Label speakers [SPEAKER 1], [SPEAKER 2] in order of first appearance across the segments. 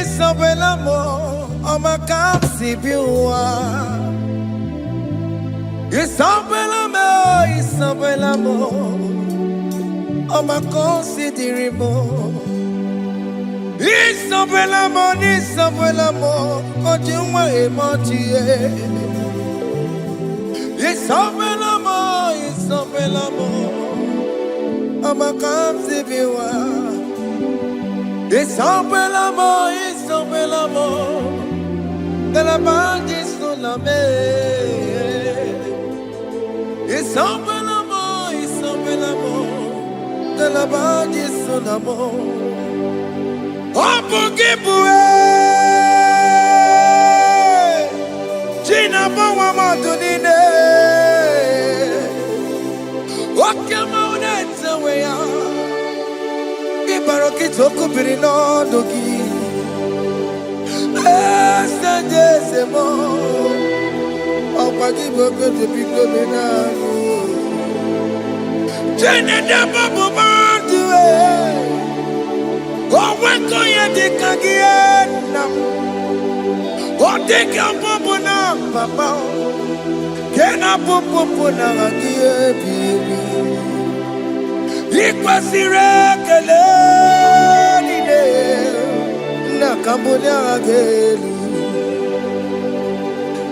[SPEAKER 1] Isabella, I'm a capsi biwa. Isabella, I'm a considerable. Isabella, Ojuma emotie. Isabella, I'm a capsi biwa. Isabella, de la bande sulla me. Isabella, de la bande sulla mo. Opo gibue, Gina bawa madunine. Okama unetsa weya. Ibaroki toku birino dogi. Estandezemo, opagi boke de pico benano. Jene de babu bandue, oweko ye de kagiena, odeka babu na papa, kena popo na agie bibi. Ikwasire kele nide. Cambodia again,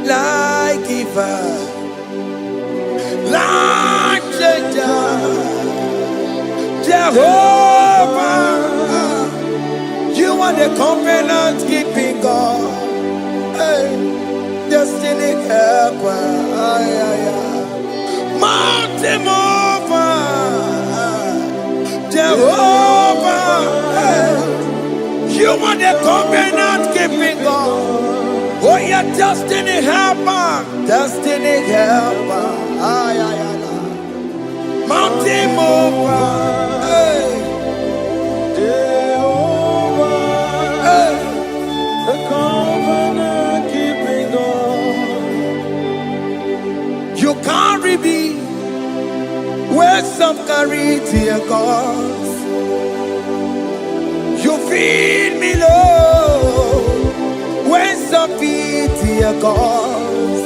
[SPEAKER 1] like giver, like changer, Jehovah, you are the covenant keeping God, hey, destiny helper, mountain mover, Jehovah. Hey. You are the covenant keeping God. Oh, your destiny helper. Destiny helper. Mountain mover. Hey. Jehovah. Hey. The covenant keeping God. You carry me where some carry tear gods. You feed me, Lord, when some feed your cause.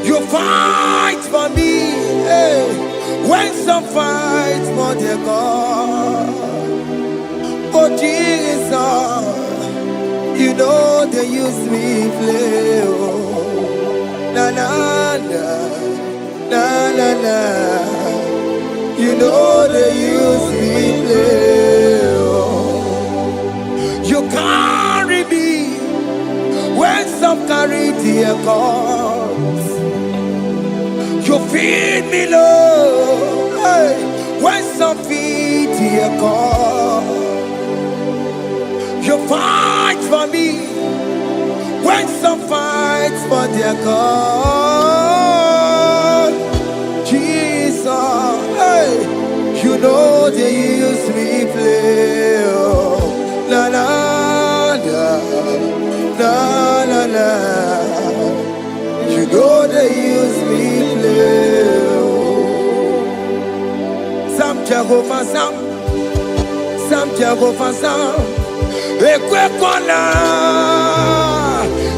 [SPEAKER 1] You fight for me, hey, when some fight for their God. Oh Jesus, you know they use me play. Oh, na na na, na na na. You know they use me play. You carry me when some carry their cause. You feed me, Lord, hey, when some feed their cause. You fight for me when some fight for their cause. Jesus, hey, you know they use me play. Oh. La la la la la la. You know they use me play. Sam Jehovah Sam Jehovah Sam. Ekwe kona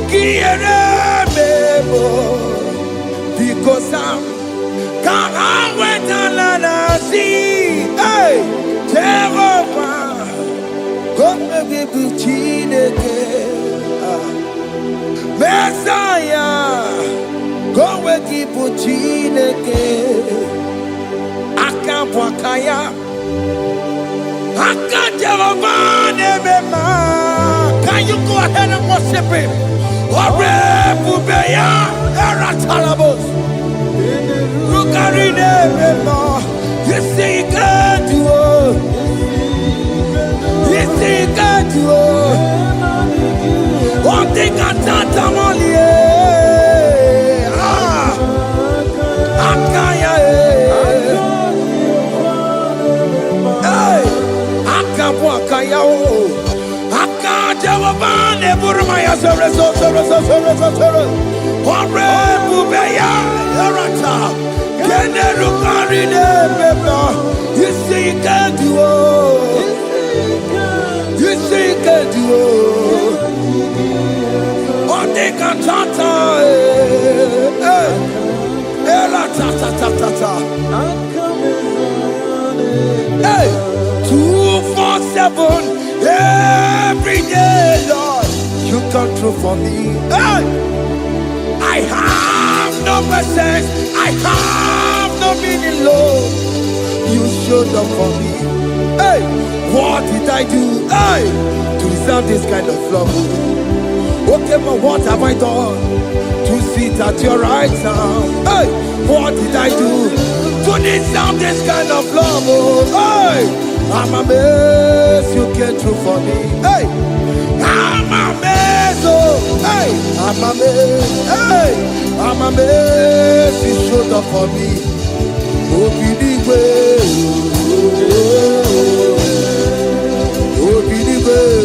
[SPEAKER 1] kiere mebo. Because Sam kara weta la la si. Hey Jehovah. Come give Chineke, Messiah. Go give Chineke. Akapwakaya, Akajerovane. Can you go ahead and worship him? Ore Bubeya, Eratalabos. Rukarine mema. You see God do. One thing I thought I'm only Akaya, hey, Akapwakaya, Akajawan, Burmaya, Ore Bubeya, Erata, Generukarine, you see, God, you duo. Onde cantata, la ta ta ta ta ta. Hey, 247 every day, Lord. You come through for me. Hey, I have no presence. I have no meaning, Lord. You showed up for me. Hey, what did I do? Hey, to deserve this kind of love? Okay, but what have I done to sit at your right hand? Hey, what did I do to deserve this kind of love? Oh, hey, I'm amazed you came through for me. Hey, I'm amazed. Oh, hey, I'm amazed. Hey, I'm amazed you showed up for me. Oh, be the way. Oh, be the way.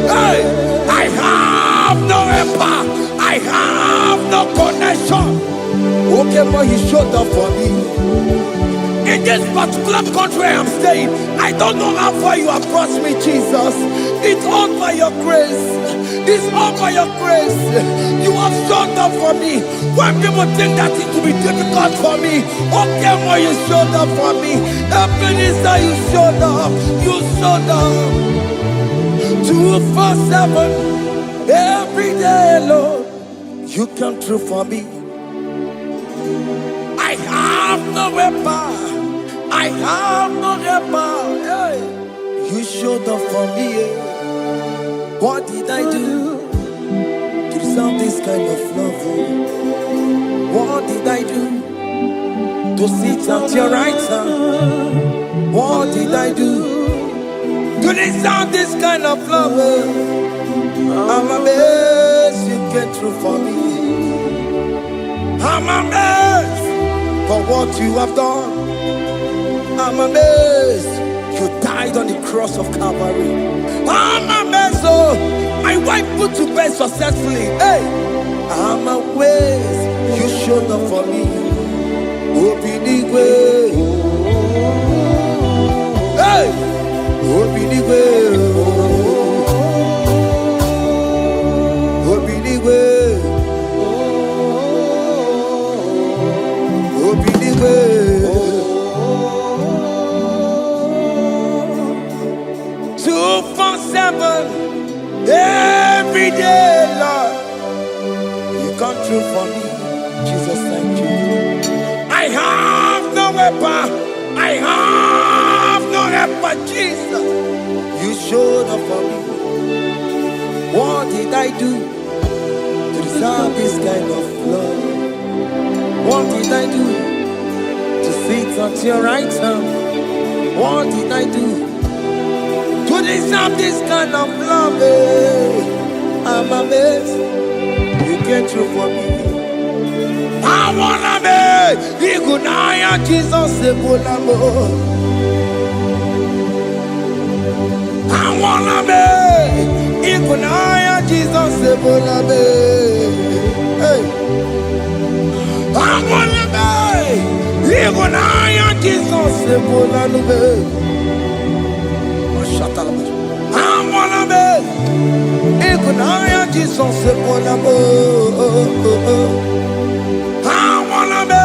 [SPEAKER 1] Hey, I have no empire. I have no connection. Okay, but he showed up for me. In this particular country I'm staying, I don't know how far you have brought me, Jesus. It's all by your grace. It's all by your grace. You have showed up for me. When people think that it will be difficult for me, okay, but you showed up for me. Ebenezer, you showed up. You showed up. 247 every day, Lord. You come through for me. I have no weapon. I have no weapon. Hey. You showed up for me. What did I do to deserve this kind of love? What did I do to sit at your right hand? What did I do to deserve this kind of love? I'm amazed you came through for me. I'm amazed for what you have done. I'm amazed you died on the cross of Calvary. I'm amazed, oh, my wife put to bed successfully. Hey, I'm amazed you showed up for me. Open the way. Hey, open the way. Open the way. Open the way. 247 every day, Lord. You come through for me. Jesus, thank you. I have no weapon. I have no weapon, Jesus. You showed up for me. What did I do to deserve this kind of love? What did I do to sit at your right hand? What did I do to deserve this kind of love? I'm amazed you came through for me. I wanna be Igunaya Jesus Sebulamo. I wanna be Igunaya Jesus Sebulame. Hey, I wanna be Igunaya Jesus Sebulame. I wanna be Igunaya Jesus Sebulamo. I wanna be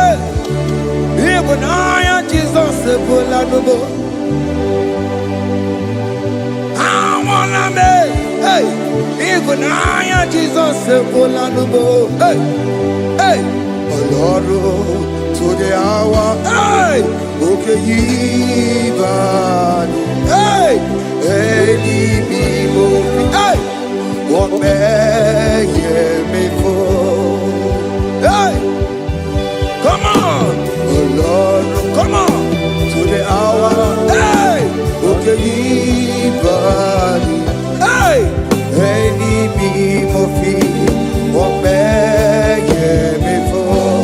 [SPEAKER 1] Igunaya Jesus Sebulamo. I wanna be, hey, Igunaya Jesus Sebulamo. Hey, hey, Oloro to the hour. Hey, okay, even. Hey, hey, hey, what may me for? Hey, come on, oh Lord, come on to the hour. Hey, okay, hey, any me what may me for?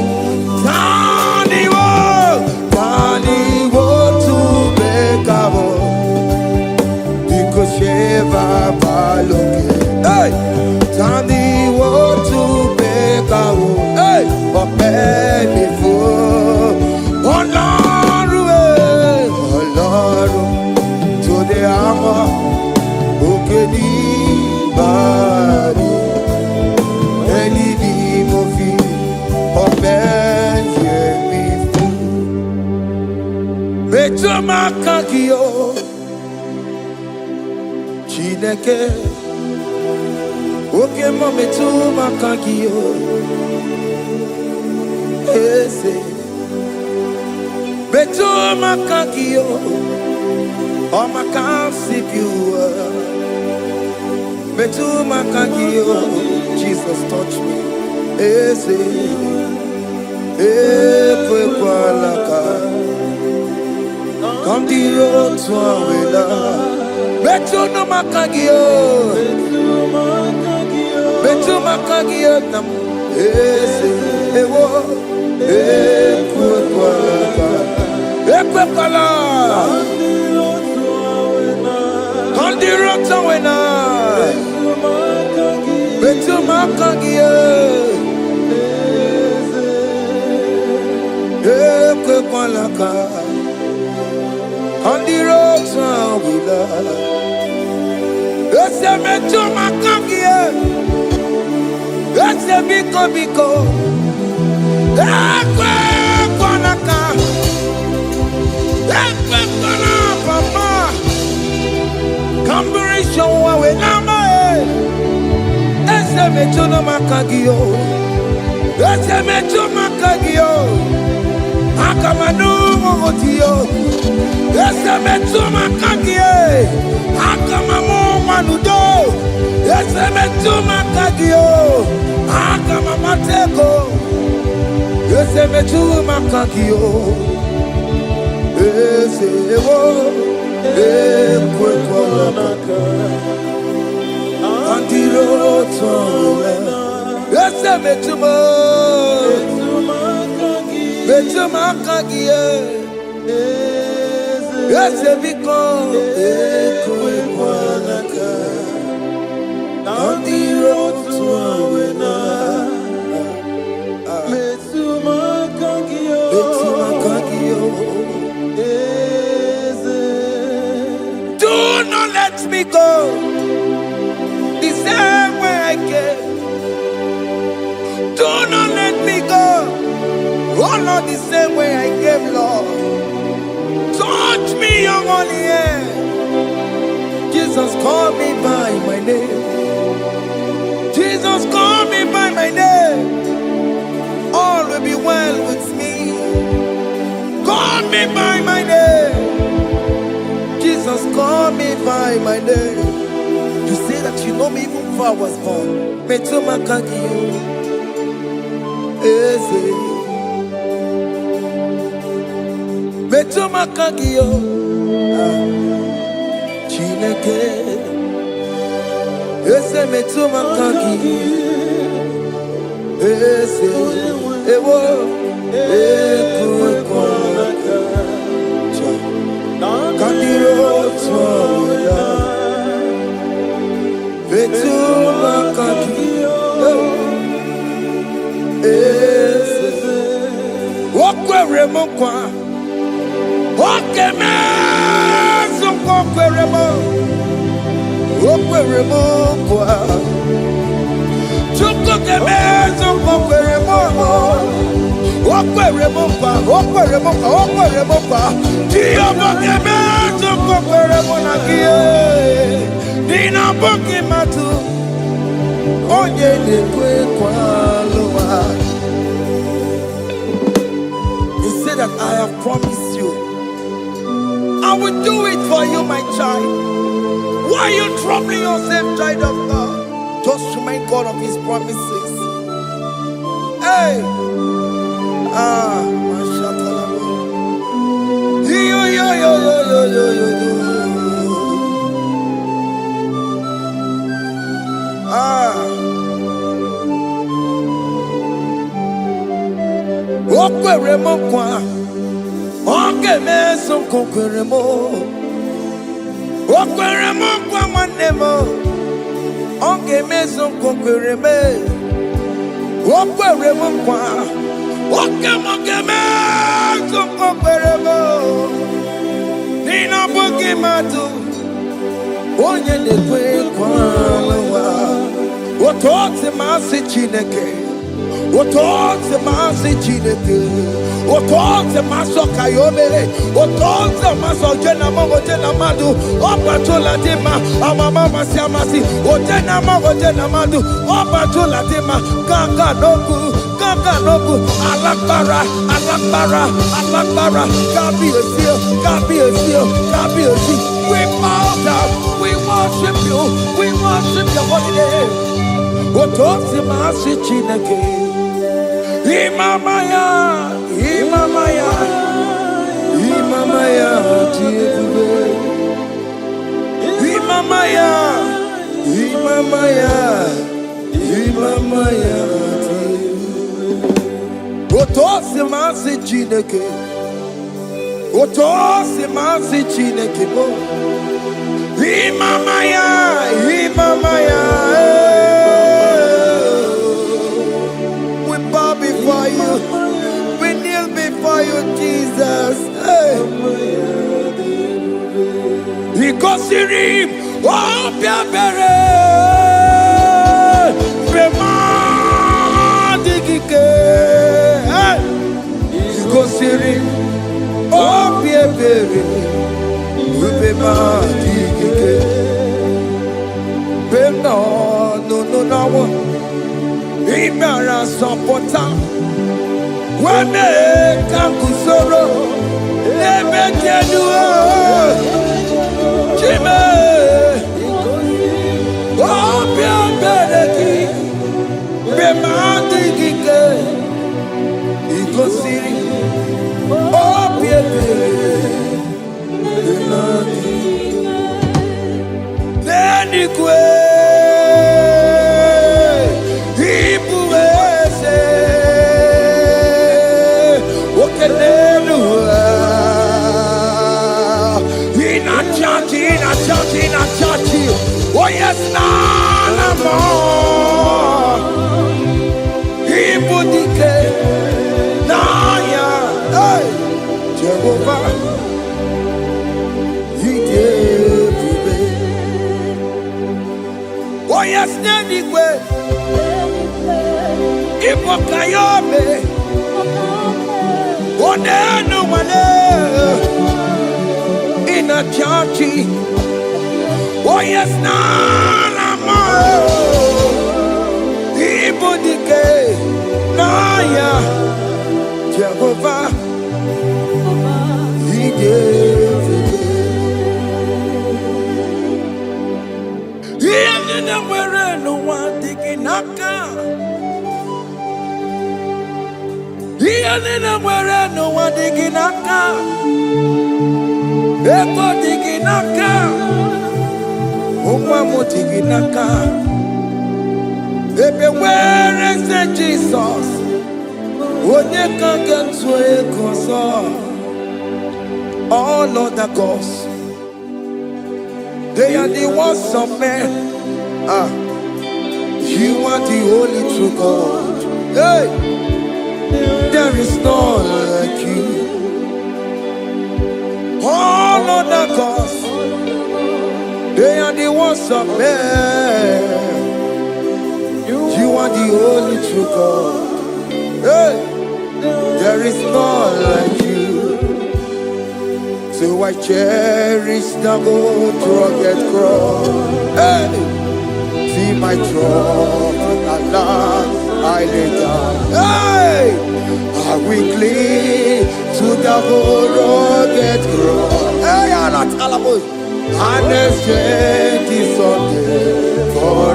[SPEAKER 1] Tani wo to make because Sheva Baloke. Hey. makagio Chineke Oke mo metu makagio Ese Metu makagio Oh makasibiwa Metu makagio Jesus touch me Ese Ekwe kwa laka Kandiro tuawela Betu no makagio Betu makagio nam Ese Ewo Ekwe kwa laka Ekwe kwa laka Kandiro tuawela Betu makagio Ekwe kwa laka On the road to Willa, it's a metro macagia, it's a biko, Equanaka, Equana, Papa, Combination with Nama, it's a metro macagio, it's a metro macagio, Akamanu Motio. Ese metu makagie, akamamu manudo. Ese metu makagio, akamamateko. Ese metu makagio, ese ewo, ekwe kwa maka. Andiro towe, ese metu makagie. Yes, because ekwe kwa laka on the road to Awena. Metuma kagio. Do not let me go the same way I came. Do not let me go. Oh Lord, the same way I came, Lord. Touch me, your holy hand. Jesus, call me by my name. Jesus, call me by my name. All will be well with me. Call me by my name. Jesus, call me by my name. You say that you know me even before I was born. Metuma kagio. Eze. Betu makagio Chineke Ese metu makagio Ese Ewo Ekwe kwa laka Kandiro tuawela Betu makagio Ese Wakwe remokwa Oke mezo kokweremo Okweremo kwa Chukoke mezo kokweremo Okweremo kwa Tiyoboke mezo kokweremo nakie Nina boki matu Onye dekwe kwa loa. He said that I have promised you I will do it for you, my child. Why are you troubling yourself, child of God? Just remind God of His promises. Hey! Okweremo kwa Oke meso kokweremo Okweremo kwa manemo Oke meso kokwereme Okweremo kwa Oke meso kokweremo Nina boki matu Onye nekwe kwa lewa Otote masi Chineke Otonze masi chineke, otonze maso kayome, otonze maso jena madu, opatola dema, amama masi, ojena madu, opatola dema, kaka nobu, alakbara, kabi esio. We bow down, we worship your holy name. Otonze masi chineke. Imamaya, Otosi masi chineke, bo. Imamaya. We bow before you. We kneel before you, Jesus. Ikosirim, obiabere, bemadikike. Ikosirim, obiabere, bemadikike. No. Imara sopota Wane kakusoro Lebe kenua Chime Obia bereki Bemandi kike Ikosiri Obia bereki Neni kwe Oh yes, none more. Ibudike, Naya, hey, Jehovah, He gave me. Oh yes, anyway, Ibokayobe, oh no one in a church. Oh yes, Nana, Ibudike, Naya, Jehovah, He gave it. He ended where no one digging naka. He ended where no one digging naka. Echo digging naka. Where is the Jesus? All other gods, they are the works of men. You are the only true God. Hey, there is none like you. All other gods, they are the ones of men. You are the only true God. Hey, there is none like you. So I cherish the gold rugged cross. Hey, see my throne at last I lay down. Hey, I will cling to the gold rugged cross. Hey, I'm not almost. And exchange is Sunday for a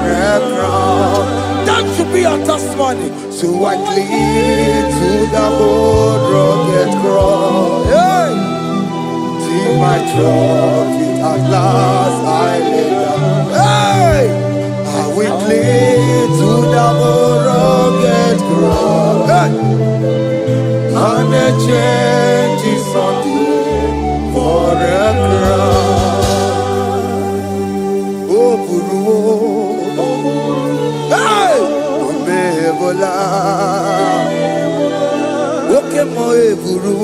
[SPEAKER 1] crown. That should be our testimony. So I cling to the old rugged cross. Hey! See my trophy at last I lay down. Hey! I will cling to the old rugged cross. Hey! And exchange is Sunday for a crown. Hey! Umebola Oke mo eburu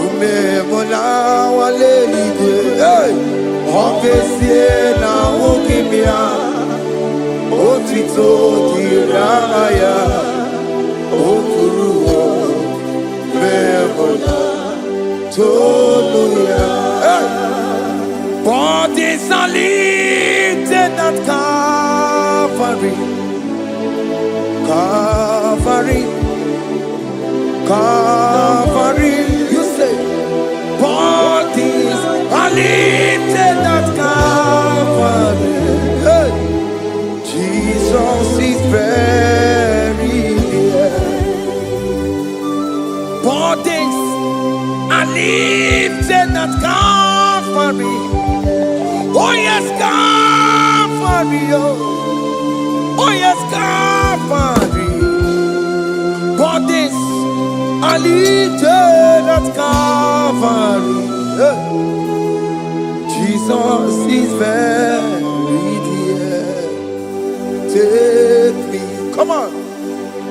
[SPEAKER 1] Umebola wale ligwe Hey! Okesie na okimia otito diraya okuruwo mebola toluya. Bodies are lifted at Calvary, Calvary, Calvary. You say, bodies are lifted at Calvary. Hey. Jesus is buried here. Bodies are lifted at Calvary. Oh yes, Calvary. Oh yes, Calvary. Bodies are lifted at Calvary. Jesus is buried here. Take me, come on,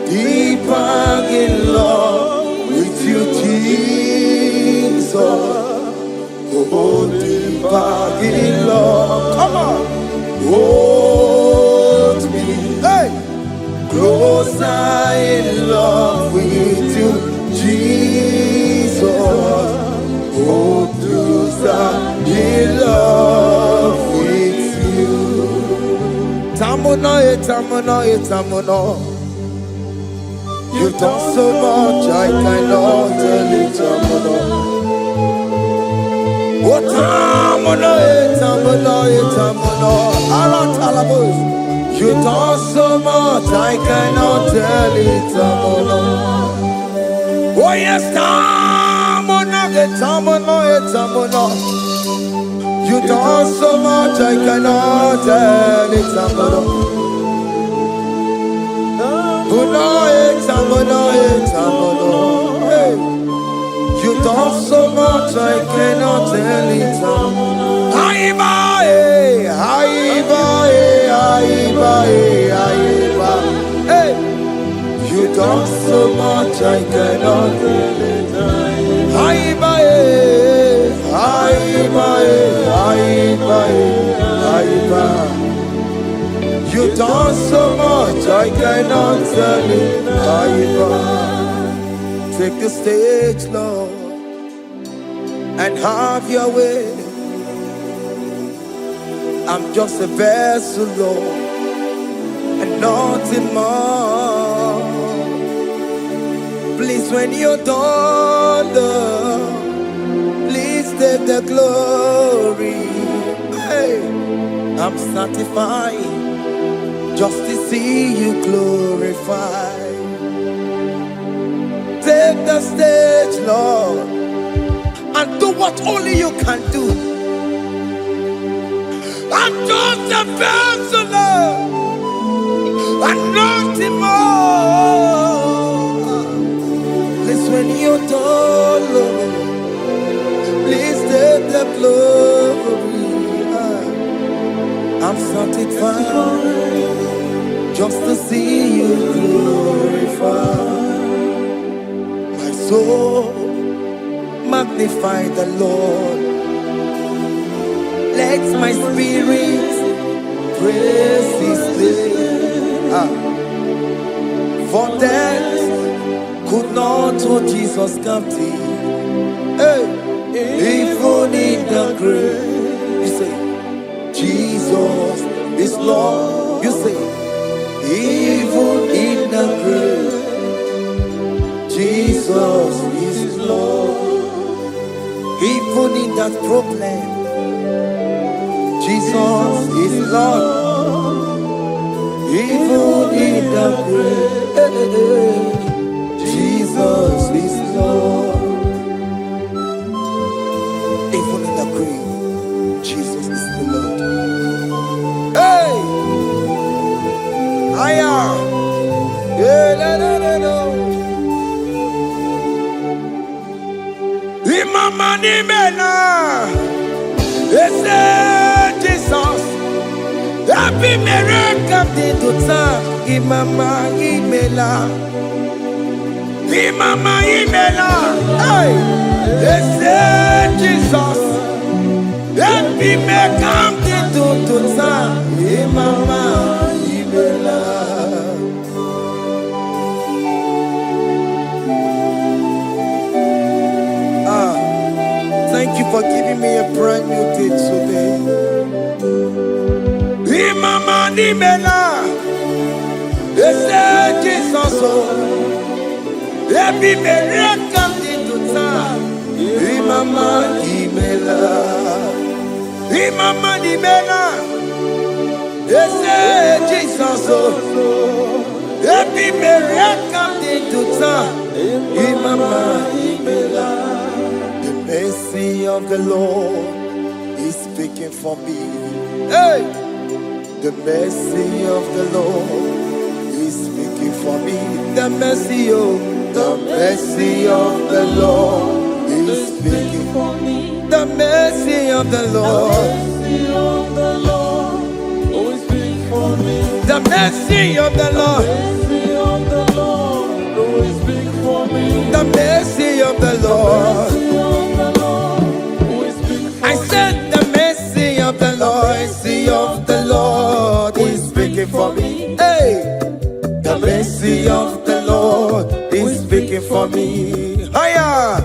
[SPEAKER 1] deeper in love with you, Jesus. Oh, deeper in love, come on, hold me, hey, closer in love with you, Jesus. Oh, closer in love with you. Tamuno, tamuno, tamuno. You've done so much, I cannot tell it, tamuno. Oh, tamuno, tamuno, tamuno. Aratalabos. You've done so much, I cannot tell it, tamuno. Oh yes, tamuno, tamuno, tamuno. You done so much, I cannot tell it, tamuno. Tamuno, tamuno, tamuno. Hey, you done so much, I cannot tell it, tamuno. Aiba, aiba, aiba, aiba. Hey, you done so much, I cannot tell it, aiba, aiba, aiba, aiba. You done so much, I cannot tell it, aiba. Take the stage, Lord, and have your way. I'm just a vessel, Lord, and nothing more. Please, when you're done, Lord, please take the glory. Hey, I'm satisfied just to see you glorified. Take the stage, Lord, and do what only you can do. I'm just a vessel, Lord, and nothing more. Please, when you're done, Lord, please take the glory. I'm satisfied just to see you glorified. My soul magnify the Lord. Let my spirit praise His name. For death could not hold Jesus captive. Hey, even in the grave, you say, Jesus is Lord. You say, even in the grave, Jesus is Lord. Even in that problem, Jesus is Lord. Even in the grave, Jesus is Lord. Even in the grave, Jesus is the Lord. Hey! I am. Yeah, no. Imama ni mena. Jesus. Happy miracle de tota. Imama imela. Imama imela. Hey. Jesus. Happy miracle de tota. Imama imela. thank you for giving me a brand new day today. Imama ni mela, ese Jesus o, ebi mele kamdi tuta. Imama ni mela, Imama ni mela, ese Jesus o, ebi mele kamdi tuta. Imama ni mela. The mercy of the Lord is speaking for me. Hey! The mercy of the Lord is speaking for me. The mercy of the Lord is speaking for me. The mercy of the Lord is speaking for me. The mercy of the Lord is speaking for me. The mercy of the Lord. I said the mercy of the Lord is speaking for me. Hey, the mercy of the Lord is speaking for me. Higher.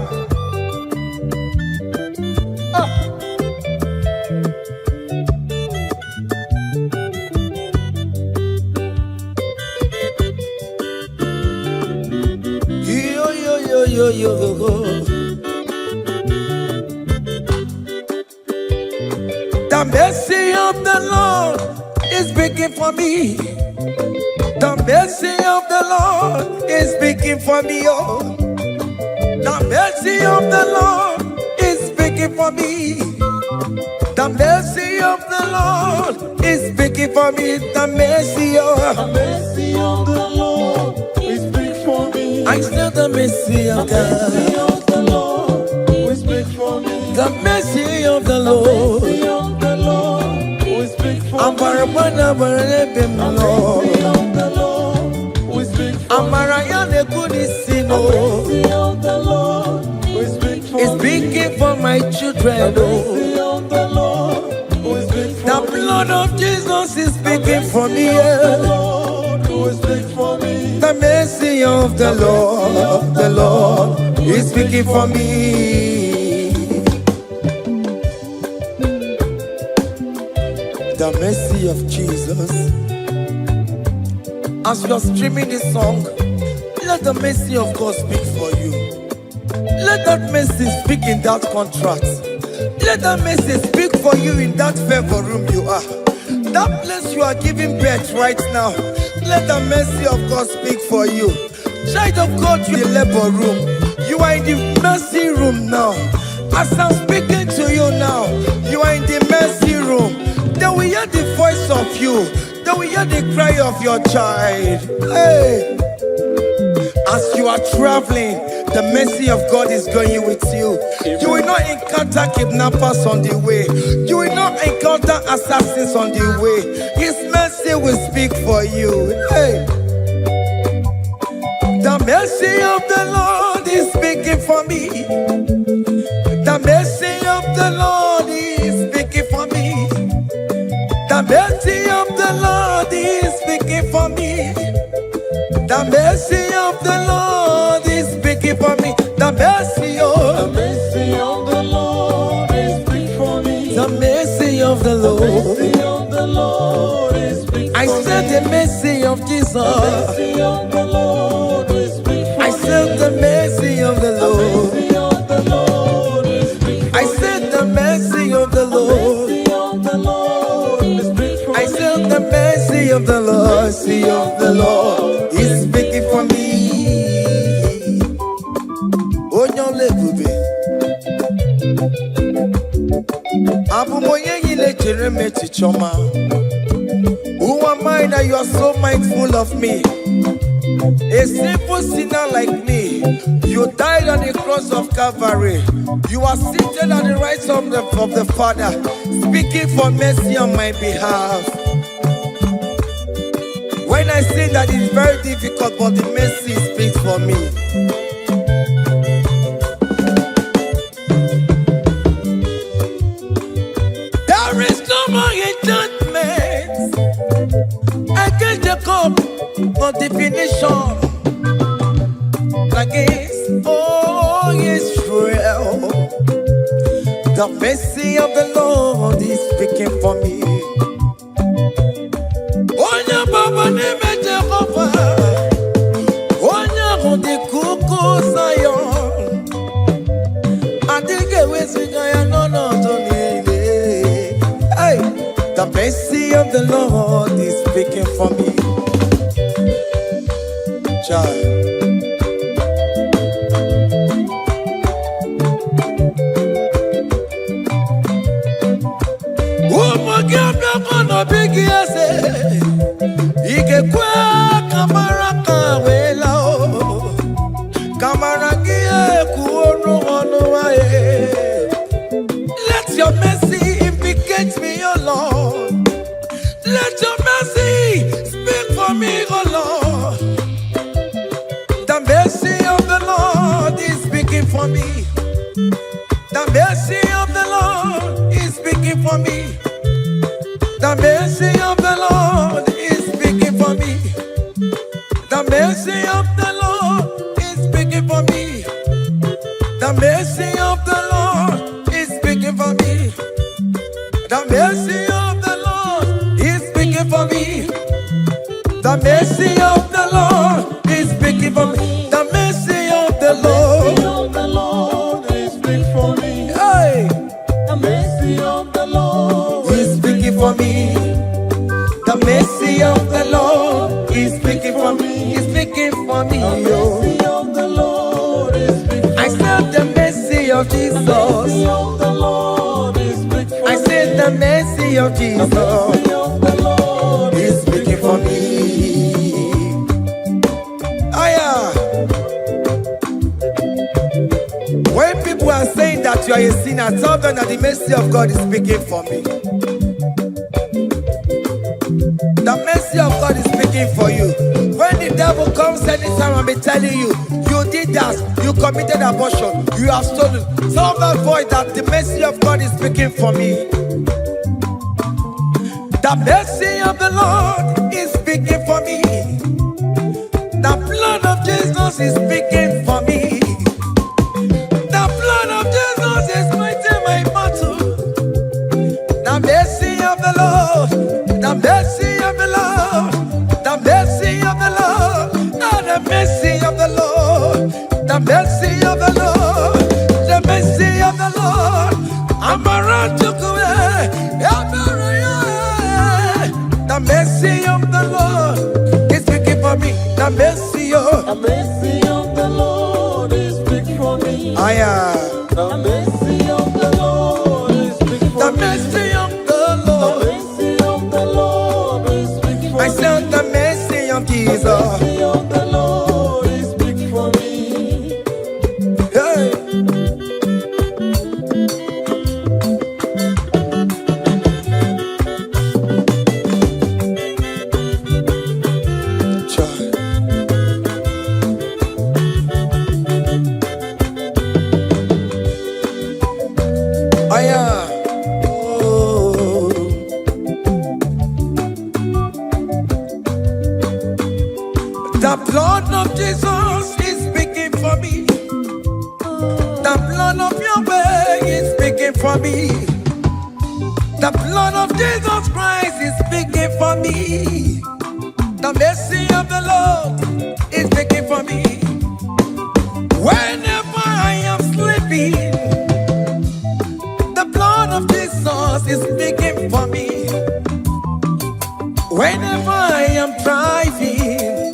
[SPEAKER 1] Yo. The mercy of the Lord is speaking for me. The mercy of the Lord is speaking for me. Oh, the mercy of the Lord is speaking for me. The mercy of the Lord is speaking for me. The mercy of the Lord is speaking for me. I still the mercy of God. The mercy of the Lord is speaking for me. The mercy of the Lord. I'm Barabana Barabim Lord. I'm Mariana Kudisino. It's speaking for my children. The blood of Jesus is speaking for me. The mercy of the Lord is speaking for me. The mercy of Jesus. As you're streaming this song, let the mercy of God speak for you. Let that mercy speak in that contract. Let that mercy speak for you in that favor room you are. That place you are giving birth right now. Let the mercy of God speak for you. Child of God, you in the labor room. You are in the mercy room now. As I'm speaking to you now, you are in the mercy room. They will hear the voice of you. They will hear the cry of your child. Hey! As you are traveling, the mercy of God is going with you. You will not encounter kidnappers on the way. You will not encounter assassins on the way. His mercy will speak for you. Hey! The mercy of the Lord is speaking for me. The mercy of the Lord is speaking for me. The mercy of the Lord is speaking for me. The mercy of the Lord is speaking for me. The mercy of the Lord is speaking for me. The mercy of the Lord is speaking for me. I said the mercy of Jesus. The mercy of the Lord is speaking for me. I said the mercy of the Lord. I said the mercy of the Lord. I said the mercy of the Lord is speaking for me. Oh, no, lebube. Abu moye yile jereme chichoma. Who am I that you are so mindful of me? A simple sinner like me. You died on the cross of Calvary. You are seated at the right of the Father, speaking for mercy on my behalf. When I say that it's very difficult, but the mercy speaks for me. There is no more enchantment against the cup of definition. Against all Israel, The mercy of the Lord is speaking for me. Onya baba neme Jehovah, onya hundi kuku Zion. Adige wesigaya no tonile. Hey, the mercy of the Lord is speaking for me. Child. Big yes, Ike kwa kamara kawela o kamara gie kuonu onuae. Let your mercy implicate me, O Lord. Let your mercy speak for me, O Lord. The mercy of the Lord is speaking for me. The mercy of the Lord is speaking for me. The mercy of the Lord is speaking for me. The mercy of the Lord is speaking for me. The mercy of the Lord is speaking for me. The mercy of the Lord is speaking for me. The mercy of the Lord is speaking for me. The mercy of the Lord is speaking for me. Hey, the mercy of the Lord is speaking for me. The mercy of the Lord is speaking for me. Is speaking for me. The mercy of the Lord is speaking for me. I said the mercy of Jesus. The mercy of the Lord is speaking for me. I said the mercy of Jesus. The mercy of the Lord is speaking for me. When people are saying that you are a sinner, tell them that the mercy of God is speaking for me. The mercy of God is speaking for you. When the devil comes anytime and be telling you, you did that, you committed abortion, you have stolen, tell that voice that the mercy of God is speaking for me. The mercy of the Lord is speaking for me. The blood of Jesus is speaking for me. The blood of Jesus is fighting my battle. The mercy of the Lord, the mercy of the Lord, the mercy of the Lord, the mercy of the Lord, the mercy of the Lord, the mercy of the Lord. I'm around to go. The mercy of the Lord is speaking for me. The mercy of the Lord is speaking for me. I am. The mercy of the Lord is speaking for me. The mercy of the Lord. The mercy of the Lord is speaking for me. I said the mercy of Jesus. The mercy of the Lord is speaking for me. Hey. The blood of Jesus is speaking for me. The blood of Yahweh is speaking for me. The blood of Jesus Christ is speaking for me. The mercy of the Lord is speaking for me. Whenever I am sleeping, the blood of Jesus is speaking for me. Whenever I am driving,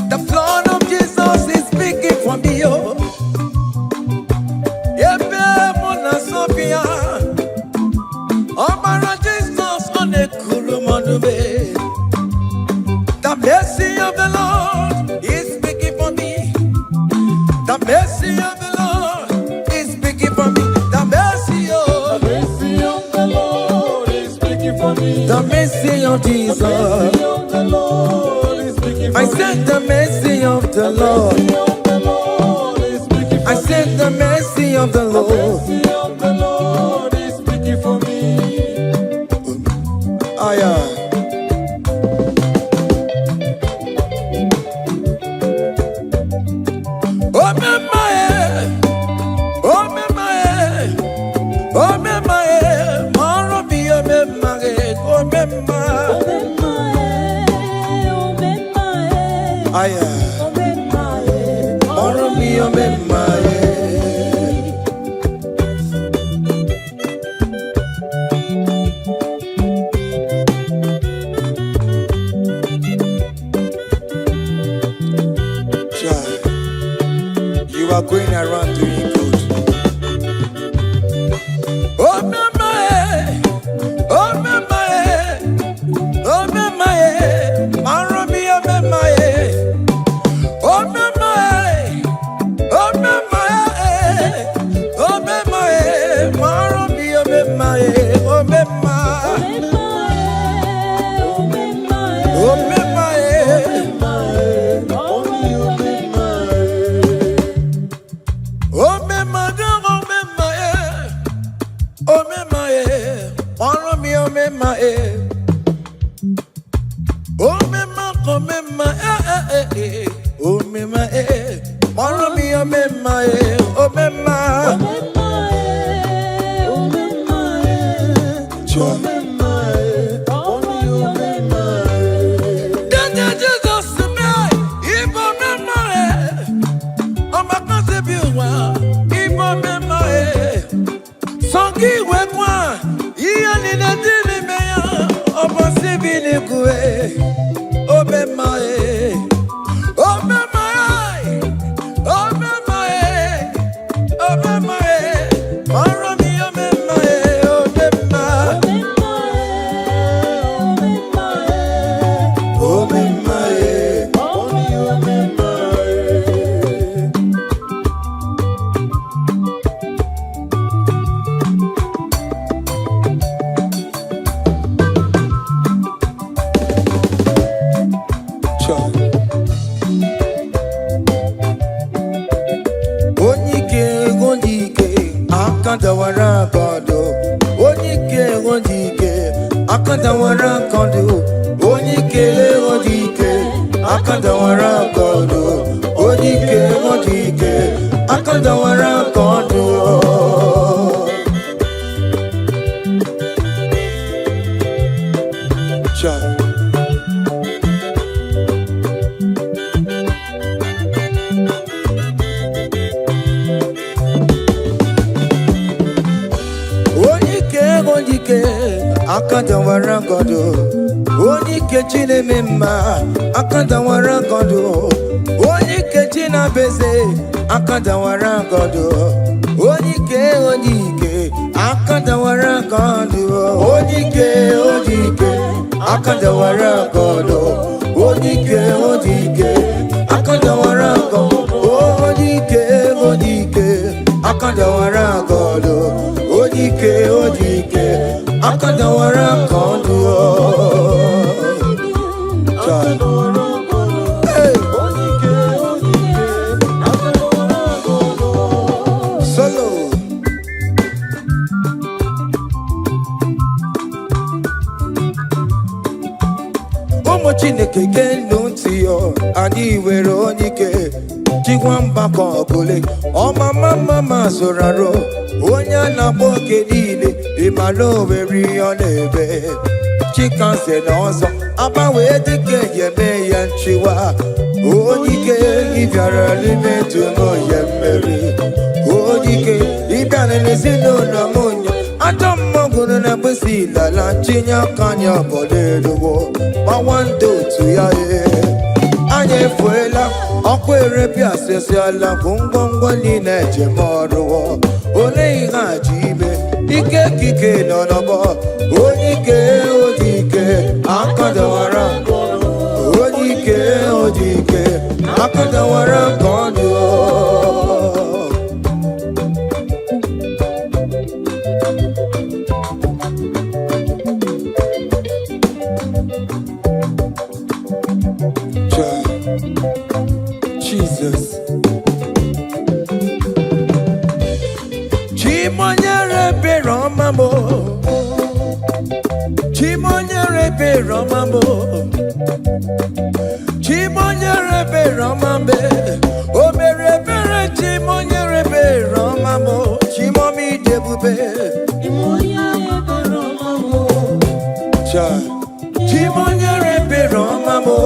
[SPEAKER 1] the blood of Jesus is speaking for me. Oh, Sophia, Omara Jesus on the Kurumanube. The mercy of the Lord is speaking for me. The mercy of the Lord is speaking for me. The mercy of the Lord is speaking for me. The mercy of Jesus. The mercy of the Lord is speaking for me. I said the mercy of the Lord. I said the mercy of the Lord. The mercy of the Lord is speaking for me. aya. Moro mi omemaye. You are going around doing good. Oh memaye, oh memaye, oh memaye, maro mi omemaye. Oh memaye, oh memaye, oh memaye, maro mi omemaye, oh memaye, oh memaye. Oh mema, oh mema, oh mema, moro mi oh mema, oh mema, oh mema, oh mema, oh mema. Dada Jesus me, Igbo mema, oh my concebiwa, Igbo mema, songi wekwa, iya ni na dili meya, oh possibili kwe. Oh memaye, oh memaye, oh memaye, oh memaye, maro mi oh memaye, oh memaye, oh memaye, oh memaye. Akadawara kondo, onike onike, akadawara kondo, onike onike, akadawara kondo, onike onike, akadawara kondo. Cha. Akadawara kondo, onike chine mema, akadawara kondo, onike china beze, akadawara kondo, onike onike, akadawara kondo, onike onike, akadawara kondo, onike onike, akadawara kondo, onike onike, akadawara kondo, onike onike. Akadawara kondo, hey, solo. Omo Chineke genu ntị yo, anyị were onike, Chigwamba kọbụle, ọma mama zoraro, onye na-akpọ oke niile, ịmala oweri ọ na-ebe. Chikanse na ọzọ, agbanwe dịka yeme ya nchiwa, onike ịbịara n'ime tụmụ ya mmeri, onike ịbịara n'ezinụlọ m onye, ajọ mmọgwụrụ na mgbesi ilala, chinye aka anya ọbọdọ eluwo, gbawa ndị otu ya anyị efuela, ọkụ erepịa asịsịala bụ ngwongwo niile ejem ọrụwọ, ole ihe aji ime, ike kike nọ n'ọgbọ, onike odike, akadawara, onike odike, akadawara ka ọ dị. Jesus. Chimonyere be Romamo. Chimonyere be Romamo. Chimonyere be Romambe. O mere bere chimonyere be Romamo. Chimomi debube. Chimonyere be Romamo. Cha. Chimonyere be Romamo.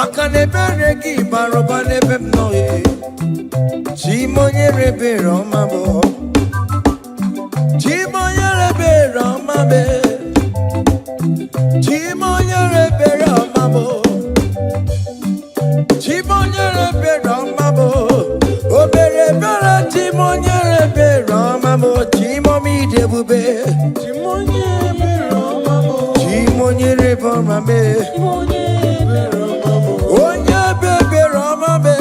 [SPEAKER 1] Maka nebere gi baroba nebem noye. Chimonyere be romabo. Chimonyere be romabe. Chimonyere be romabo. Chimonyere be romabo. Obere bere chimonyere be romabo. Chimomi debube. Chimonyere be romabo. Chimonyere be romabe. Onye bebe romabe.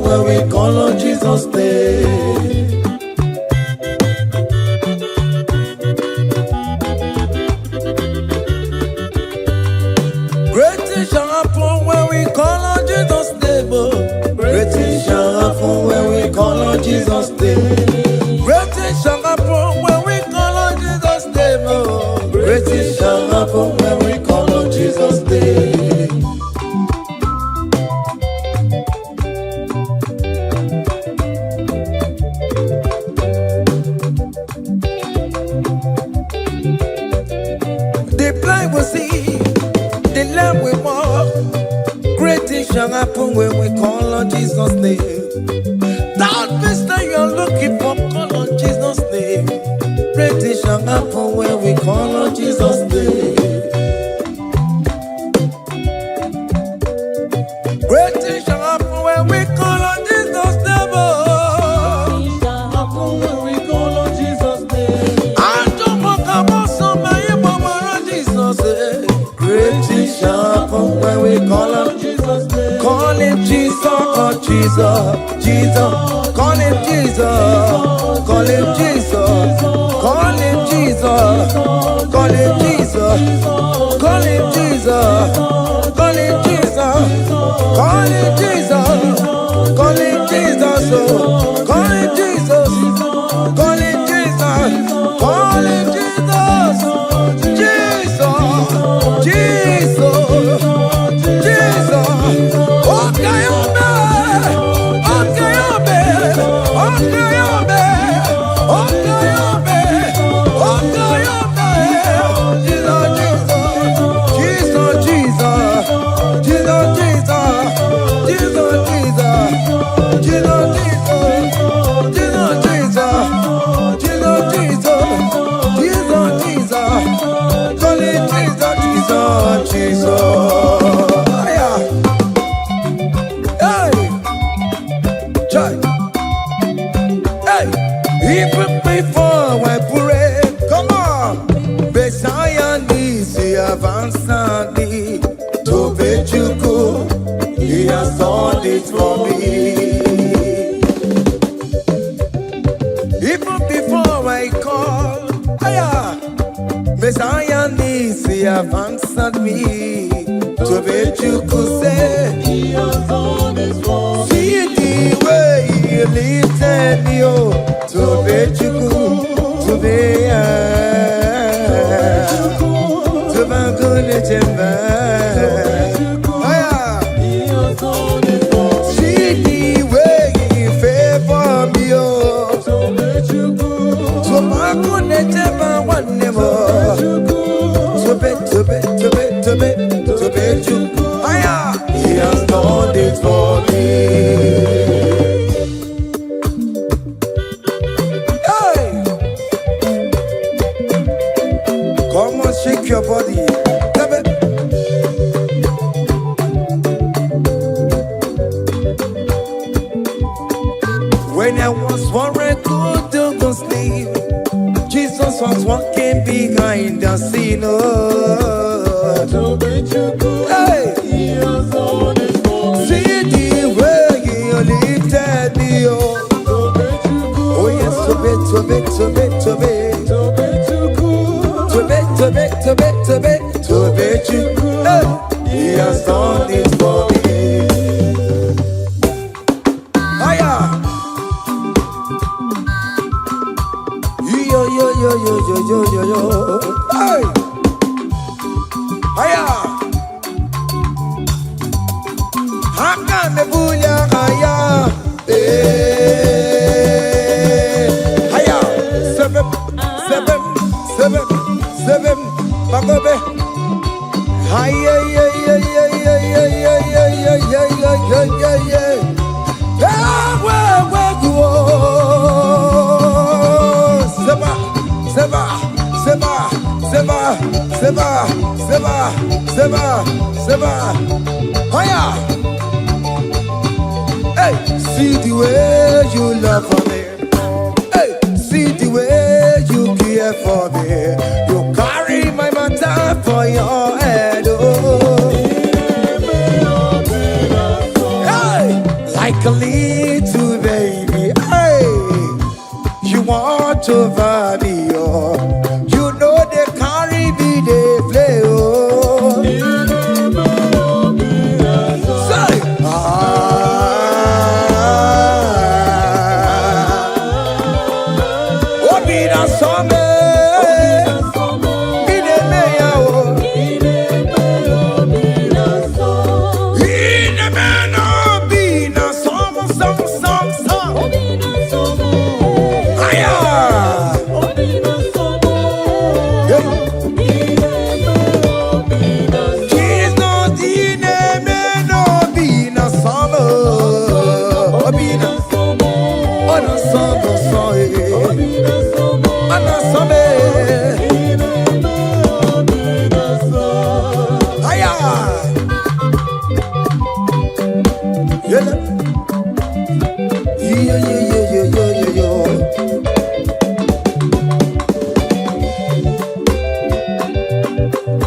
[SPEAKER 1] When we call on Jesus' name, great things shall happen when we call on Jesus' name. Great things shall happen when we call on Jesus' name. Great things shall happen when we call on Jesus' name. Great things shall happen when we call on Jesus' name. Shall happen when we call on Jesus' name. That means that you're looking for, call on Jesus' name. Great things shall happen when we call on Jesus' name. Great things shall happen when we call on Jesus' name. Shall happen when we call on Jesus' name. I don't want to go so many more Jesus' name. Great things shall happen when we call on Jesus' name. Call him Jesus, oh Jesus, Jesus. Call him Jesus, call him Jesus, call him Jesus, call him Jesus, call him Jesus, call him Jesus, call him Jesus, call him Jesus, call him Jesus, call him Jesus, call him Jesus, Jesus, Jesus. Even before I pray, come on. Messiah needs the answered me. To Bechuku, he has done it for me. Even before I call, Messiah needs the answered me. Tobechuku say He has done it for me. See the way He lifted me, oh. Tobechuku, Tobeya, Tobagone Jemba. He has done it for me. See the way He favored me, oh. Tobechuku, Tobagone Jemba one more. Tobechuku, He has done it for me. Hey, come on, shake your body. When I was worried, couldn't go sleep, Jesus was walking behind the scene. Hey, He has done it for me. See the way He lifted me, oh. Oh yes, Tobechuku, hey, He has done it for me. Hiya. Yo. Hey. Hiya. Haka nebulia hiya. Hiya. Seven. Bagobe. Hiya. Seba. Hiya. Hey, see the way you love for me. Hey, see the way you care for me. You carry my matter for your head. Oh. Hey, like a little baby. Hey, you want over me. Oh. You know they carry me, they play. Oh.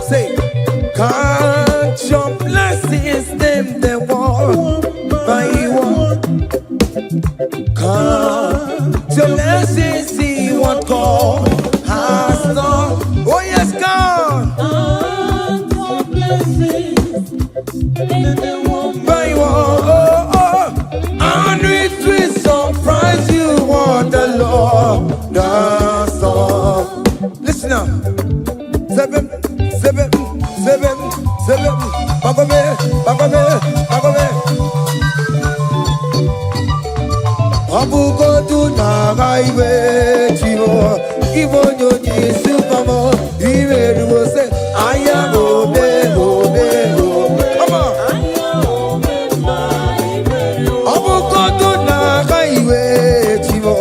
[SPEAKER 1] Say, can't your blessings them the one by one? Can't your blessings see what God has done? Oh yes, God. Can't your blessings them one by one? And it will surprise you what the Lord does. Listen now. Seven. Bagome. Abu go na highway chivo. Ibo nyoni supamo. Ibe ruo se aya obe. Come on. Abu go na highway chivo.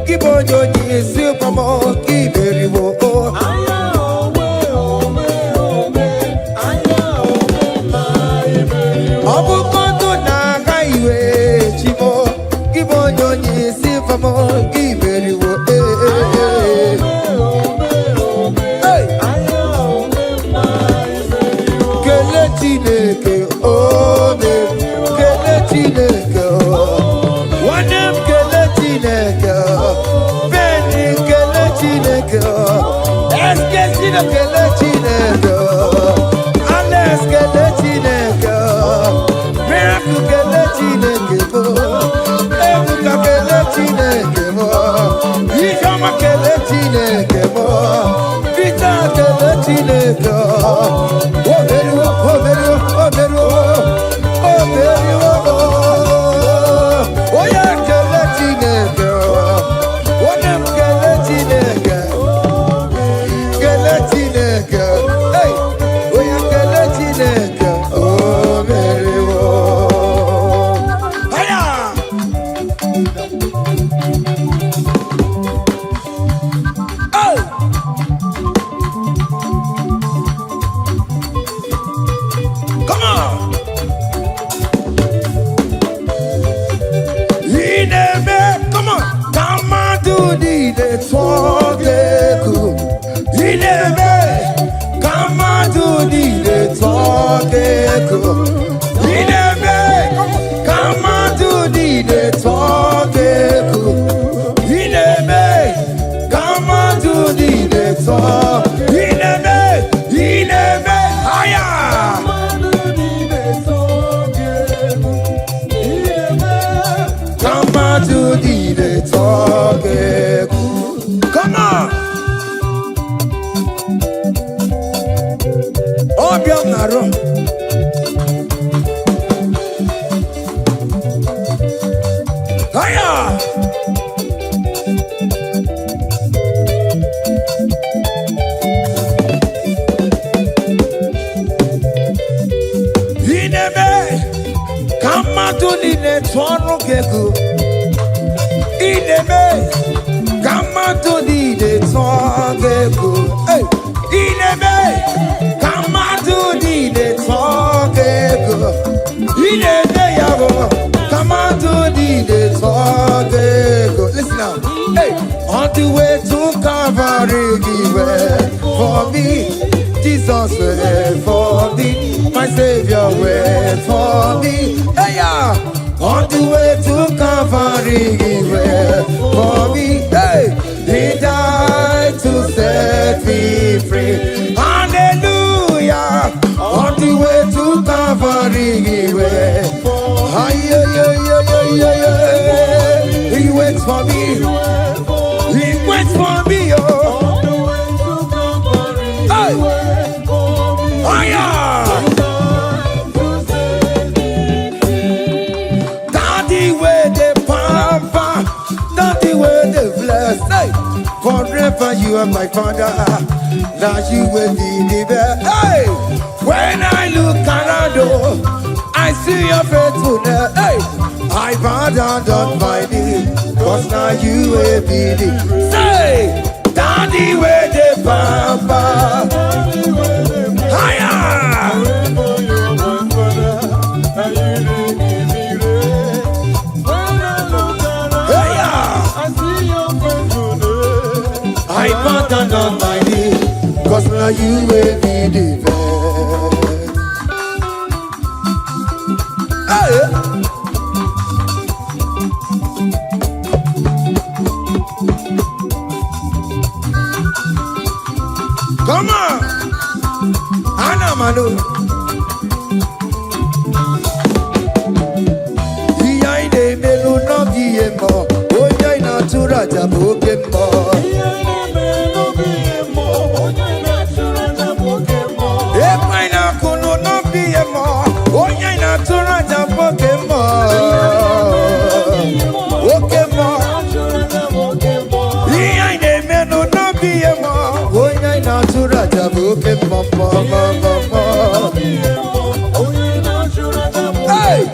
[SPEAKER 1] Ibo nyoni supamo. Ibe ruo. Let's get Chama kele Chineke mo, Vita kele Chineke. Oberu, oberu, oberu, oberu. Oya kele Chineke, onem kele Chineke, kele Chineke. Hey, oya kele Chineke, oberu. Haya. Come on. Come on. Come on, do the talk. Come on, do the talk. Come on, do the talk. Come on, do the talk. Higher. Come on to the talk. Come on. Obiom naro. Haya. Inebe. Come on to the talk. Inebe, come on to the talk. Hey, Inebe, come on to the talk. Inebe, come on to the talk. Listen now. Hey, on the way to Calvary, for me, Jesus wait for me, my Savior wait for me. Hey, yeah. On the way to Calvary, for me, hey, He died to set me free. Hallelujah. On the way to Calvary, He waits for me. He waits for me, oh. Hey. Oh, yeah. Forever you are my father, now you will be the best. Hey, when I look around, I see your faithfulness. Hey, I bow down on my knees, cause now you will be the. Say, Daddy, where the papa. Higher. I bow down on my knees, cause now you will be the best. Hey. Come on, Anna Manu. Behind the melu no giemo, oya ina tura jabo kemo. Hey,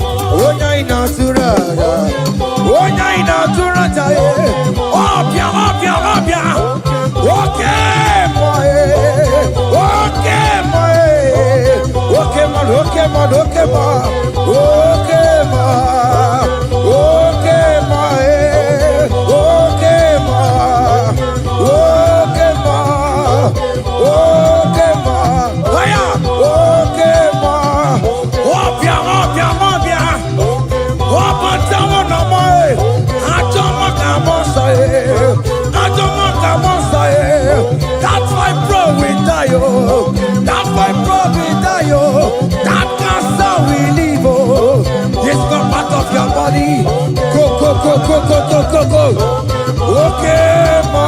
[SPEAKER 1] that's why bro we die, oh. That's why bro we die, oh. That cancer we live, oh. It's not part of your body. Go. Okay, man.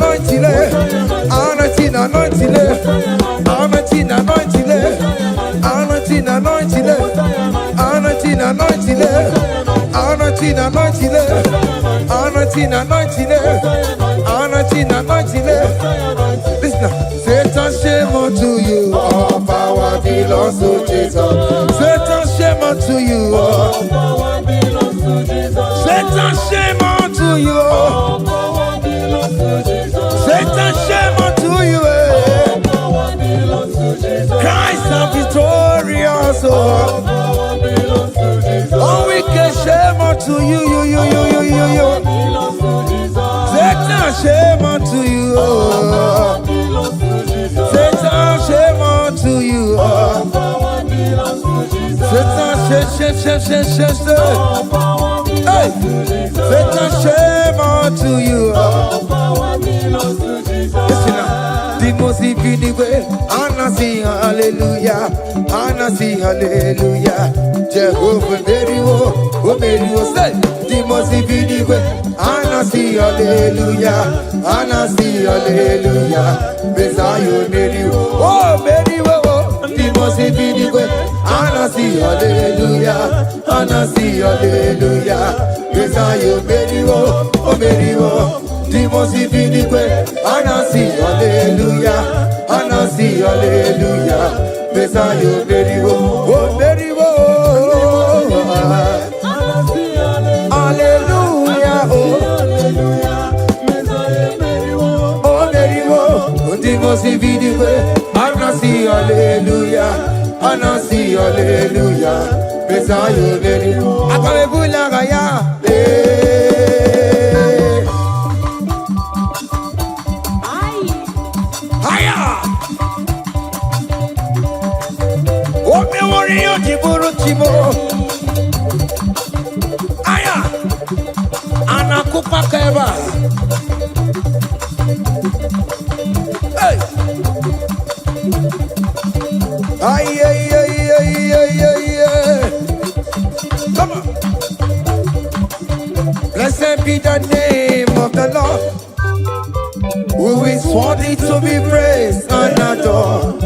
[SPEAKER 1] anointing, anointing, anointing, anointing, anointing, anointing, anointing, anointing, anointing, anointing, anointing, anointing, anointing, anointing. Listen now. Satan, shame unto you. All power belongs to Jesus. Satan, shame unto you. All power belongs to Jesus. Satan, shame unto you. All power belongs to Jesus. Satan, shame unto you. All power belongs to Jesus. Christ is victorious. All power belongs to Jesus. All wicked shame unto you. Satan, shame unto you. Satan, shame unto you. Satan, shame. Hey, Satan, shame unto you. Listen now. The most way, Anna sing hallelujah, Anna sing hallelujah. Jehovah Mary, oh Mary, oh say. The most way, Anna sing hallelujah, Anna sing hallelujah. Messiah Mary, oh Mary, oh. The most way, Anna sing hallelujah, Anna sing hallelujah. Messiah Mary, oh Mary, oh. The most way, Anna sing hallelujah, Anna sing hallelujah. Messiah Mary, oh Mary, oh. Hallelujah, oh Mary, oh. The most way, Anna sing hallelujah, Anna sing hallelujah. Messiah Mary, oh. Akabebula gaya, Aya, anakupa keba. Hey, ay. Come on. Blessed be the name of the Lord, who is worthy to be praised and adored.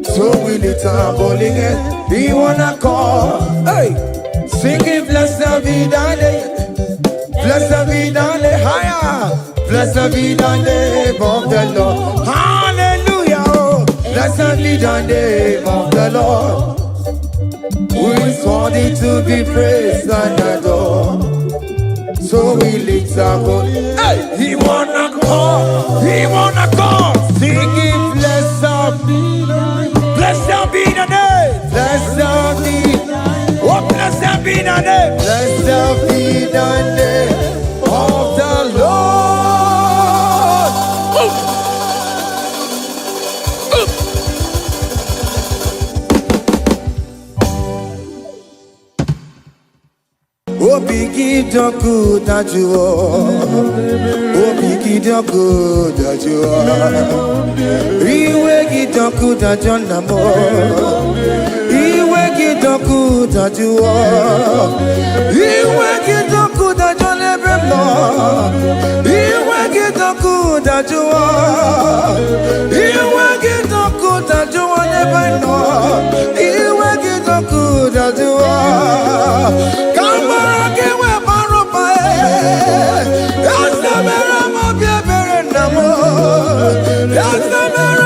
[SPEAKER 1] So we lift our bowling head, we wanna call, hey, singing blessed be the name, blessed be the name, higher, blessed be the name of the Lord, hallelujah, oh. Blessed be the name of the Lord, who is worthy to be praised and adored. So we lift our bowling, hey, he wanna call, singing blessed be the name. Blessed be the name. Blessed be. Oh, blessed be the name. Blessed be the name of the Lord. Oh, biggie, the good that you are. Oh, biggie, the good that you are. Iwe gidoku da jonamo, iwe gidoku da juwa, iwe gidoku da jonebemo, iwe gidoku da juwa, iwe gidoku da juwa nebeno, iwe gidoku da juwa. Kamara kewe baropa, yasamera mo biebere namo, yasamera.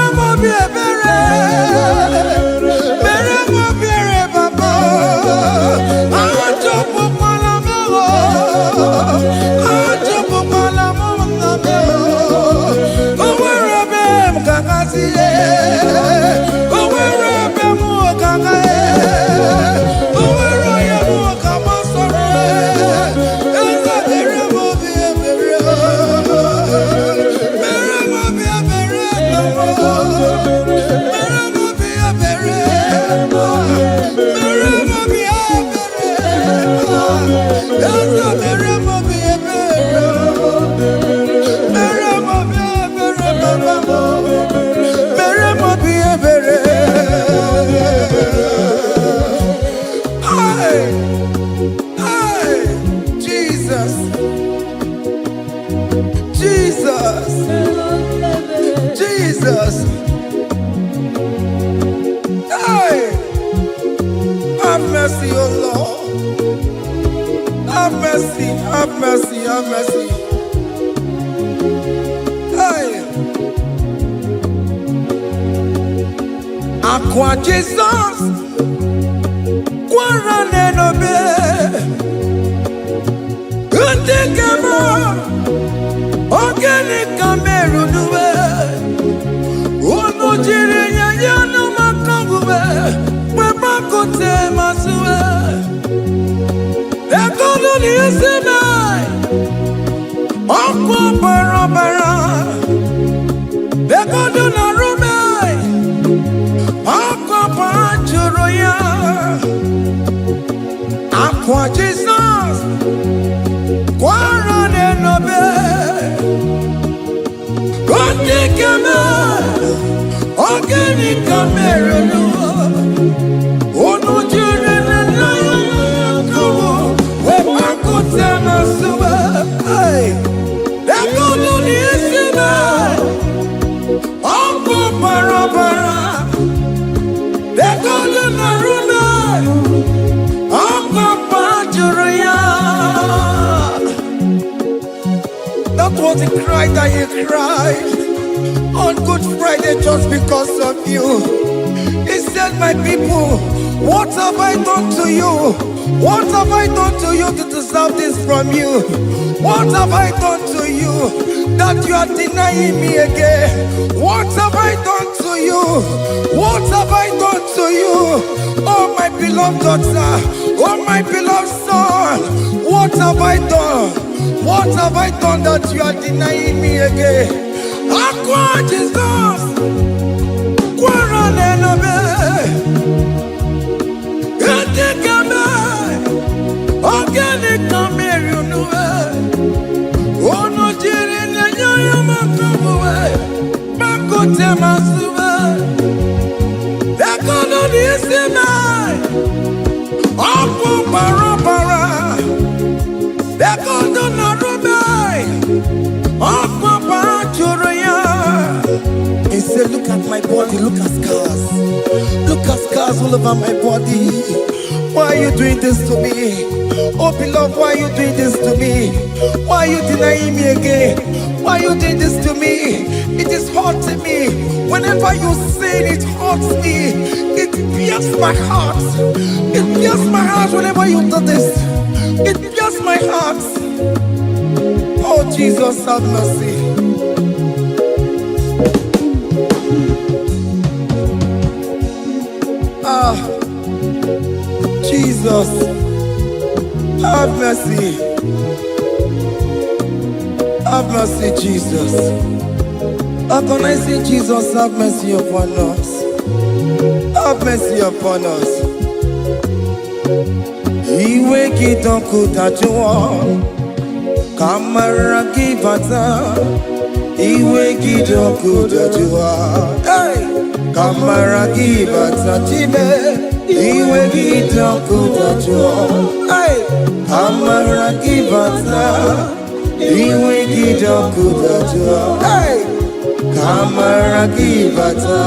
[SPEAKER 1] mercy, oh Lord. Have mercy, have mercy, have mercy. Hey. Aqua Jesus, Quarane no be. Kama organic kamerunuwe ono jire nyanya no makanguwe mama kote masuwe ekono ni esena okwo barabara ekono na rume okwo panjuro ya Aqua Jesus Quarane no be Organic camera no Ono jure na yo we makote masuwa hey Ekono ni esina Onko barabara Ekono na runa Onko panjuro ya That was the cry that you cried on Good Friday just because of you. He said, my people, what have I done to you? What have I done to you to deserve this from you? What have I done to you that you are denying me again? What have I done to you? What have I done to you? Oh, my beloved daughter, oh, my beloved son, what have I done? What have I done that you are denying me again? Aqua Jesus, Quarane no be, Organic camera no ono jire nyanya yo makabuwe, makote masuwe, ekono ni esina, opo barabara, ekono na rume, opo panjuro ya. He said, look at my body, look at scars. Look at scars all over my body. Why are you doing this to me? Oh beloved, why are you doing this to me? Why are you denying me again? Why are you doing this to me? It is hurting me. Whenever you sin, it hurts me. It pierces my heart. It pierces my heart whenever you do this. It pierces my heart. Oh Jesus, have mercy. Jesus, have mercy. Have mercy, Jesus. How can I say, Jesus, have mercy upon us? Have mercy upon us. Iwe kidoku tajuwa, kamara kibata. Iwe kidoku tajuwa, hey, kamara kibata jibe. Iwe kidoku tajuwa, hey, kamara kibata. Iwe kidoku tajuwa, hey, kamara kibata.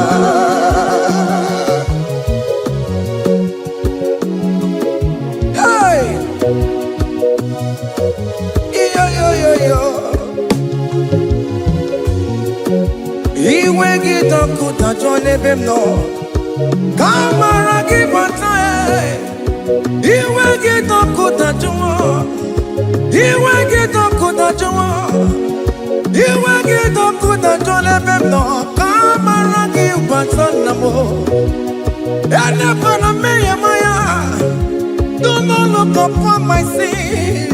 [SPEAKER 1] Iwe kidoku tajuwa nebem no, kamara kibata. Iwe kidoku tajuwa, iwe kidoku tajuwa, iwe kidoku tajuwa nebem no, kamara kibata namo. Ene pana meye maya, do not look upon my sin.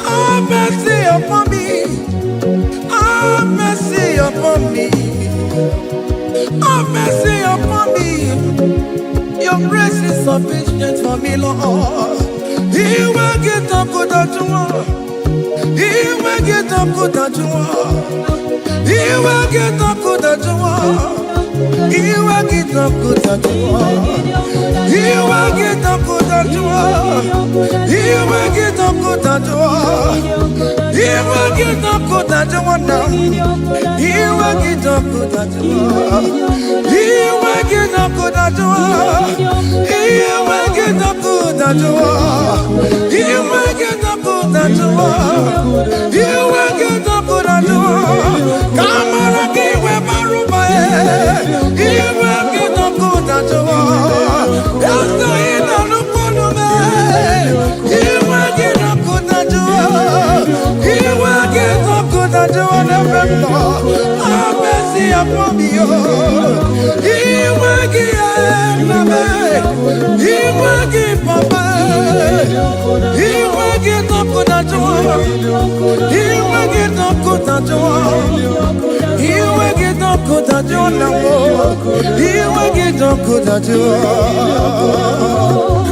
[SPEAKER 1] Have mercy upon me. Have mercy upon me. Have mercy upon me. Your grace is sufficient for me, Lord. He will get up good at you. He will get up good at you. He will get up good at you. He will get up good at you. He will get up good at you. He will get up good at you. He will get up good at you now. He will get up good at you. He will get up good at you. He will get up good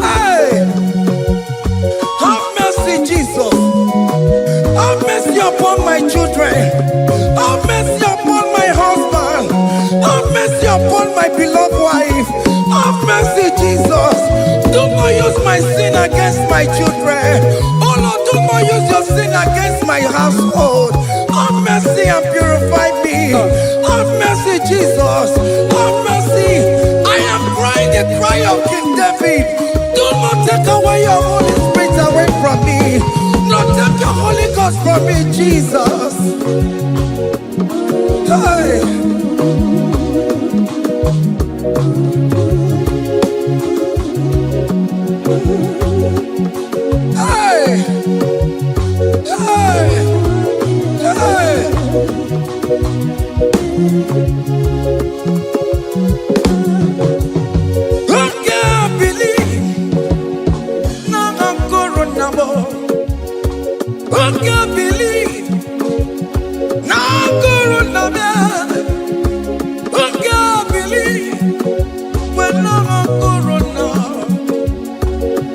[SPEAKER 1] Hey, have mercy, Jesus. Have mercy upon my children. Have mercy upon my husband. Have mercy upon my beloved wife. Have mercy, Jesus. Do not use my sin against my children. Oh Lord, do not use your sin against my household. Have mercy and purify me. Have mercy, Jesus. Have mercy. I am crying the cry of King David. Do not take away your Holy Spirit away from me. Not take your Holy Ghost from me, Jesus. Hey. Hey. Hey. Hey. Who can believe? Now Corona, who can believe? When no Corona,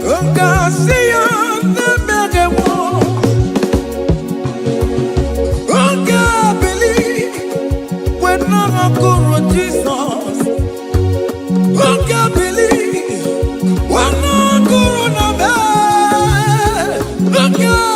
[SPEAKER 1] who can see on the mega wall? Who can believe? When no Corona, Jesus, who can believe? When no Corona, who can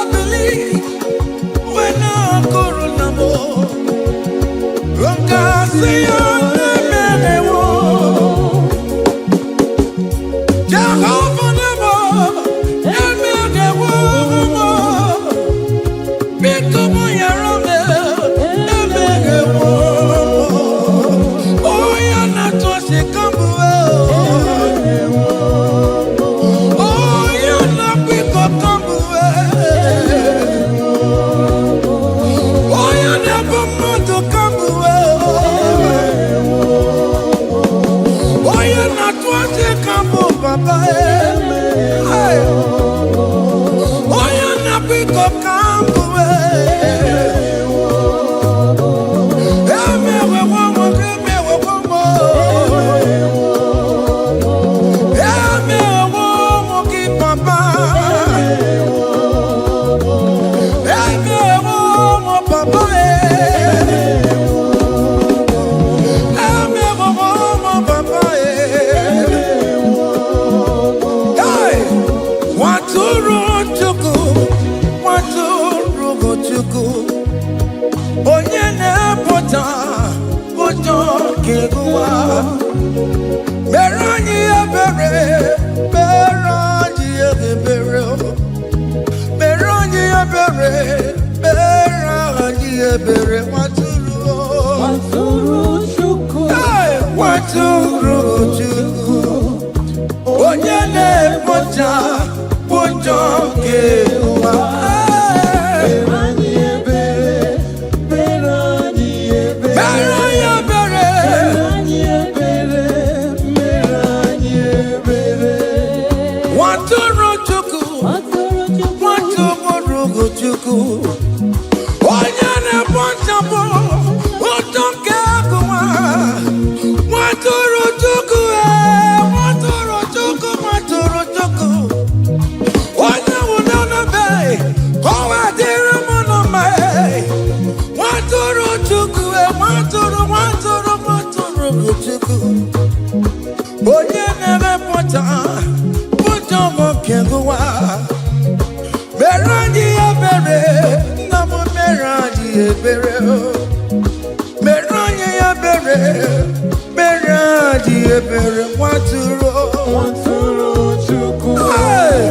[SPEAKER 1] Hey!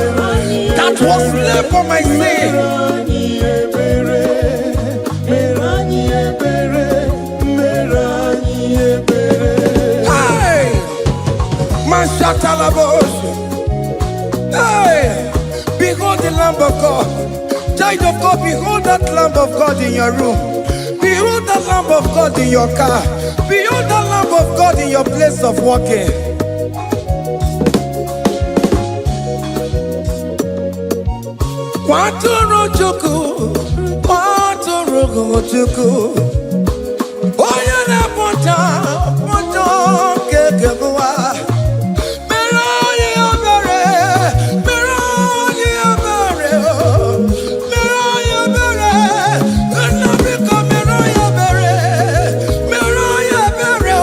[SPEAKER 1] that was slain for my sin. Hey, Mashatalabosh. Hey, behold the Lamb of God. Child of God, behold that Lamb of God in your room. Behold the Lamb of God in your car. Behold the Lamb of God in your place of walking. Waturu chuku, waturu chuku. Oya na poncha, poncha kekebuwa. Meroye abere, meroye abere, meroye abere. Enabika meroye abere, meroye abere,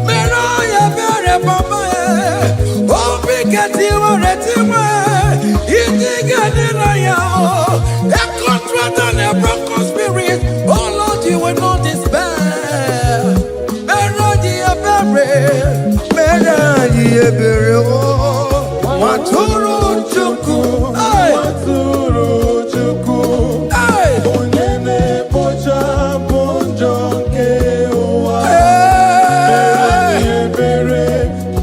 [SPEAKER 1] meroye abere papa. Obi keti waretiwe, iti gani na yao. A contract and a broken spirit. Oh Lord, you will not despair. Merodi abere, merodi abere. Maturu chuku, maturu chuku. Onyeme pocha ponjo kewa. Merodi abere,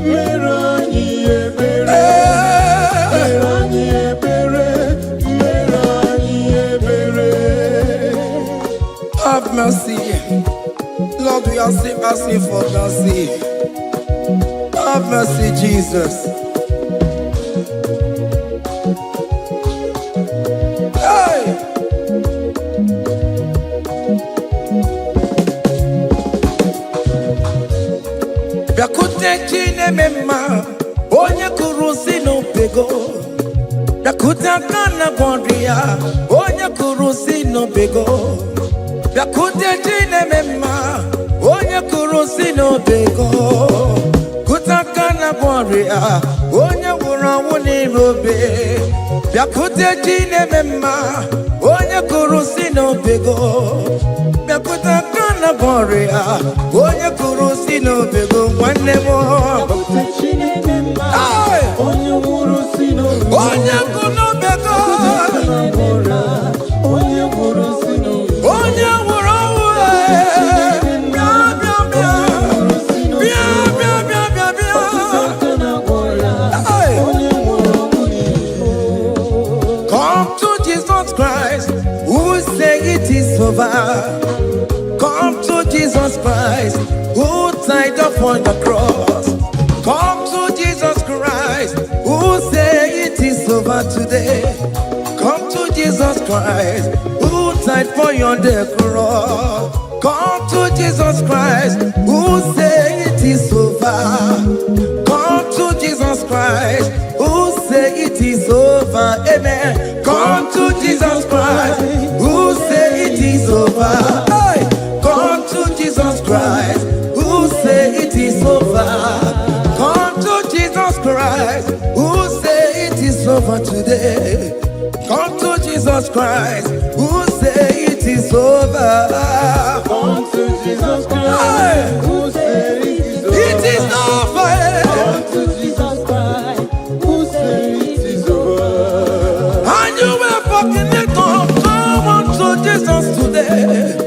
[SPEAKER 1] merodi abere, merodi abere, merodi abere. Have mercy, Lord. We are asking for mercy. Have mercy, Jesus. Hey! Yakute chine mema, onye kurusi no pego. Yakuta kana bondria, onye kurusi no pego. Yakute chine mema, onye kurusi no pego. Kutakana boria, onye wura wuni robe. Yakute chine mema, onye kurusi no pego. Yakutakana boria, onye kurusi no pego. One more. Onye kurusi no pego. Onye kurusi no pego. Onye wura Come to Jesus Christ, who say it is over. Come to Jesus Christ, who died upon the cross. Come to Jesus Christ, who say it is over today. Come to Jesus Christ, who died for you on the cross. Come to Jesus Christ, who say it is over. Come to Jesus Christ, who say it is over. Amen. Come to Jesus Christ, who say it is over. Hey. Come to Jesus Christ, who say it is over. Come to Jesus Christ, who say it is over today. Come to Jesus Christ, who say it is over. Come to Jesus Christ, who say it is over. It is over. Come to Jesus Christ, who say it is over. And you were fucking it up. Come on to Jesus today.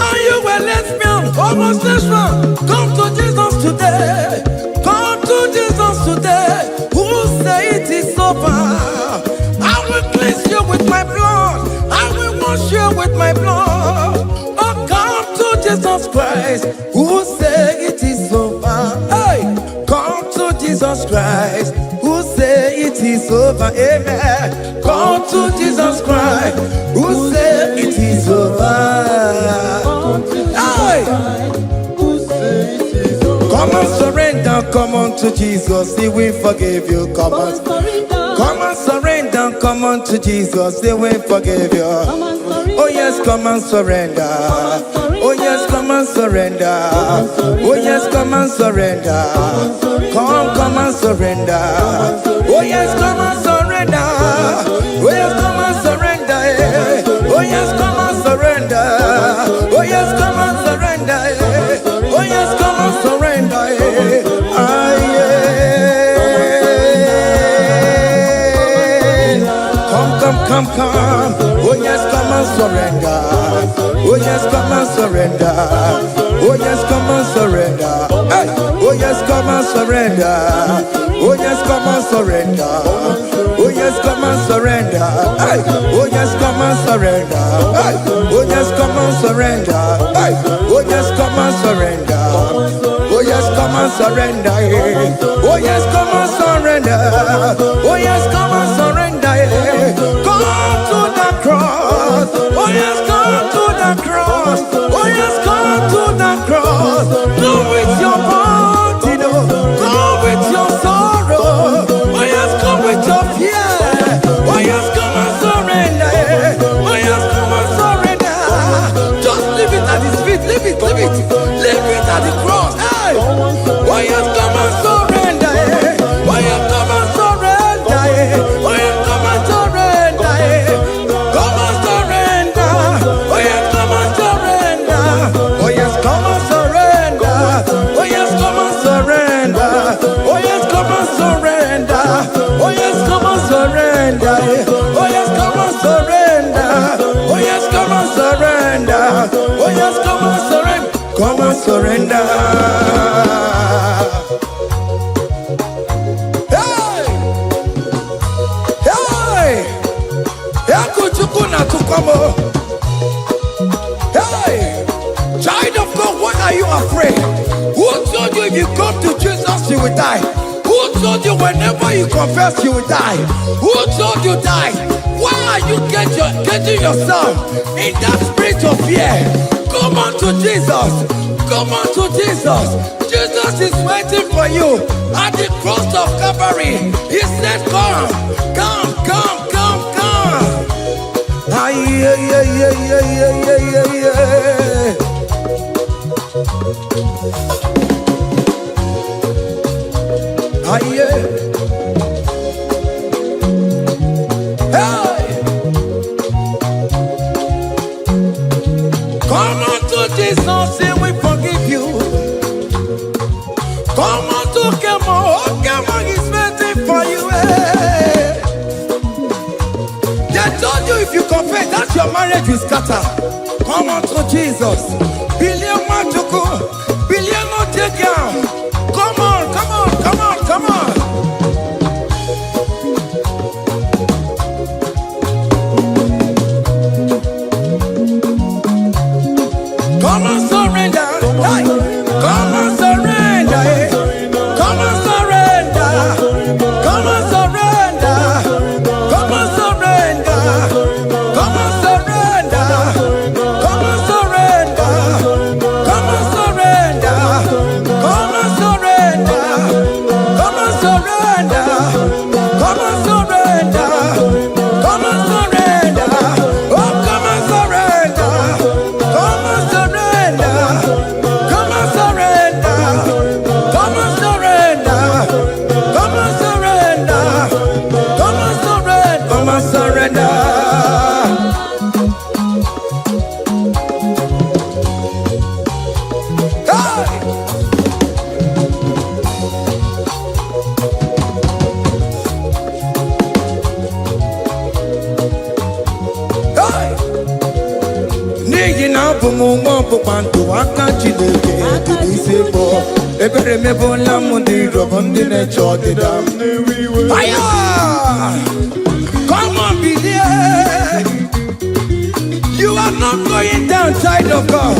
[SPEAKER 1] And you were lesbian, homosexual. Come to Jesus today. Come to Jesus today. Who say it is over. I will cleanse you with my blood. I will wash you with my blood. Oh, come to Jesus Christ, who say it is over. Hey, come to Jesus Christ, who say it is over. Amen. Come to Jesus Christ, who say it is over. Hey, come and surrender. Come on to Jesus, He will forgive you. Come on. Come and surrender, come on to Jesus, He will forgive you. Oh yes, come and surrender. Oh yes, come and surrender. Oh yes, come and surrender. Come and surrender. Oh yes, come and surrender. Oh yes, come and surrender. Oh yes, come and surrender. Oh yes, come and surrender. Oh yes, come and surrender. surrender. Oh yes, come and surrender. Oh yes, come and surrender. Hey. Oh yes, come and surrender. Oh yes, come and surrender. Oh yes, come and surrender. Hey. Oh yes, come and surrender. Hey. Oh yes, come and surrender. Hey. Oh yes, come and surrender. Oh yes, come and surrender. Oh yes, come and surrender. Oh yes, come and surrender. Come to the cross. Oh yes, come to the cross. Oh yes, come to the cross. Go with your body, go with your sorrow. Oh yes, come with your fear. Oh yes, come and surrender. Oh yes, come and surrender. Just leave it at his feet. Leave it, leave it, leave it at the cross. Hey. Oh yes, come and surrender. Oh yes, come and surrender. Oh yes, come and surrender. Come and surrender. Oh yes, come and surrender. Oh yes, come and surrender. Oh yes, come and surrender. Oh yes, come and surrender. Oh yes, come and surrender. Oh yes, come and surrender. Oh yes, come and surrender. Oh yes, come and surrender. Come and surrender. Hey! Hey! Yakuchukuna tukomo. Hey! Child of God, why are you afraid? Who told you if you come to Jesus you will die? Who told you whenever you confess you will die? Who told you die? Why are you getting yourself in that spirit of fear? Come on to Jesus. Come on to Jesus. Jesus is waiting for you at the cross of Calvary. He said, come, come, come, come, come. Ah, yeah, yeah, yeah, yeah, yeah, yeah, yeah, yeah. Ah, yeah. Hey! Come on to Jesus, and we forgive you. Come on to Kemo, Kemo is waiting for you. Hey. They told you if you confess that your marriage will scatter. Come on to Jesus. Billion Matuku, billion no take down. Come on, come on, come on, come on. Come and surrender. Hey. Come and surrender. Hey. Come and surrender. Come and surrender. Come and surrender. Come and surrender. Come and surrender. Come and surrender. Come and surrender. Come and surrender. Come and surrender. Come and surrender. Oh, come and surrender. Come and surrender. Come and surrender. Come and surrender. Come and surrender. Come and surrender. Come and surrender. Hey! Hey! N'ihi na abụ m nwa ọkpụkpa ndụ aka Chineke dị n'isi bụ ebere mebụla m ndị rọbụ ndị na-eche ọdịda m. Aya! Come on, believe. You are not going down, child of God.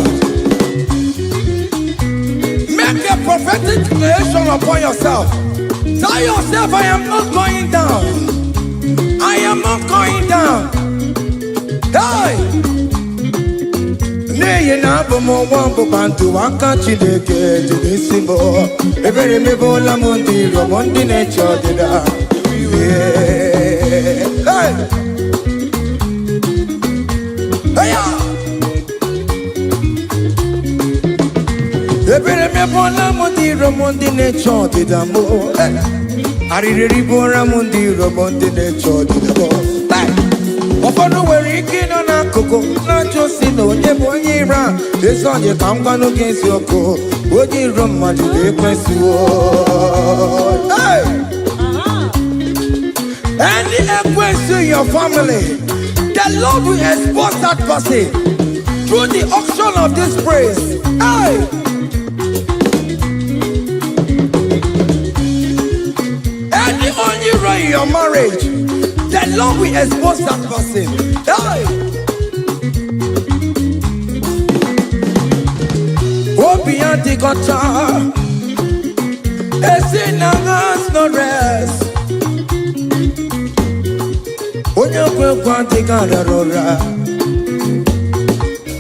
[SPEAKER 1] Make a prophetic declaration upon yourself. Tell yourself, I am not going down. I am not going down. Hey! N'ihi na abụ m nwa ọkpụkpa ndụ aka Chineke dị n'isi m. Ebere mebụla m ndị rọbụ ndị na-eche ọdịda. Hey! Hey! Ebere mebụla m ndị rọbụ ndị na-eche ọdịda m. Arịrịrị bụra m ndị rọbụ ndị na-eche ọdịda m. Ụfọdụ nwere ike ịnọ n'akụkụ na-ajụ si na onye bụ onye ire a. Ezi onye ka m gwanụ gị eziokwu, onye iro mmadụ ga-ekwesịwo. Any equence in your family The Lord will expose that person through the auction of this praise. Hey! Any only right in your marriage, the Lord will expose that person. Hey! Obian the guitar, a sinner has no rest. Onya kwa tigara rora,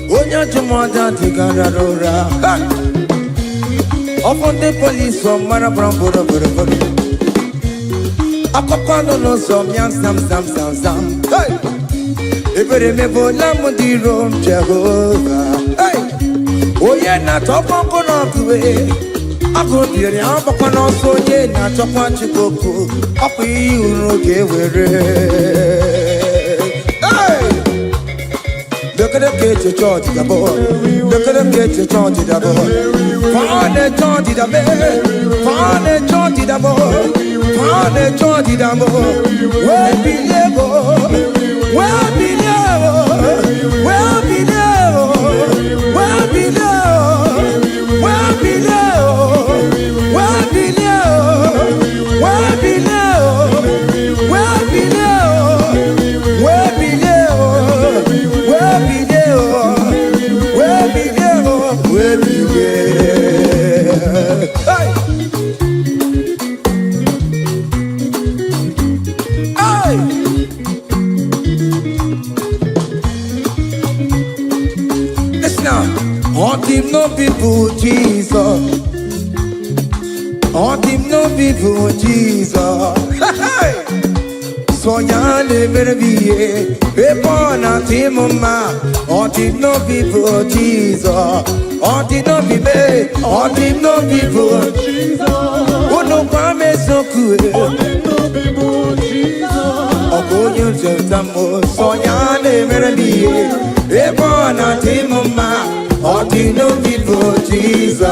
[SPEAKER 1] onya chumada tigara rora. Upon the police from Marabrambo, Akopano no some young sam. Hey, if you remember Lamudi Rome Jehovah. Hey, oh yeah, not up on Konoku. I go to the Ampano, so yeah, not up on Chikoku. Up you, okay, hey, look at the kid to charge the boy. Look at the kid to charge the boy. Found the charge the bed. Found the charge the boy. Found the charge the boy. Where be level? Where be level? Where be level? Where be level? Where be level? Where be level? Where be level? Where be level? Where be level? Where be level? Where be level? Where be level? Hey! Hey! Listen now. On him no people Jesus. On him no people Jesus. Hey! So ya never be a born at him ma. On him no people Jesus. On him no be me. On him no people Jesus. Oh no promise so cool. On him no people Jesus. Oh go you just so ya never be a born at him ma. On him no people Jesus.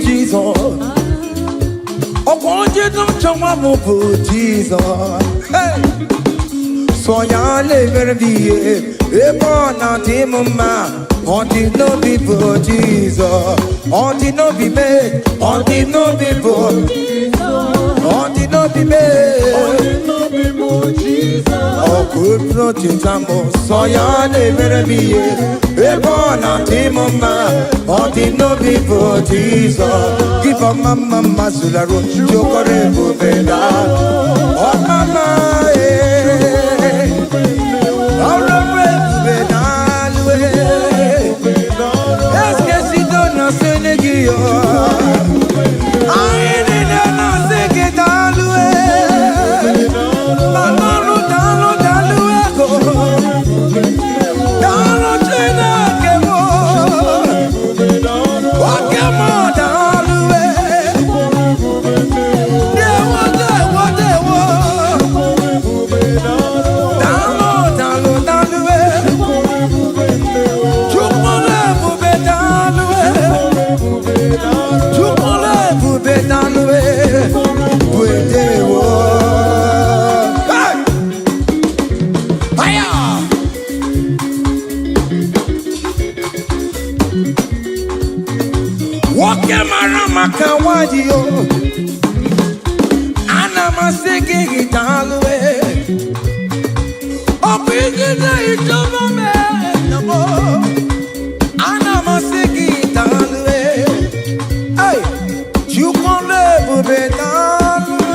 [SPEAKER 1] Jesus, oh, won't you don't show my Jesus? Hey, so ya never be a born out him man. On the no people Jesus, on the no be made, on the no people Jesus, on the no be made, on the no people Jesus. Oh, good protection, so ya never be a born out him man. On the no people Jesus, give a mama masularo, chokore bubeda, oh mama, all the bubeda. Est-ce que si donne un Sénéguio, aïe, non, c'est que t'as loué, dans le China, que moi, ok, moi, dans loué, Makawadio, Anamasiki Italwe, Opigina Itomame, Anamasiki Italwe, hey, Chukone Bubetalwe,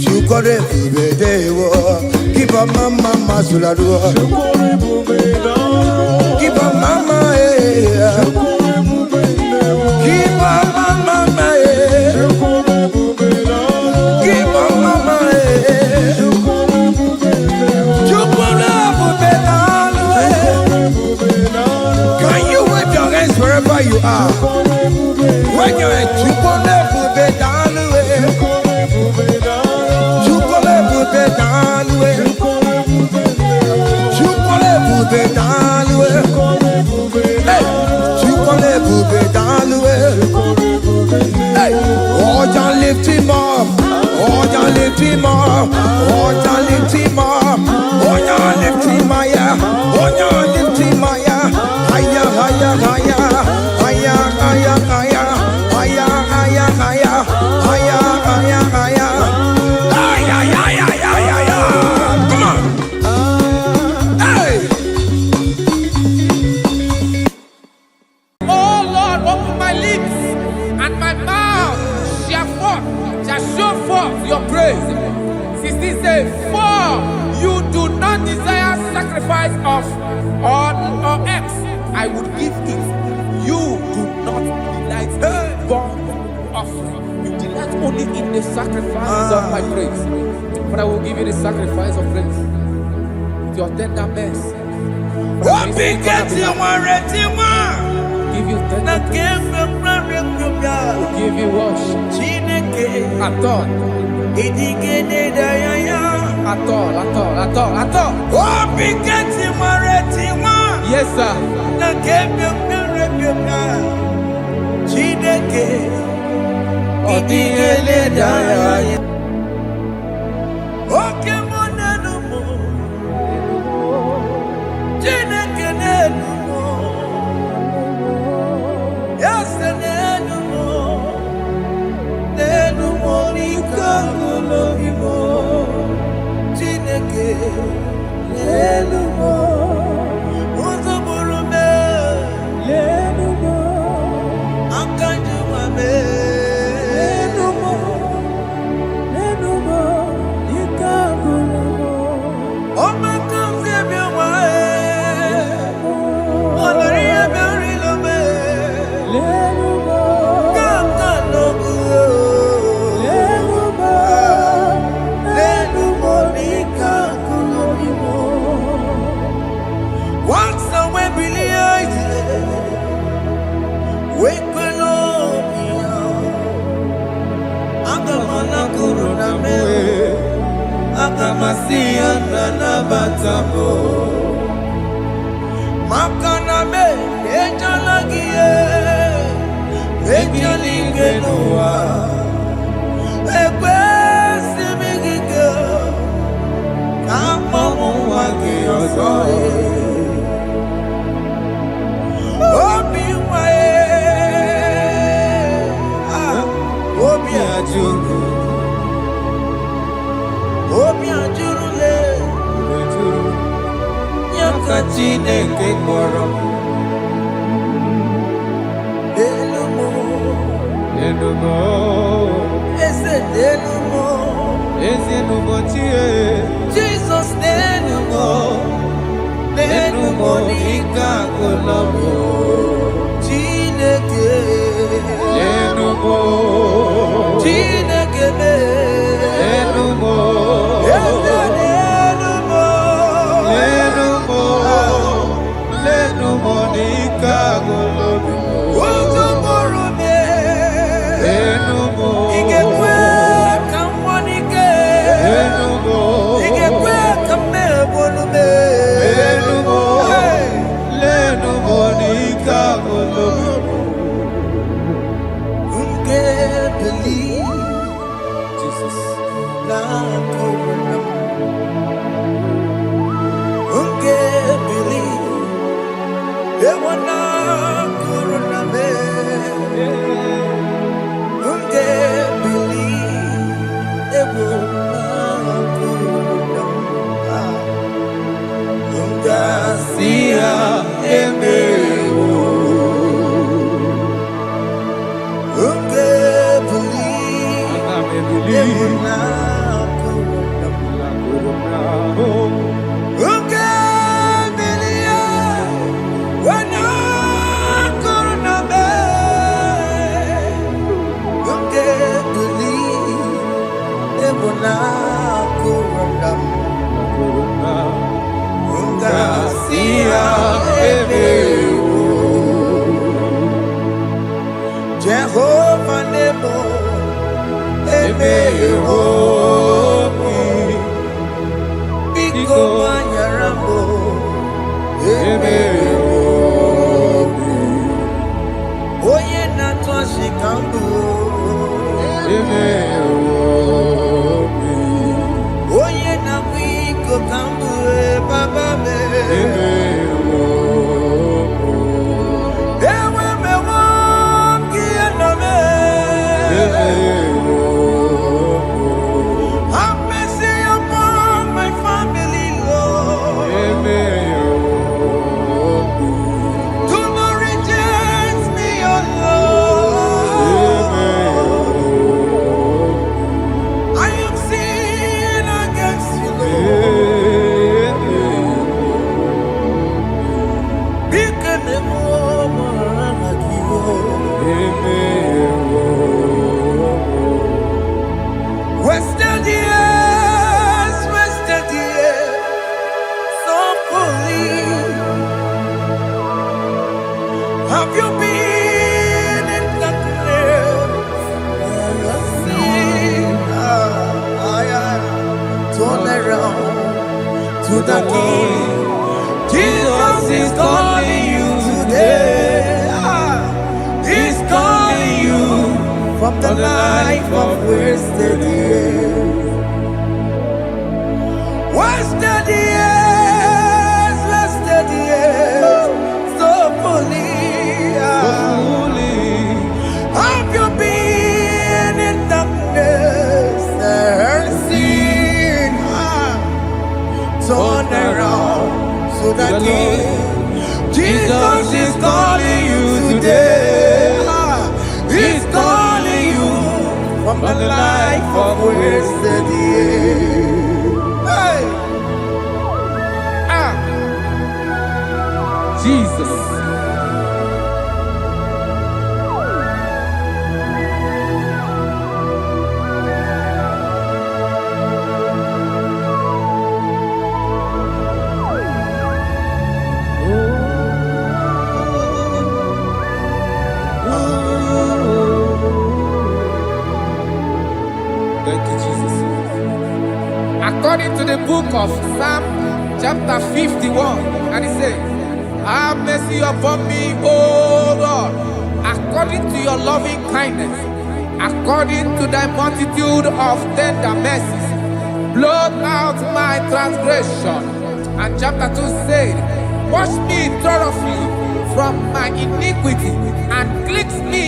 [SPEAKER 1] Chukone Bubedewo, keep a mama Masulado, keep a mama, keep on mama, keep on mama, can you wave your hands wherever you are? When you're at Oh, ya lift him up. Oh, ya lift him higher. Oh, ya lift him higher. Higher, higher, higher. Higher, higher, higher. Higher, higher, higher. Higher, higher, higher. Higher, higher, higher, higher. Come on. Hey.
[SPEAKER 2] Oh Lord, open my lips, and my mouth shall show forth your praise. 16 says, for you do not desire sacrifice of or eggs, I would give it. You do not delight in burnt offering. You delight only in the sacrifice of my praise. But I will give you the sacrifice of praise. With your tender mercy.
[SPEAKER 1] What begets you one?
[SPEAKER 2] Give you tender will give you worship. At all. At all.
[SPEAKER 1] What begets you one?
[SPEAKER 2] Yes, sir.
[SPEAKER 1] Jesus, Jehovah Nebo, Biko Manyarambo, Oye Natwa Shikambu, kambue baba me. Ewe me wam kiana me. Have mercy upon my family, Lord. Do not reject me, oh Lord. I am sin against you, Lord. Because the woman like you. Wasted years, so fully. Have you been in darkness? Seen, turn around to the King. Jesus is calling you today. He's calling you from the life of wasted years. Wasted years, so fully. Have you been in darkness and seen? Turn around to the King. Jesus is calling you today. He's calling you from the life of wasted years. Hey.
[SPEAKER 2] Jesus. Thank you, Jesus. According to the book of Psalm chapter 51, and it says, have mercy upon me, O Lord, according to your loving kindness, according to thy multitude of tender mercies, blot out my transgression. And chapter 2 said, wash me thoroughly from my iniquity and cleanse me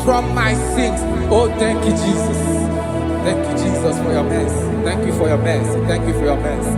[SPEAKER 2] from my sins. Oh, thank you, Jesus. Thank you, Jesus, for your mercy. Thank you for your mercy. Thank you for your mercy.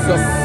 [SPEAKER 2] Jesus.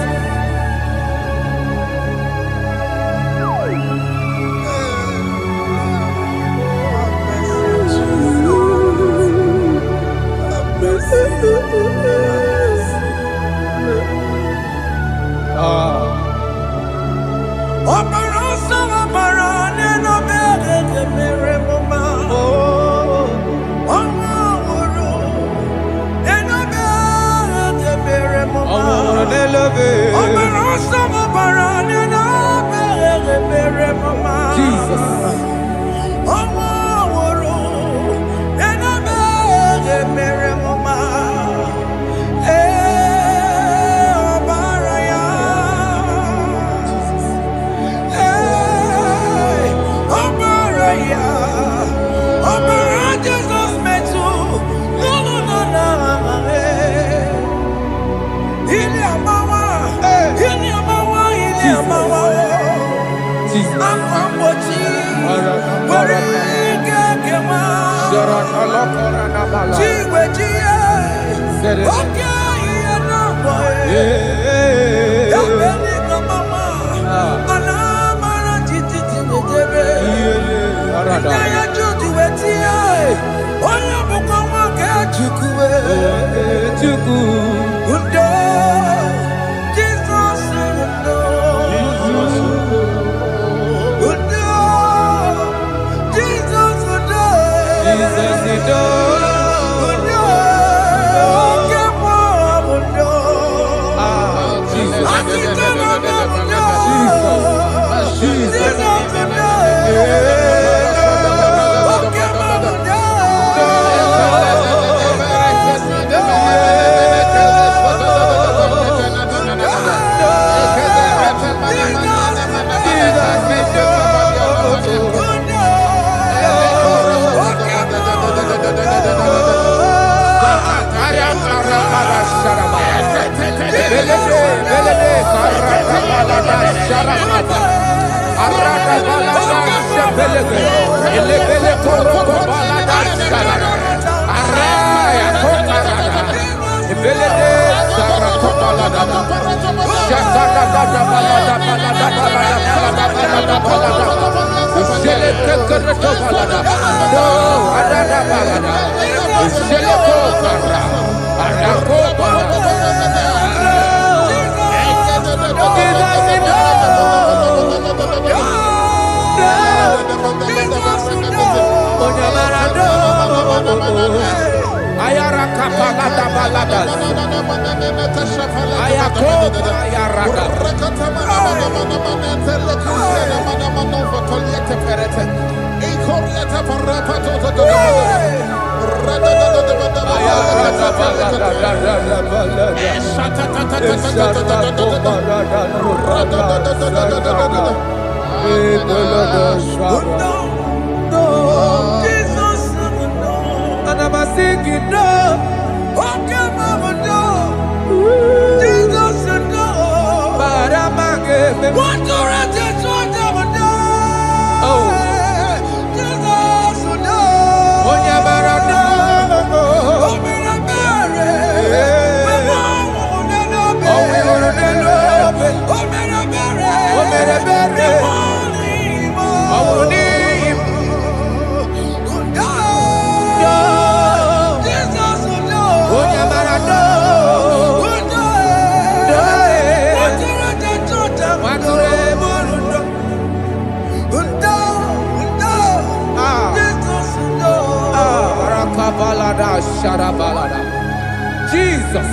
[SPEAKER 2] Jesus.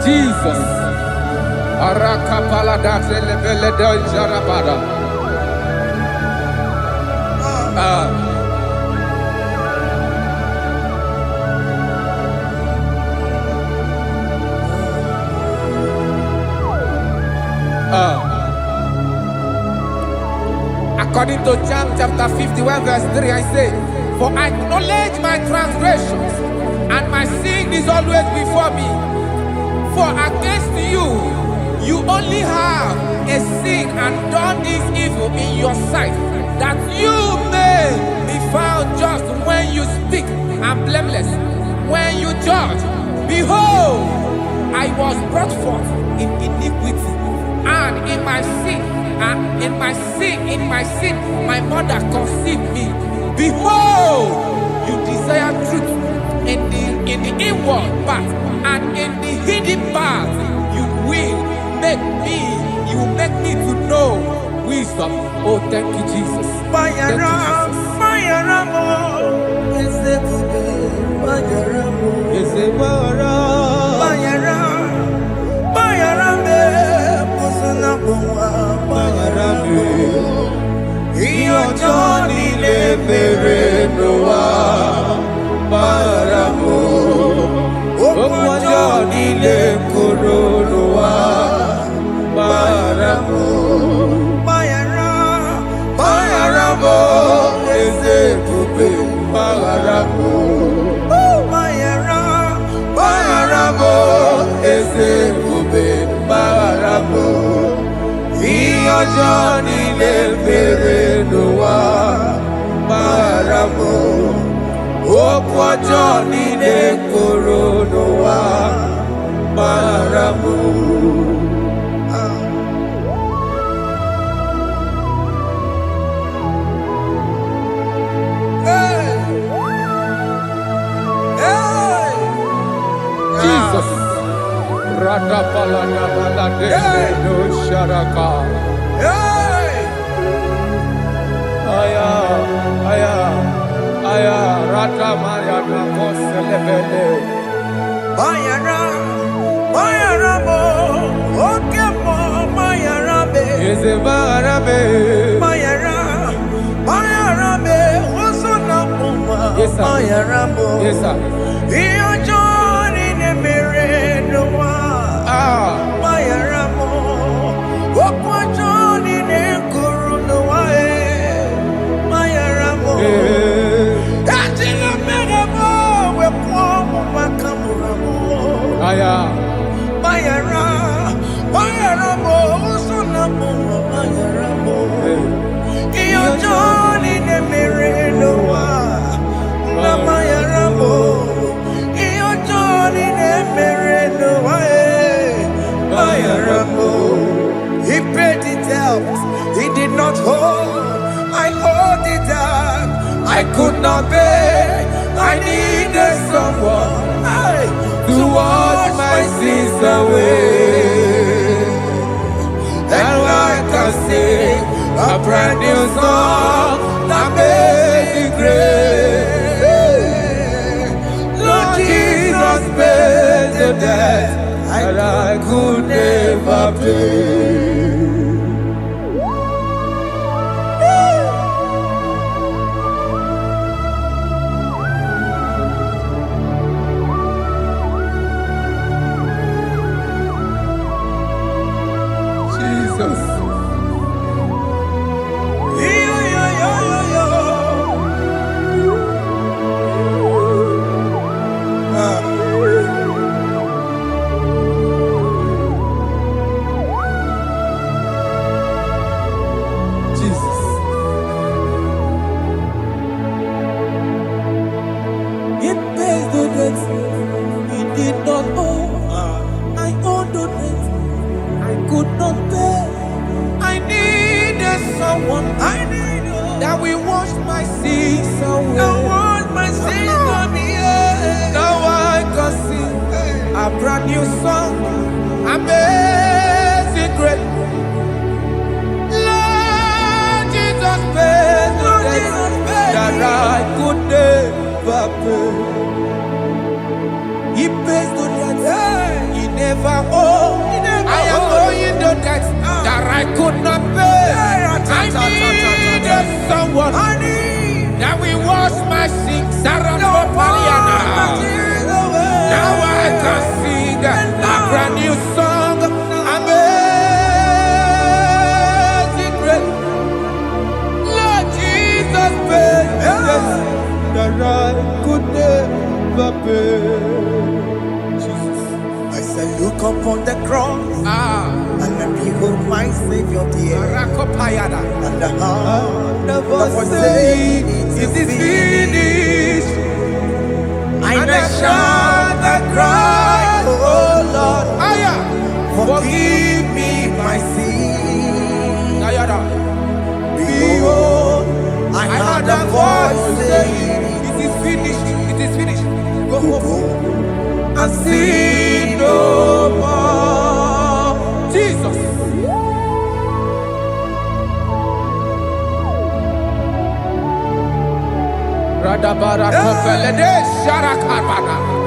[SPEAKER 2] Jesus. Arakapalada zelebeleda jarabada. According to John chapter 51 verse 3, I say, for I acknowledge my transgressions, and my sin is always before me. For against you, you only have a sin and done this evil in your sight, that you may be found just when you speak, and blameless when you judge. Behold, I was brought forth in iniquity, and in my sin, my mother conceived me. Behold, you desire truth in the inward part, and in the hidden part, you will make me to know wisdom. Oh, thank you, Jesus. Thank you, Jesus.
[SPEAKER 1] Johnny le mere noa Bayaramo Johnny le koro noa Bayaramo Bayaramo eze kube Bayaramo Bayaramo eze kube Bayaramo Johnny le mere noa Bayaramo Johnny le koro noa Bayaramo.
[SPEAKER 2] Jesus. Radapalana balade no sharaka. Aya, rata maya na koselebele.
[SPEAKER 1] Bayaramo, okemo Bayarabe.
[SPEAKER 2] Eze Bayarabe.
[SPEAKER 1] Bayarabe, osona puma.
[SPEAKER 2] Yes, sir.
[SPEAKER 1] Bayaramo.
[SPEAKER 2] Yes, sir.
[SPEAKER 1] Iyo Johnny ne mere noa. Bayaramo, okwa Johnny ne kuru noa. Bayaramo.
[SPEAKER 2] Aya.
[SPEAKER 1] Bayaramo, Sunamo, Bayaramo. Iyo Johnny ne mere noa. Na Bayaramo. Iyo Johnny ne mere noa. Bayaramo. He paid it out. He did not hold. I hold it out. I could not pay. I needed someone to wash my sins away. And I can sing a brand new song that made me great. Lord Jesus paid the debt that I could never pay.
[SPEAKER 2] That we wash my sins away. Now I can sing a brand new song. Amazing grace. Lord Jesus paid the debt that I could never pay. He pays the debt he never owed. I am owing the debt that I could not pay. I needed someone that will wash my sins. Now I can sing a brand new song. Amazing grace. Lord Jesus paid the debt that I could never pay. Jesus.
[SPEAKER 1] I said, look upon the cross. And behold my Savior dear. And the heart that was saying, it is finished. And I shout and cry, oh Lord, forgive me my sin.
[SPEAKER 2] Naija.
[SPEAKER 1] Behold, I heard a voice saying,
[SPEAKER 2] it is finished. It is finished. Go
[SPEAKER 1] go
[SPEAKER 2] home
[SPEAKER 1] and sin no more.
[SPEAKER 2] Jesus.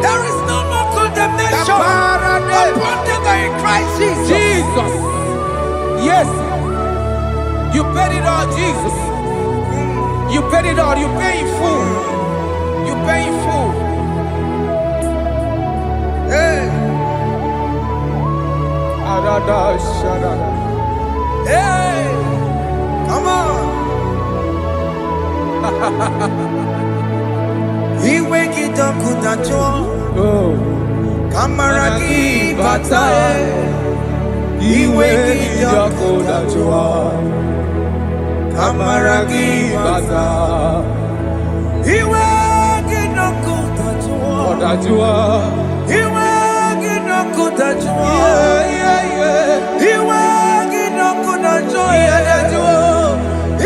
[SPEAKER 1] There is no more condemnation upon them that in Christ Jesus.
[SPEAKER 2] Jesus. Yes. You paid it all, Jesus. You paid it all. You pay in full. You pay in full.
[SPEAKER 1] Hey, hey, come on. Iwe kidokudacho, kamaragi batae. Iwe kidokudacho, kamaragi batae. Iwe kidokudacho, iwe kidokudacho, iwe kidokudacho,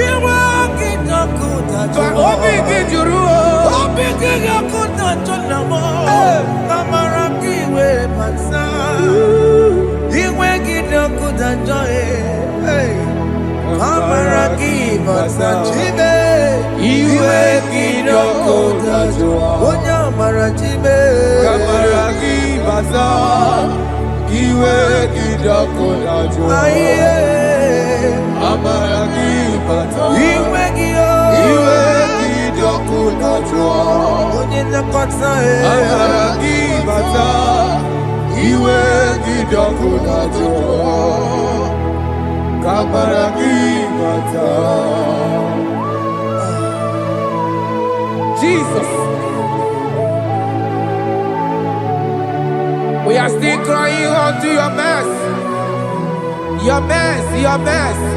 [SPEAKER 1] iwe kidokudacho.
[SPEAKER 2] Obi Gijuru. Jesus. We are still crying unto your mercy. Your mercy, your mercy.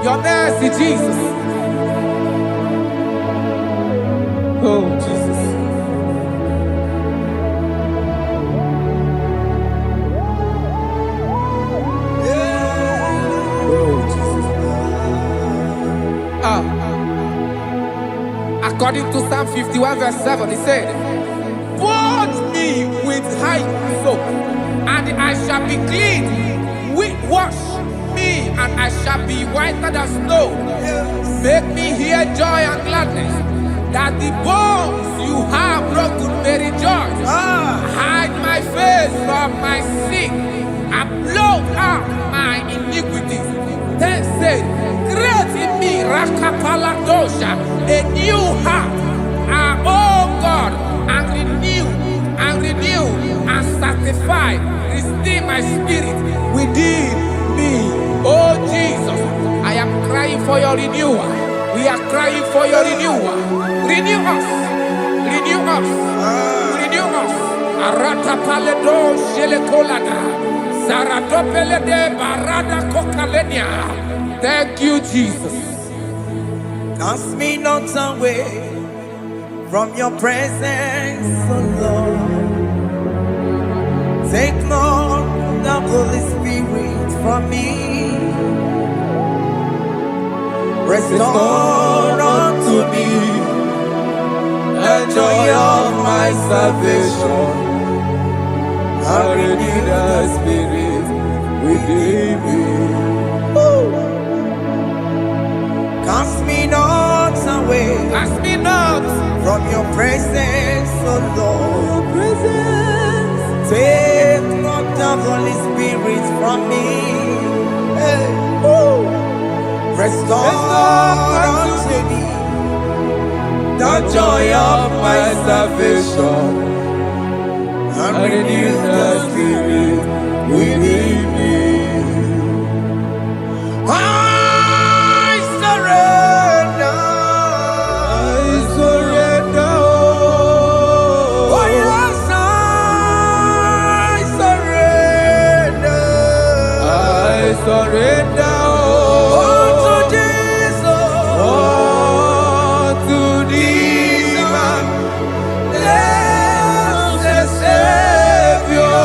[SPEAKER 2] Your mercy, Jesus. Oh, Jesus. Oh, Jesus. According to Psalm 51 verse 7, he said, "Wash me with hyssop, and I shall be clean. Wash me, and I shall be whiter than snow. Make me hear joy and gladness, that the bones you have broken may rejoice. Hide my face from my sin, and blot out my iniquities. Then said, create in me Rakapaladosha, a new heart, oh God, and renew, and sanctify, restore my spirit within me." Oh Jesus, I am crying for your renewal. We are crying for your renewal. Renew us, renew us, renew us. Arata paledo shelekolada, zaradopele de barada kokalenia. Thank you, Jesus.
[SPEAKER 1] Cast me not away from your presence, oh Lord. Take not the Holy Spirit from me. Restore unto me the joy of my salvation, and renew the spirit within me. Cast me not away,
[SPEAKER 2] Cast me not
[SPEAKER 1] from your presence, oh Lord. Take not the Holy Spirit from me. Hey. Restore unto me the joy of my salvation, and renew the spirit within me. I surrender. Oh yes, I surrender.
[SPEAKER 2] surrender.
[SPEAKER 1] Unto Jesus.
[SPEAKER 2] Unto thee,
[SPEAKER 1] Blessed Savior.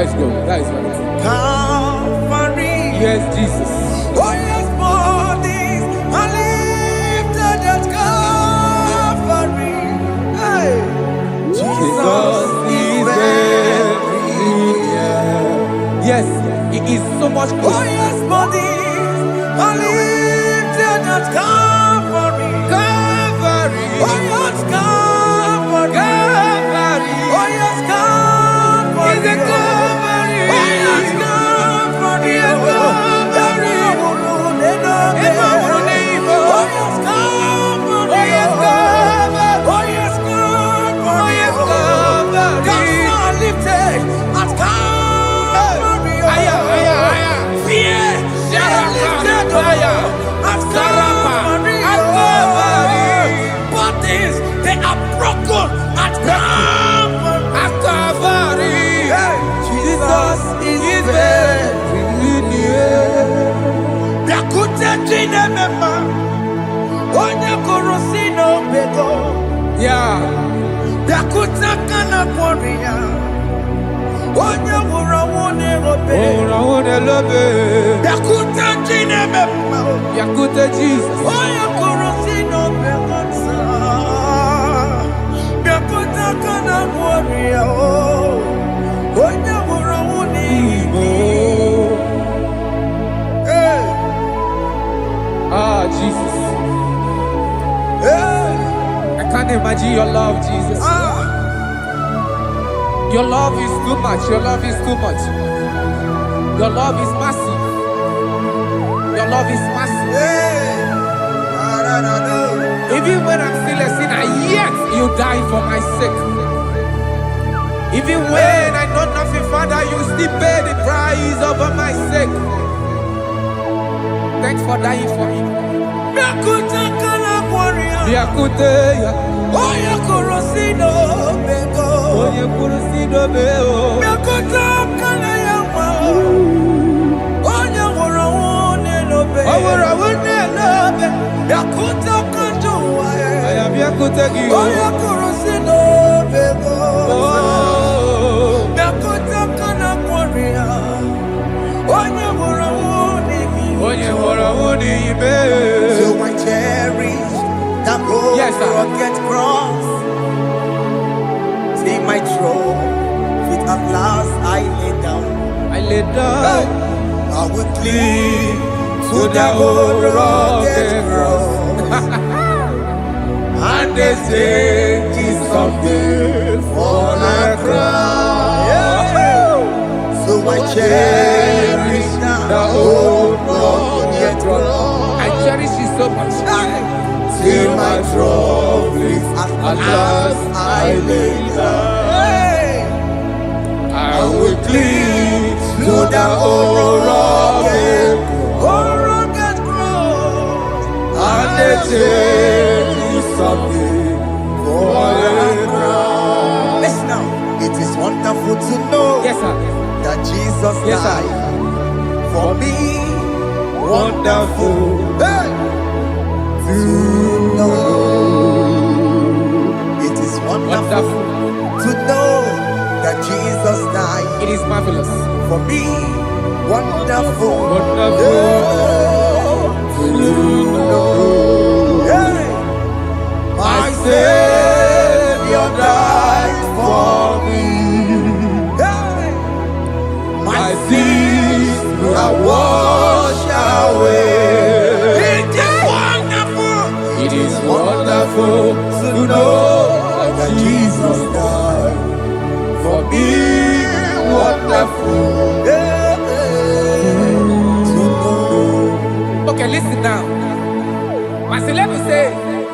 [SPEAKER 2] That is good. That is good.
[SPEAKER 1] Calvary.
[SPEAKER 2] Yes, Jesus.
[SPEAKER 1] Oh yes, bodies are lifted at Calvary. Hey.
[SPEAKER 2] Jesus is everywhere. Yes, He is so much
[SPEAKER 1] Oh
[SPEAKER 2] closer.
[SPEAKER 1] yes, bodies are lifted at Calvary.
[SPEAKER 2] Calvary.
[SPEAKER 1] Oh yes, Calvary.
[SPEAKER 2] Calvary.
[SPEAKER 1] Oh yes, Calvary.
[SPEAKER 2] Is a Calvary.
[SPEAKER 1] Oh yes, Calvary.
[SPEAKER 2] Is a Calvary.
[SPEAKER 1] Oh yes, Calvary.
[SPEAKER 2] Oh yes, Calvary.
[SPEAKER 1] Oh yes, Calvary.
[SPEAKER 2] Oh yes, Calvary.
[SPEAKER 1] Gods are lifted at Calvary.
[SPEAKER 2] Aya, aya, aya.
[SPEAKER 1] Fear is lifted at Calvary.
[SPEAKER 2] At Calvary.
[SPEAKER 1] Bodies, they are broken at Calvary.
[SPEAKER 2] At Calvary.
[SPEAKER 1] Jesus is very near. Biakute jine mema, onye kurusi no bego.
[SPEAKER 2] Yeah.
[SPEAKER 1] Biakute kana kworiya, onye wurawune obe.
[SPEAKER 2] Oh, I love it.
[SPEAKER 1] Biakute jine mema,
[SPEAKER 2] Yakute Jesus.
[SPEAKER 1] onye kurusi no bego sa. Biakute kana kworiya, onye wurawune
[SPEAKER 2] Igbo.
[SPEAKER 1] Hey,
[SPEAKER 2] Ah, Jesus.
[SPEAKER 1] hey,
[SPEAKER 2] I can't imagine your love, Jesus. Your love is too much. Your love is too much. Your love is massive. Your love is massive.
[SPEAKER 1] hey.
[SPEAKER 2] Even when I'm still a sinner, yet you died for my sake. Even when I know nothing, Father, you still pay the price over my sake. Thanks for dying for me.
[SPEAKER 1] Biakute kana kworiya,
[SPEAKER 2] Biakute ya.
[SPEAKER 1] onye kurusi no bego.
[SPEAKER 2] Onye kurusido beo.
[SPEAKER 1] Biakute kana yawa, onye wurawune no be.
[SPEAKER 2] Owura wune lobe.
[SPEAKER 1] Biakute kanjuwa,
[SPEAKER 2] Aya biakute gi.
[SPEAKER 1] onye kurusi no bego.
[SPEAKER 2] Oh.
[SPEAKER 1] Biakute kana kworiya, onye wurawune mi.
[SPEAKER 2] Onye wora wuni ibe.
[SPEAKER 1] So I cherish that road
[SPEAKER 2] Yes, sir.
[SPEAKER 1] rugged cross. See my trophy at last I lay down.
[SPEAKER 2] I lay down
[SPEAKER 1] I will cling
[SPEAKER 2] to
[SPEAKER 1] to
[SPEAKER 2] the
[SPEAKER 1] that
[SPEAKER 2] old
[SPEAKER 1] old rugged
[SPEAKER 2] rugged
[SPEAKER 1] cross. And they say it's someday for a crown. So I cherish
[SPEAKER 2] the
[SPEAKER 1] that
[SPEAKER 2] old
[SPEAKER 1] old rugged cross.
[SPEAKER 2] I cherish it so much.
[SPEAKER 1] Till my trophies at last I lay down.
[SPEAKER 2] I will cling
[SPEAKER 1] To the old rugged cross, and they take you something for a crown. Listen now, it is wonderful to know
[SPEAKER 2] Yes, sir.
[SPEAKER 1] that Jesus
[SPEAKER 2] Yes, sir.
[SPEAKER 1] died for me. Wonderful, hey, to know. It is wonderful
[SPEAKER 2] Wonderful.
[SPEAKER 1] to know that Jesus died
[SPEAKER 2] It is marvelous.
[SPEAKER 1] for me. Wonderful,
[SPEAKER 2] Wonderful.
[SPEAKER 1] to know. Hey, my Savior died for me. Hey, my sins are washed away. It is wonderful.
[SPEAKER 2] It is wonderful
[SPEAKER 1] To know that Jesus died
[SPEAKER 2] for me.
[SPEAKER 1] wonderful. Yeah, to know.
[SPEAKER 2] Okay, listen now. Pastor Levi say,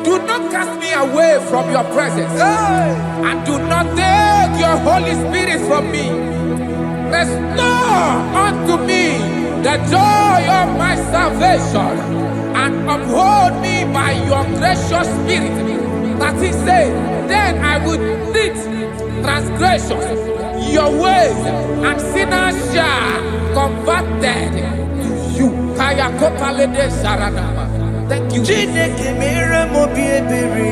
[SPEAKER 2] do not cast me away from your presence,
[SPEAKER 1] Hey,
[SPEAKER 2] and do not take your Holy Spirit from me. Restore unto me the joy of my salvation, and uphold me by your gracious spirit. That he said, then I would teach transgressions your ways, and sinners shall converted to you. Kaya kopalede sharanama. Thank you.
[SPEAKER 1] Chineke mere mo bi ebere.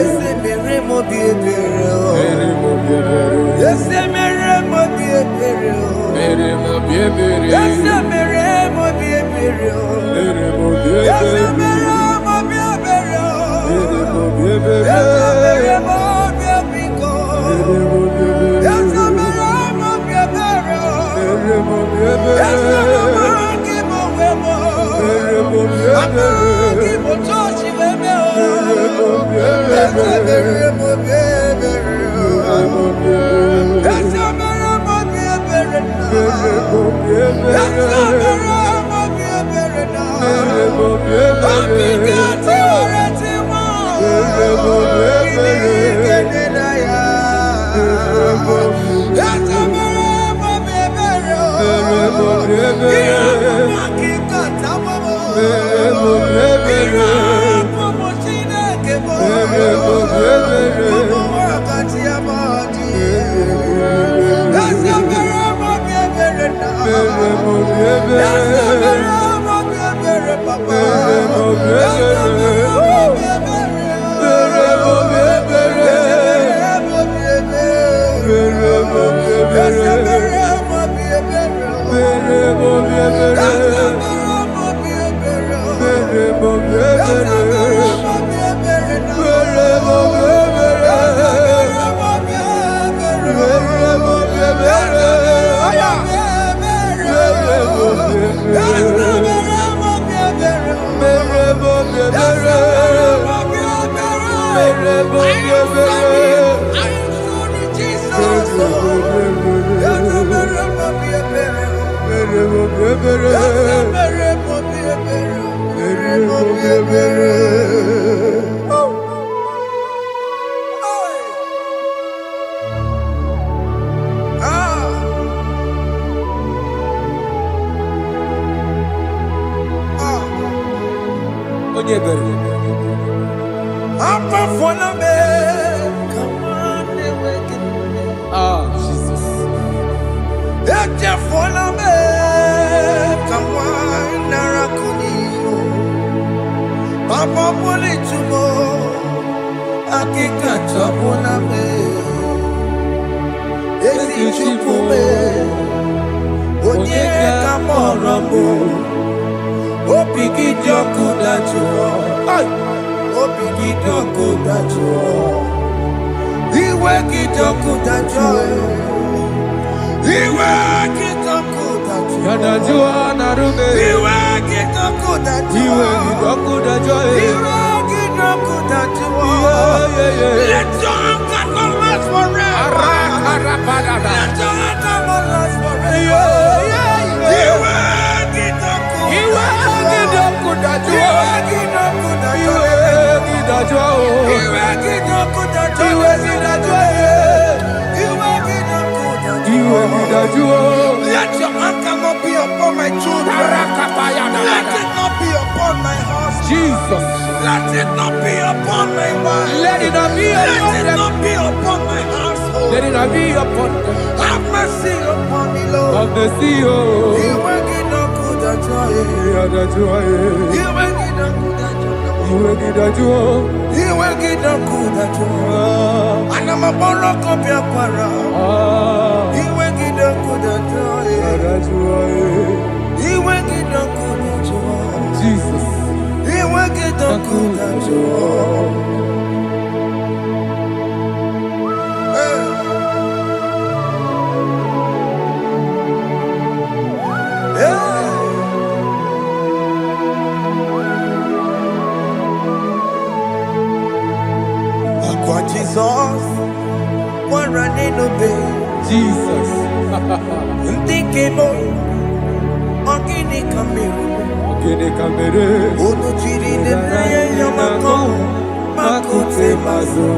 [SPEAKER 1] Ese mere mo bi ebere. Ese mere mo bi ebere. Ese mere mo bi ebere. Ese mere mo bi ebere. Ese mere mo bi ebiko. Ese mere mo bi ebere. Ese mere mo wemo. Amagi mo chochi wemo. Ese mere mo bi ebere. Ese mere mo bi ebere na. Ese mere mo bi ebere na. Obigati oreti mo. Ilikene na ya. Ese mere mo bi ebere. Iramaki kata mo. Irapo mo Chineke mo. Mo wakati amadi. Ese mere mo bi ebere na. Ese mere mo bi ebere papa. Ese mere mo bi ebere. Ese mere mo bi ebere. Ese mere mo bi ebere.
[SPEAKER 2] Jesus.
[SPEAKER 1] Papa poli tumo, akika chapona me. Esi chupume, onye kamorambo. Opiki joku dachuo, opiki joku dachuo. Iwe kijoku dachuo, iwe kijoku dachuo.
[SPEAKER 2] Yanajua narume.
[SPEAKER 1] Iwe kijoku dachuo,
[SPEAKER 2] Iwe kijoku dachuo.
[SPEAKER 1] Iwe kijoku dachuo. Let your anger not last forever. Let your anger not last forever. Iwe kijoku.
[SPEAKER 2] Iwe kijoku dachuo. Iwe kijoku
[SPEAKER 1] Let your anger not be upon my children. Let it not be upon my husband.
[SPEAKER 2] Jesus.
[SPEAKER 1] Let it not be upon my wife.
[SPEAKER 2] Let it not be
[SPEAKER 1] Let it
[SPEAKER 2] upon them.
[SPEAKER 1] not be upon my household.
[SPEAKER 2] Let it not be upon them.
[SPEAKER 1] Have mercy upon me, Lord.
[SPEAKER 2] Of the sea.
[SPEAKER 1] You will get no good at joy. You will get no good at joy. You will get no good at joy. And I'm a borrow of your para. You will get no good at joy. You will get no good at joy.
[SPEAKER 2] Jesus.
[SPEAKER 1] You will get no good at joy. Jesus, one running obey.
[SPEAKER 2] Jesus.
[SPEAKER 1] Ntikemo, ogini kamiru. Onu chiri nene yamako, makute mazo.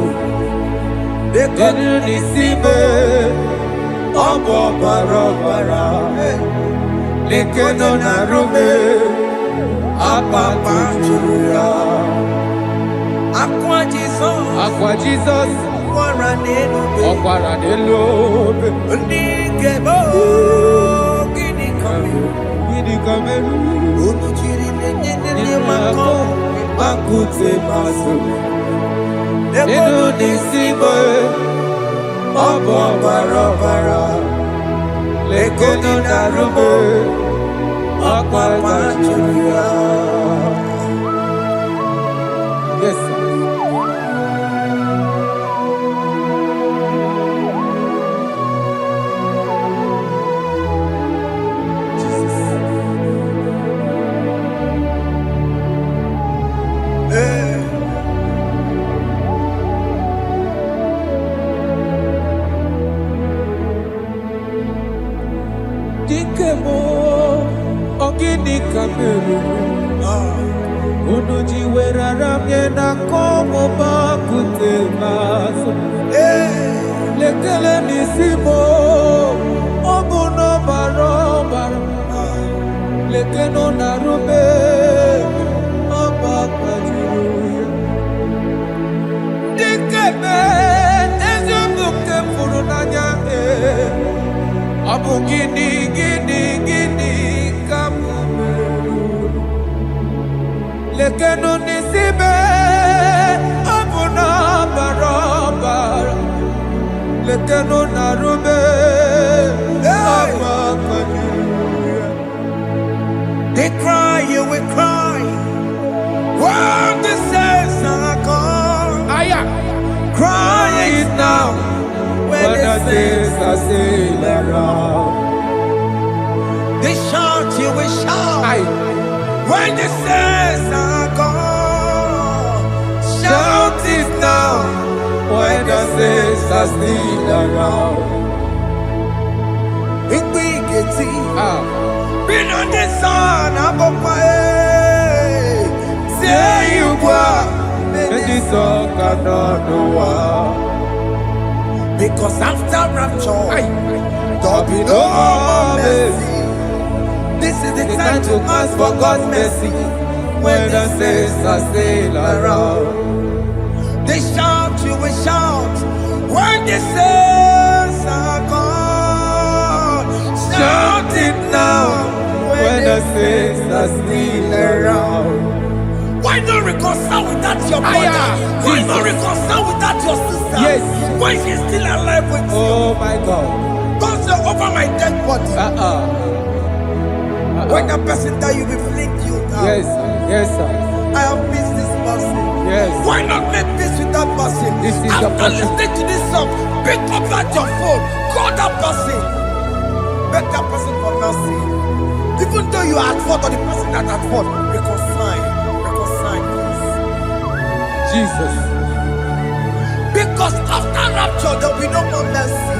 [SPEAKER 1] Dekonu nisime, obo barobara. Lekeno narume, apapa chuya. Aqua Jesus,
[SPEAKER 2] Ọ̀kwàrà n'elobe.
[SPEAKER 1] Ntikemo, ogini kamiru.
[SPEAKER 2] Gịnị ka merụ?
[SPEAKER 1] Onu chiri nene Makute masu Ego nisibo Obo barabara Lego ni narume Akwa machuria. Yes, sir. Dikemo ogini kameru Unuji weraramye na komo bakute maso Lekele nisimo Obuno barobara Lekeno narube Abakajiruya Dikeme Ezubuke furunanya Abu gini kamumeru Lekeno nisibe Abu na barabara Lekeno narube Abakajiruya. They cry, you will cry when the saints are gone. Cry it now when the saints are still around. They shout, you will shout when the saints are gone. Shout it now when the saints are still around. It we get been on the sun, I'm on my head. Say you were, and this song cannot know. Because after rapture, there'll be no more mercy. This is the time to ask for God's mercy when the saints are still around. They shout, you will shout when the saints are gone. Shout it now when the saints are still around. Why not reconcile with that your brother? Why not reconcile with that your sister? Yes. Why she's still alive with you? Oh my God. Don't say over my dead body. When the person that you will fling you down. Yes, yes, sir. I have missed this person. Yes. Why not make peace with that person? This is after listening to this song, pick up that your phone, call that person, beg that person for mercy. Even though you are at fault or the person that at fault, reconcile, please. Jesus. Because after rapture there will be no more mercy.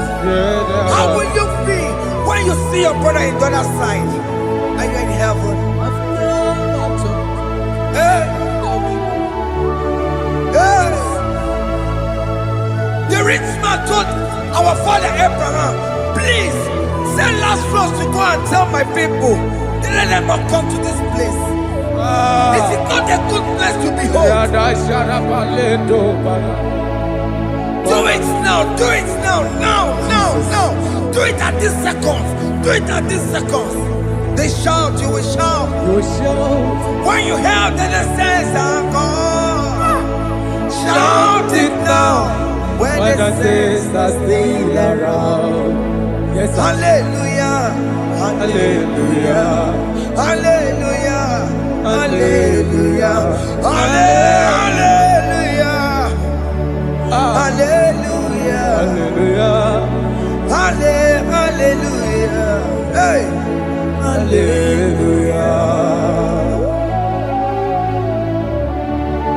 [SPEAKER 1] How will you feel when you see your brother in the other side? Are you in heaven? Hey. Hey. The rich man told our father Abraham, please send Lazarus to go and tell my people, let them not come to this place. This is not a good place to behold. Do it now, do it now, now. Do it at this second. Do it at this second. They shout, you will shout. You will shout. When you hear that the saints are gone, shout it now. When the saints are still around. Yes, hallelujah, hallelujah, hallelujah, hallelujah, hallelujah, hallelujah, hallelujah, hallelujah, hey, hallelujah.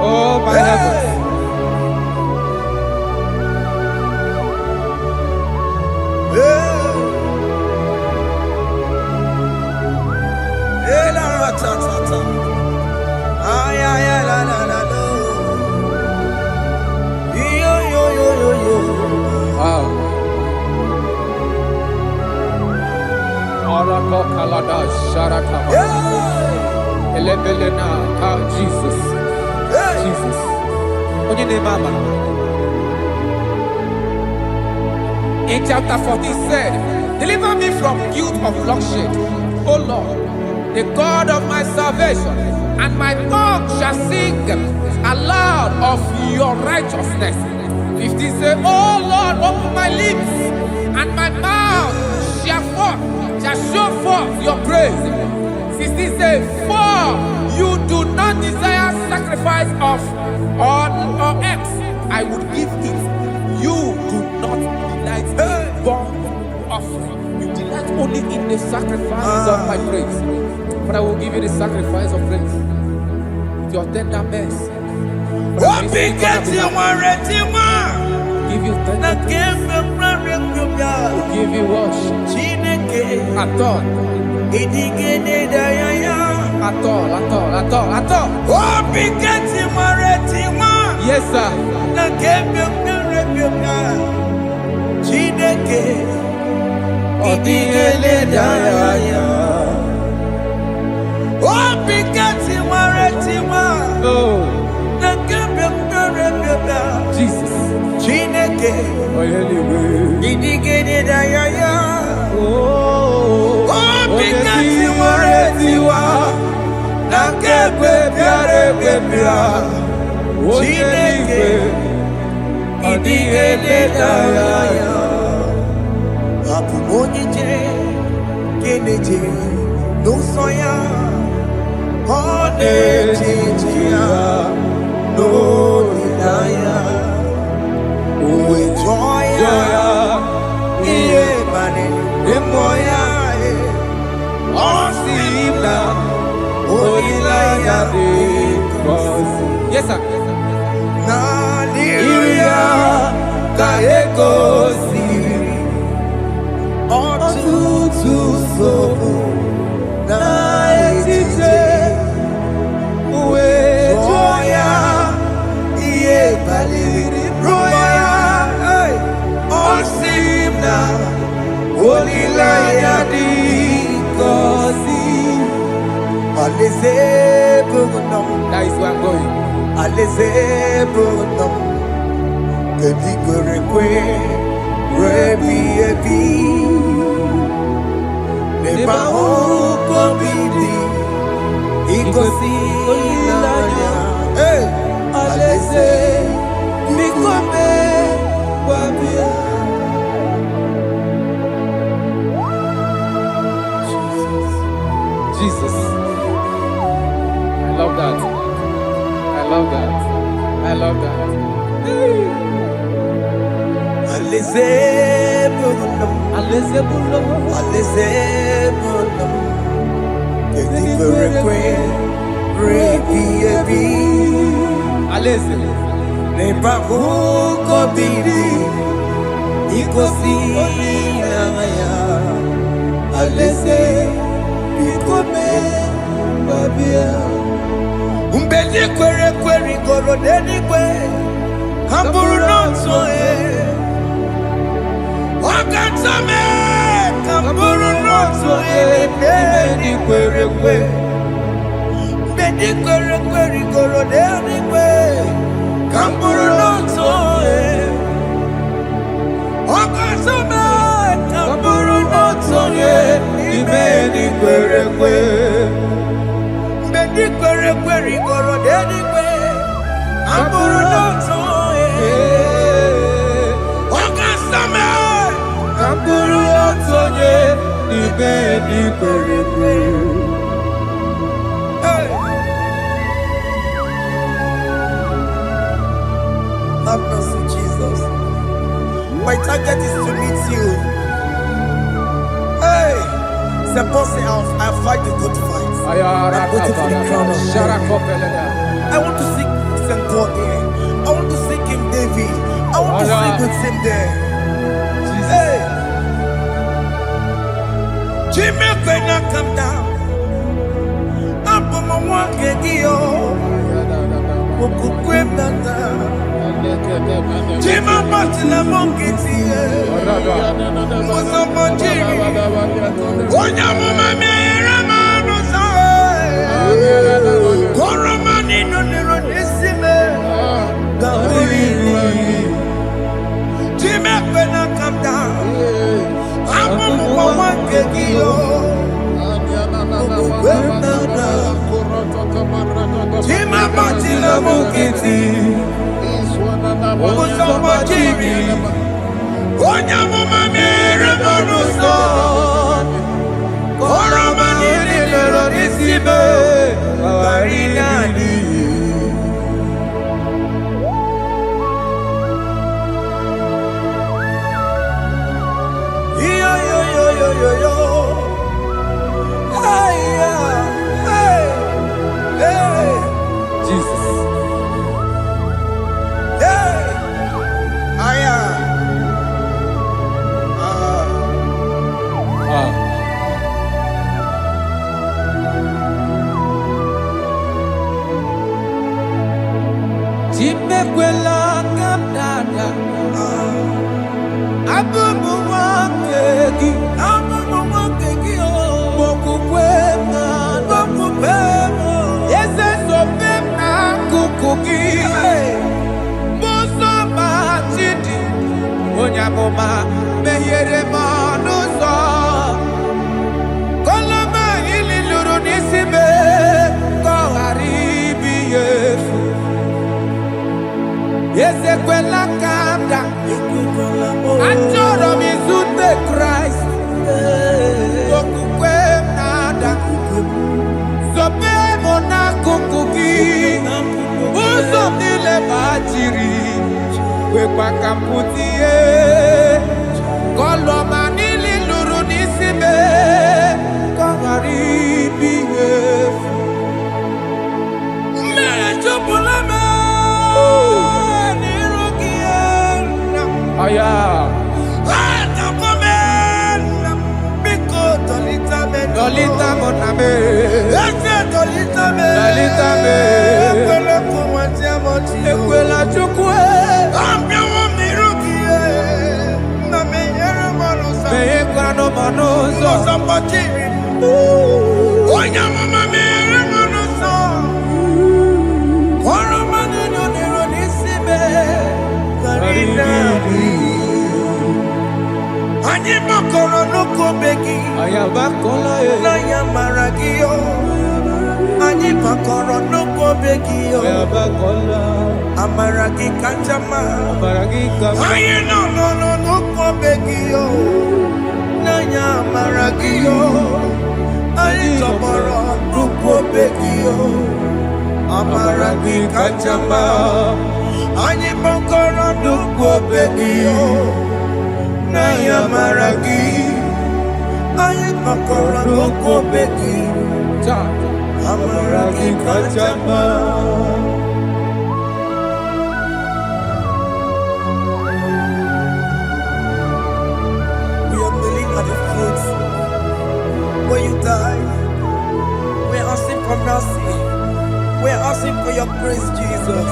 [SPEAKER 1] Oh my heavens. Jesus. Jesus. In chapter 14 said, deliver me from guilt of bloodshed, O Lord, the God of my salvation.
[SPEAKER 2] and my tongue shall sing aloud of your righteousness. 15 say, oh Lord, open my lips, and my mouth shall show forth your praise. 16 say, for you do not desire sacrifice of or eggs, I would give it. You do not delight in burnt offering. You delight only in the sacrifice of my praise. But I will give you the sacrifice of praise with your tender mercy. Give you tender praise. Will give you worship. At all. Yes, sir. Jesus. Yes, sir. That is where I'm going. Jesus. I love that. I love that. I love that.
[SPEAKER 1] Umbedi kwere kwere goro deni kwe Kamburu nonso Wakatame Kamburu nonso Deni kwere kwe Umbedi kwere kwere goro deni kwe Kamburu nonso Wakatame Kamburu nonso Deni kwere kwe goro deni kwe Amburu nonso Wakasame Amburu nonso Ibeni kwere kwe. Have mercy, Jesus. My target is to meet you. Hey, suppose I fight the good fight. I'm waiting for the crown of I want to seek St. God there. I want to seek King David. I want to sing with him there. Hey, Jimmy cannot come down. I'm from my one Kedio. Jimmy Martina Monkey. Was up on Jimmy. One young woman. Koromani no nironisime Gawiri Jime kwena come down Amu mwawange giyo Kwena Matila Mukiti, Musoma Jiri, Onyamuma Mere Bonuso, Koromani Lorisibe, Arinani. Yo. Hey, hey,
[SPEAKER 2] Jesus.
[SPEAKER 1] hey, aya,
[SPEAKER 2] Chimekwela kamdada. Abubu wakegi. Mokukwema. Yese sopema kukugi. Muso machidi. Onyamoma mehiere manuso. Koloma ili luru nisibe. Koharibi yefu. Yese kwela kamda. Achoro mizute Christ. Okukwe nada. Sope mona kukuki. Uzo nile bachiri. Wekwa kamputie. Koloma nili luru nisibe. Kongaribi yefu. Mechupulame. Aya. Dolita moname. Dolita me. Ekwela chukwe. Meye kwano manozo.
[SPEAKER 1] Onyamama mere manuso. Koromani noniro nisibe. Anyị makọrọ n'ụkwụ begi,
[SPEAKER 2] Ayabakola
[SPEAKER 1] n'anya mara gị o. Anyị makọrọ n'ụkwụ begi o.
[SPEAKER 2] Ayabakola.
[SPEAKER 1] Amara gị kacha mma.
[SPEAKER 2] Baragika.
[SPEAKER 1] Anyị nọ n'ụkwụ begi o. N'anya mara gị o. Anyị tọgbọrọ n'ụkwụ begi o. Amara gị kacha mma. Anyị makọrọ n'ụkwụ begi o. N'anya mara gị, anyị makọrọ n'ụkwụ begi, amara gị kacha mma. We are kneeling at the foot where you died. We are asking for mercy. We are asking for your grace, Jesus.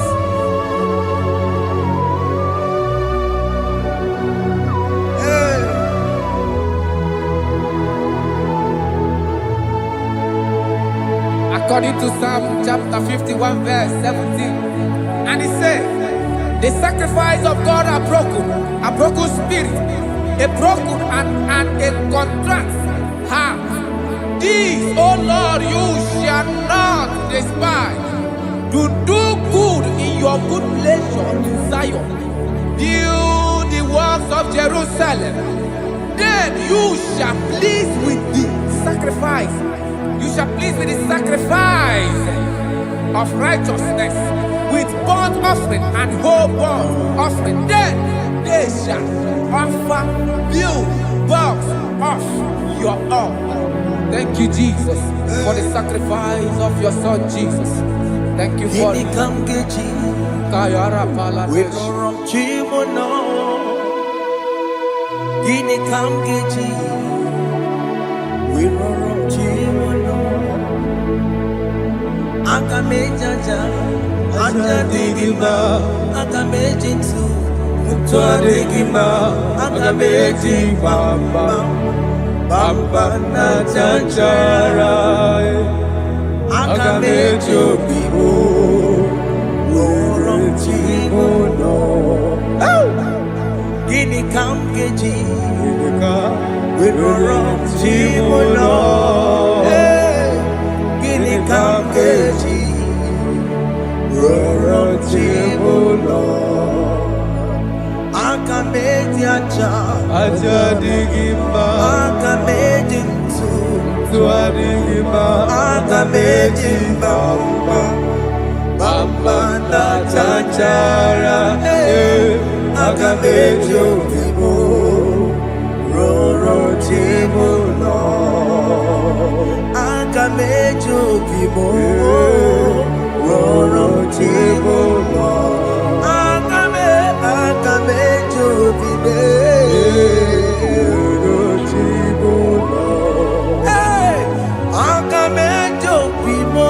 [SPEAKER 2] According to Psalm chapter 51 verse 17. And he said, the sacrifice of God are broken spirit, a broken and a contrite heart. This, O Lord, you shall not despise. To do good in your good pleasure in Zion. Build the works of Jerusalem. Then you shall please with the sacrifice. You shall please with the sacrifice of righteousness, with burnt offering and whole burnt offering. Then they shall offer build boughs of your own. Thank you, Jesus, for the sacrifice of your Son, Jesus. Thank you for it. Kayara Pala.
[SPEAKER 1] Akamejaja, ajadigima, akamejinsu, mutuadigima, akamejibamba, bamba na chanchara, akamejobibo, lorotimono. Gini kamgeji, lorotimono. Gini kamgeji. aja digimba
[SPEAKER 3] aga mejintu
[SPEAKER 1] tua digimba
[SPEAKER 3] aga mejimba bamba na
[SPEAKER 1] chachara
[SPEAKER 3] aga mejo bibo roro tibo no aga mejo bibo roro tibo no aga mejo bibe roro tibo no aga mejo bibo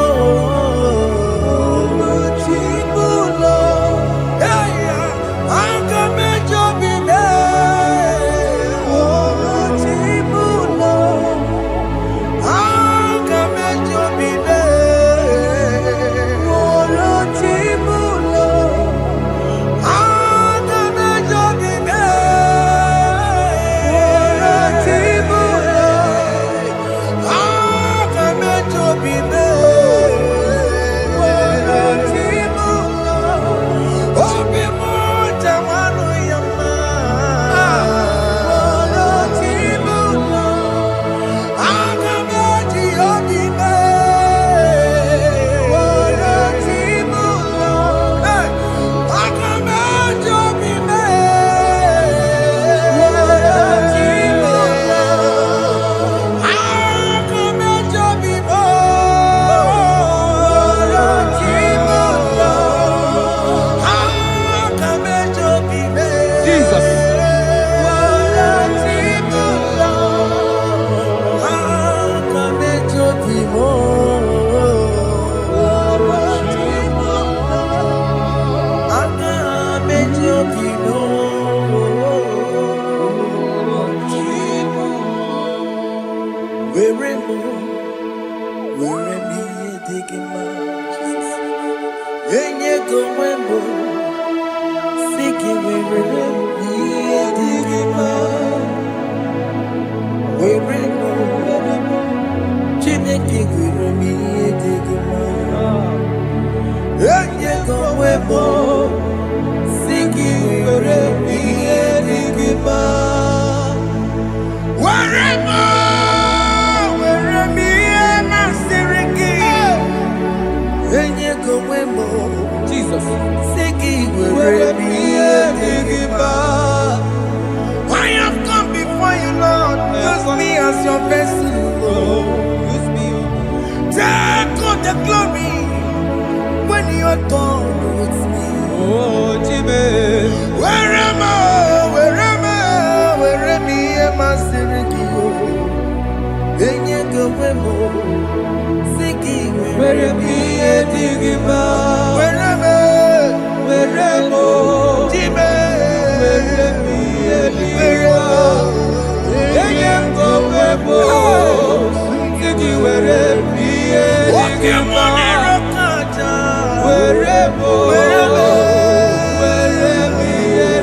[SPEAKER 3] I have come before you, Lord. Use me as your vessel, Lord. Use me. Take all the glory when you are done with me.
[SPEAKER 1] oh Jime
[SPEAKER 3] Where am I? Where am I? Sirikio. Enye gowemo. Siki
[SPEAKER 1] where me digimba
[SPEAKER 3] Where am I? Jime.
[SPEAKER 1] where me digimba yengo webo sigi where me digimba wherever me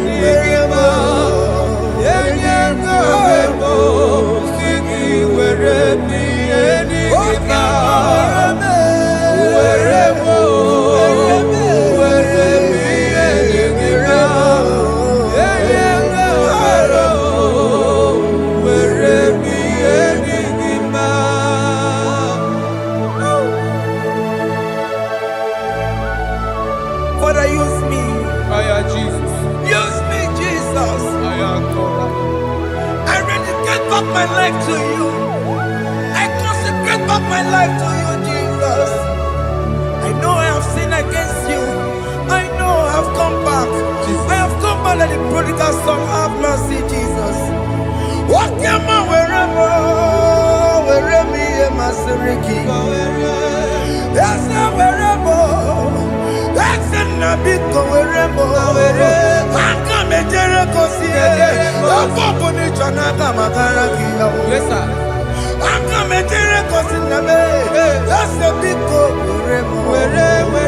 [SPEAKER 1] digimba yengo webo sigi where me digimba wherever
[SPEAKER 3] Father, use me.
[SPEAKER 1] Fire Jesus.
[SPEAKER 3] Use me, Jesus.
[SPEAKER 1] Fire God.
[SPEAKER 3] I rededicate back my life to you. I consecrate back my life to you, Jesus. I know I have sinned against you. I know I have come back. I have come back like the prodigal son. Have mercy, Jesus. Walk your man wherever me and my Siriki. Yes, wherever. That's a big wherever. I come and Jericho see it.
[SPEAKER 1] Yes, sir.
[SPEAKER 3] I come and Jericho see it. That's a big wherever.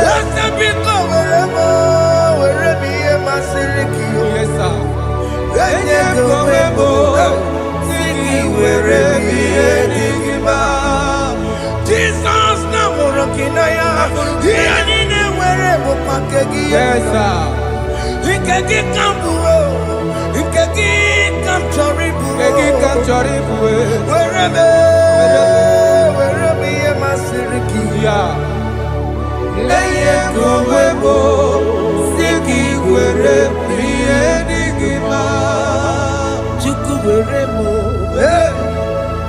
[SPEAKER 3] That's a big wherever me and my Siriki.
[SPEAKER 1] Yes, sir.
[SPEAKER 3] Jesus na morokinaya yani wherever pakegi
[SPEAKER 1] Yes, sir.
[SPEAKER 3] ikegi kambuo ikegi
[SPEAKER 2] gị ka m chọrọ ịbụ
[SPEAKER 1] were m ihe masịrị gị
[SPEAKER 2] ya enye gị onwe m si gị were ihe dị gị mma
[SPEAKER 1] Chukwu were m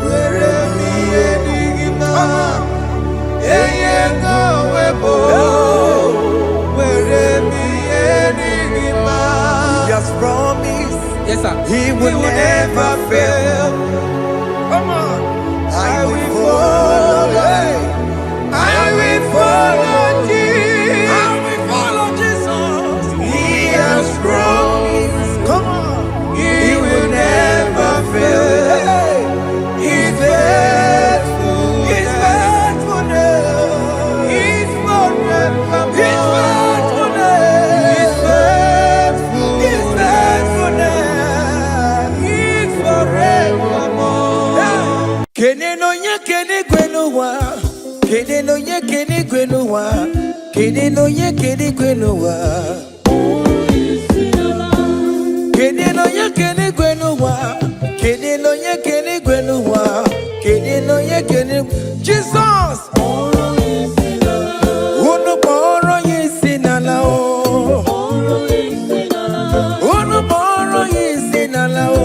[SPEAKER 1] were m ihe dị gị mma
[SPEAKER 2] enye gị onwe m were m ihe dị gị mma
[SPEAKER 1] He has promised
[SPEAKER 2] yes sir
[SPEAKER 1] He will never fail. Come on. I will follow. I will follow Jesus. I will follow Jesus. He has promised. Come on. He will never fail. He's faithful. He's faithful.
[SPEAKER 2] He's forever
[SPEAKER 1] He's faithful.
[SPEAKER 2] He's faithful
[SPEAKER 1] He's faithful.
[SPEAKER 2] He's forevermore
[SPEAKER 1] Kene no nye kene gwenuwa, kene no nye kene gwenuwa, kene no nye kene gwenuwa, kene no nye kene gwenuwa, kene no nye kene gwenuwa, kene no nye kene. Jesus, unu boro yisi nala o, unu boro yisi nala o.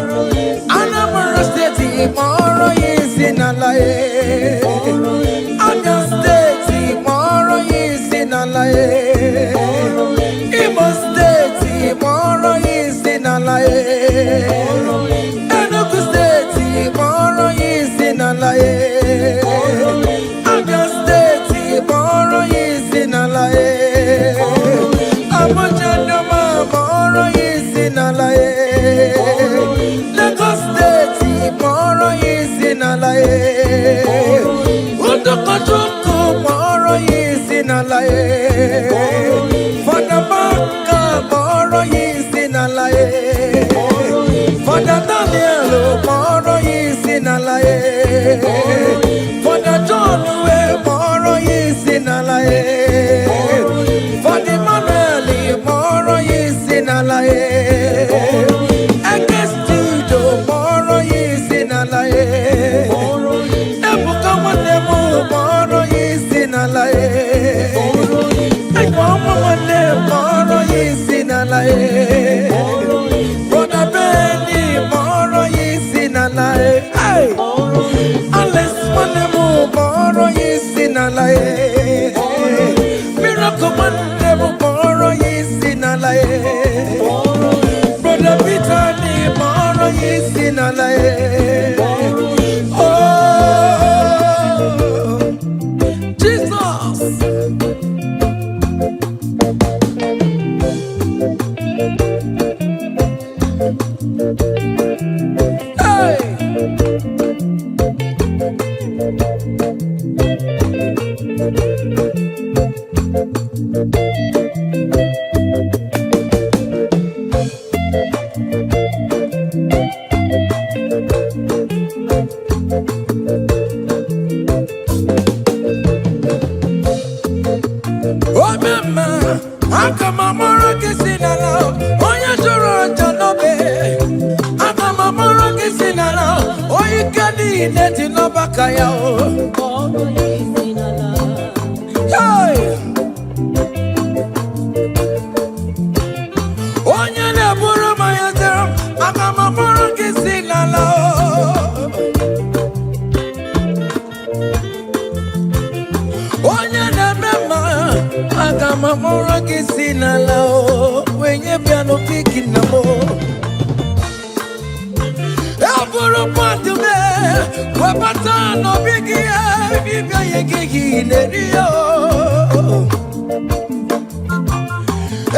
[SPEAKER 1] Anambra State, tomorrow is in a lie. Oyo State, tomorrow is in a lie. Igbo State, tomorrow is in a lie. Enugu State, tomorrow is in a lie. Oyo State, tomorrow is in a lie. Abuja, tomorrow is in a lie. Lagos State, tomorrow is in a lie. Udokojuku, tomorrow is in a lie. Father Baka, tomorrow is in a lie. Father Daniel, tomorrow is in a lie. Father John, tomorrow is in a lie. Father Emmanuel, tomorrow is in a lie. Tomorrow is in a lie. Ebuka Wanemu, tomorrow is in a lie. Ekoma Wanemu, tomorrow is in a lie. Brother Benny, tomorrow is in a lie. Hey, Alice Wanemu, tomorrow is in a lie. Miracle Wanemu, tomorrow is in a lie. Brother Peter, tomorrow is in a lie. Oh, Jesus. Hey. Oh, mama, I'm coming more kissing alone. Oh, you sure don't be. I'm coming more kissing alone. Oh, you can't eat it in no bakaya. Hey. Oh, you never my answer. I'm coming more kissing alone. Oh, you never. Agamamora kisina lao wenye piano picking na mo. Elburu patu me wapata no bigi bibia yegi nerio.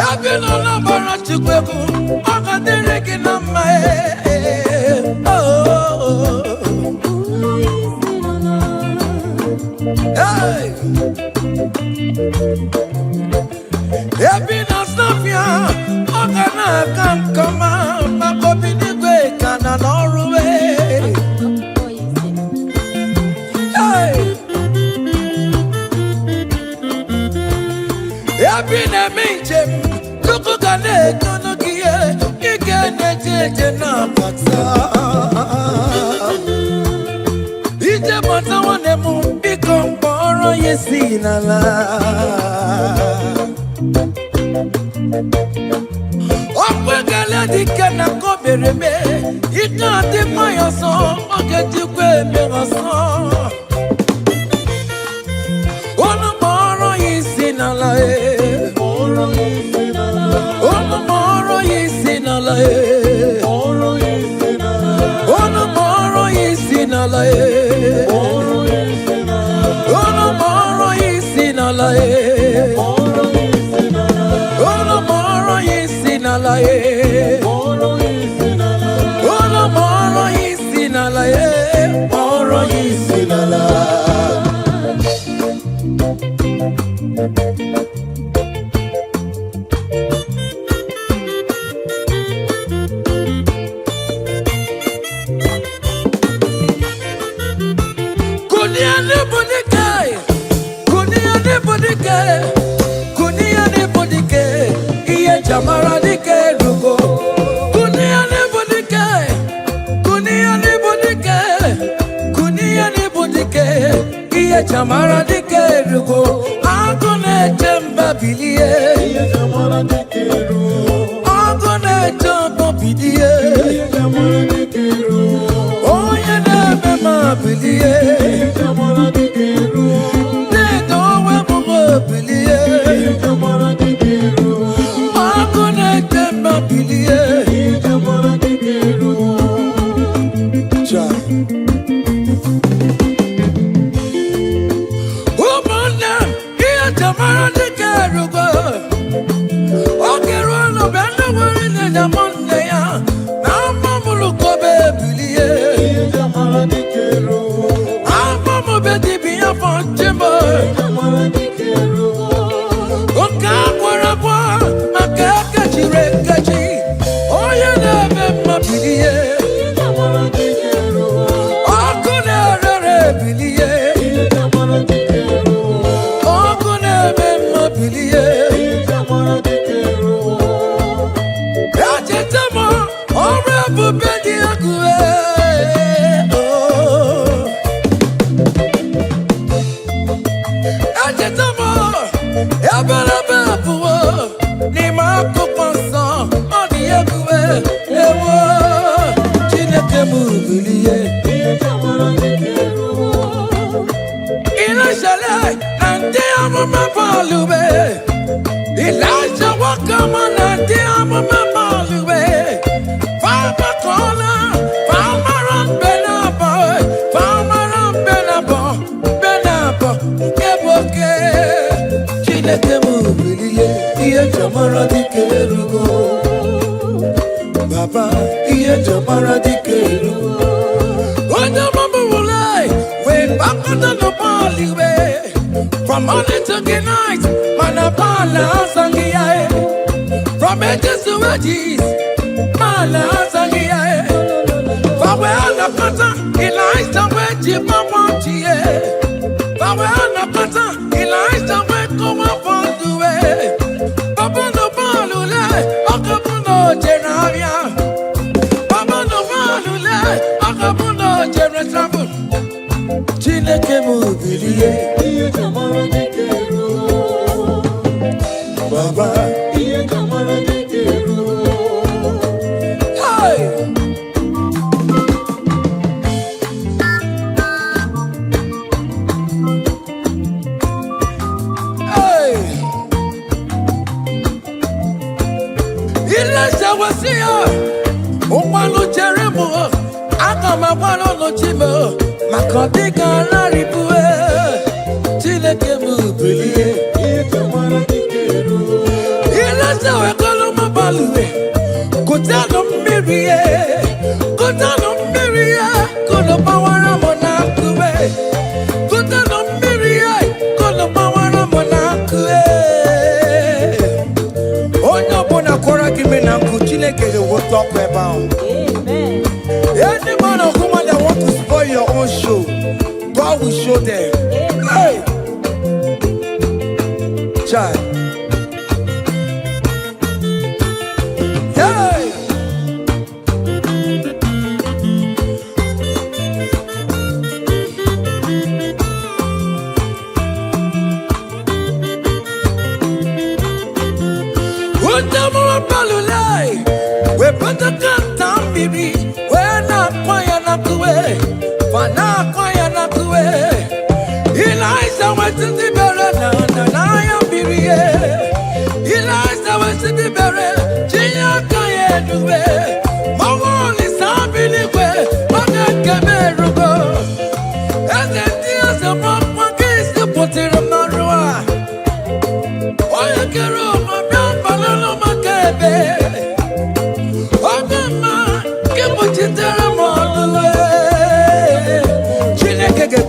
[SPEAKER 1] Elbino na bara chukwebu akadere kinama. Hey.
[SPEAKER 3] neje na bata. Ije bata wane mu biko mboro yesi nala. Opwegele dike na kobereme. Ika di mayaso, oge dikwe megaso. Ono mboro yesi nala Ono mboro yesi nala Ono mboro yesi nala Ono mboro yesi nala Ono mboro yesi nala Ono mboro yesi nala Mboro yesi nala. Jamara dike rugo, kunia ne bodike, kunia ne bodike, kunia ne bodike, iye jamara dike rugo, agone jamba bilie, iye jamara dike rugo, agone jamba bilie, iye jamara dike rugo, oye ne bema bilie, iye jamara dike rugo, ne dowe mugo bilie, iye jamara dike rugo. Elijah welcome on and dear mama luwe. Farmer corner, farmer on Benabo, farmer on Benabo, Keboke. Chineke mubilie, iye jamara dikerugo. Baba, iye jamara dikerugo. Oja mama wulai, when back on the baliwe. From morning to the night, manapala sangiae. From edges to edges, mala sangiae. Fawe anapata, Elijah weji mawanchie. Fawe anapata, Elijah weko wafonduwe. Babono balule, akabuno jenaria. Babono balule, akabuno jenatrabu. Chineke mubilie. Baba, iye jamara dikeru. Hey, hey. Elijah was here. Umalo Jeremo, Akama wano no chimo. Makodiga laribue. Chineke mubilie. Iye jamara dikeru. Elijah we call him balue. Kutano mirie. Kutano mirie. Kono bawara monakue. Kutano mirie. Kono bawara monakue. Onyo bona kora kime na Chineke will talk about.
[SPEAKER 4] Amen.
[SPEAKER 3] Any man or woman that want to spoil your own show, God will show them. Hey, child. Hey,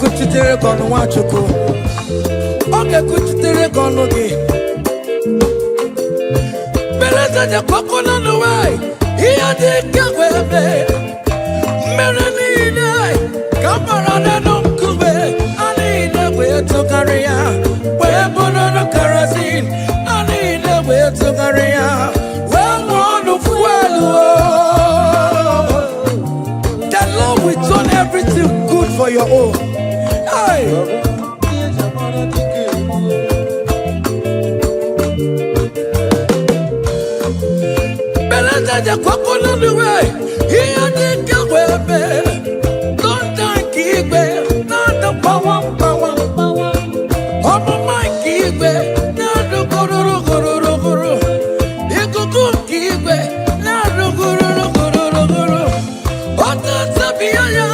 [SPEAKER 3] kuchitere kono Nwachukwu oge kuchitere kono gị beleza je kokono nuwai iya dị kegwe ebe mmere niile kamara na nkume anile wee tụgharị ya wee bụrụ na kerosene anile wee tụgharị ya wee nwụọ fuelu. The Lord will turn everything good for your own. Hey. Beleza ja kokono nuwai iya dị kegwe ebe don't thank Igwe not the power. Omo Mike Igwe not the guru. Ikuku Igwe not the guru. Ota sabiyaya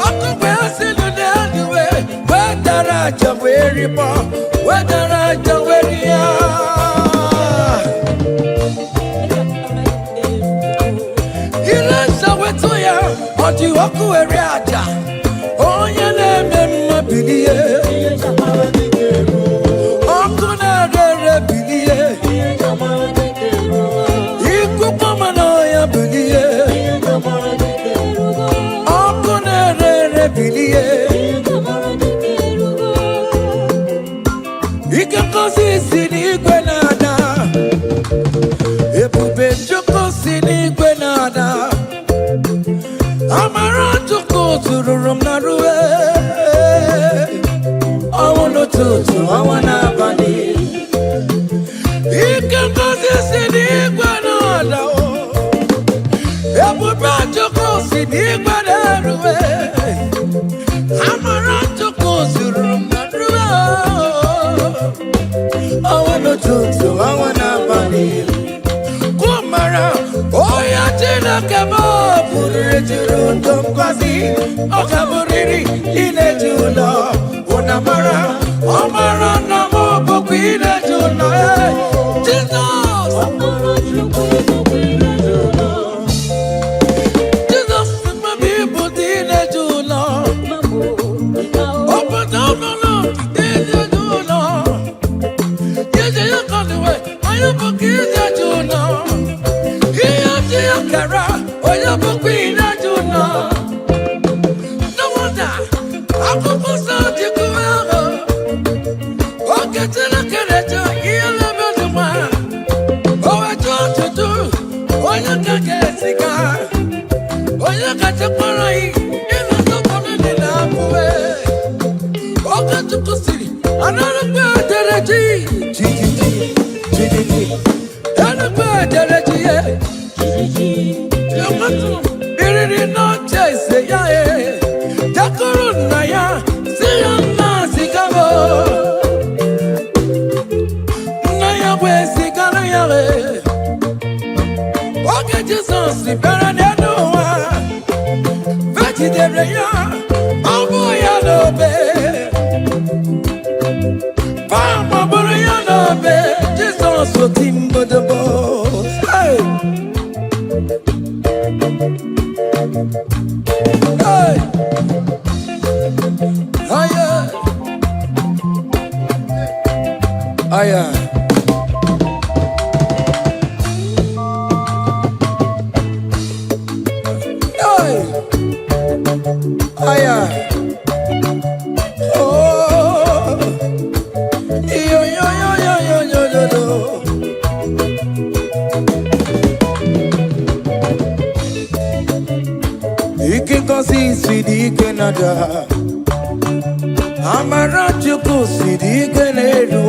[SPEAKER 3] okwe asinu de aduwe wedara jaweri po wedara jaweri ya. Oti oku eri aja onye na-eme mma bilie oku na-ere bilie ikuku mana ya bilie oku na-ere bilie ike ngozi si n'igwe na-ada ebube Chukwu si n'igwe na-ada amara Chukwu tụrụrụ m na ruwe ọnwụ n'ụtụtụ ọnwa n'abalị ike ngozi si n'igwe na-ada ebube Chukwu si n'igwe na-eruwe amara Chukwu tụrụrụ m na ruwe ọnwụ n'ụtụtụ ọnwa n'abalị kumara oya Chineke m pụrụ juru ndụ ngozi ọ gaburiri ineji ụlọ ụnamara ọmara na m bụkwa ineji ụlọ Jizọs Jizọs mmebi ịbụ dị ineji ụlọ obodo ọbụla ineji ụlọ ije ya kọniwe anyị bụkwa ineji ụlọ ihe dị ya kara onye bụkwa ineji ụlọ. No wonder akwụkwọ nsọ ji kwuo ahụ oge Chineke na-eche ihe na-emedu nwa o wetu ọtụtụ onye ka ga-esiga onye kachakwara yi ịnọtọkọrọ dị na abụwe oge Chukwu siri anarụkwa edereji enukwa edereji ye iriri n'oche ise ya jakọrọ nna ya si ya nna zigara nna ya wee zigara ya oge Jizọs bịara n'elu ụwa vejidere ya ọ bụ ya n'obe gbabụrụ ya n'obe Jizọs oti mbodobo. Hey! Hey! Aya! Aya! Hey! Aya! Oh! Yo!
[SPEAKER 1] Ike kosi sidi Canada. Amara chuku sidi Canada.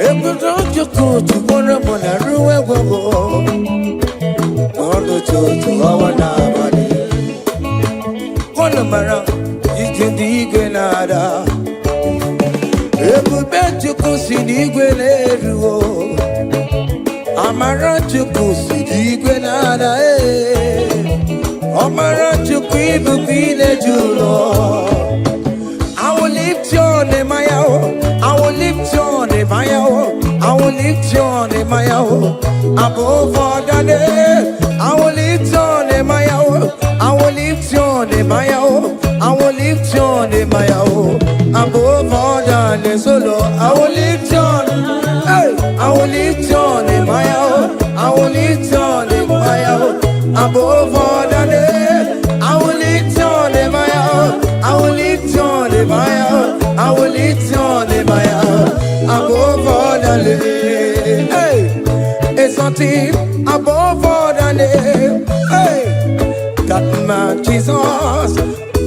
[SPEAKER 1] Ekuto chuku chukona bona ruwe gogo. Ondo chuchu awana bani. Kono mara sidi Canada. Ebube chuku sidi Canada. Amara chuku sidi Canada. Amara chuku ibu bine julo. I will lift your name, I will lift your name, I will lift your name, above all the name. I will lift your name, I will lift your name, I will lift your name, above all the name. Solo, I will lift your name, I will lift your name, I will lift your name, above all the name. I will lift your name, I will lift your name, I will lift your name, above all the name. Hey, it's something above all the name. Hey, that man Jesus,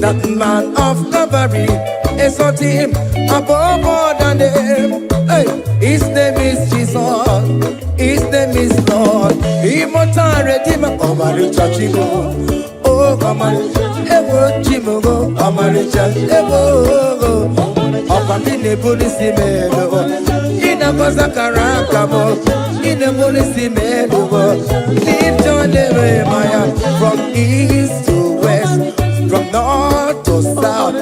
[SPEAKER 1] that man of Calvary, is something above all the name. Hey, his name is Jesus, his name is Lord. Immortal Redeemer, come and church. Oh, come on, ever Jimogo, Amaricha, ever. Opamine police melo, ina kosa karakamo, ina police melo. Lift your name, Maya, from east to west, from north to south.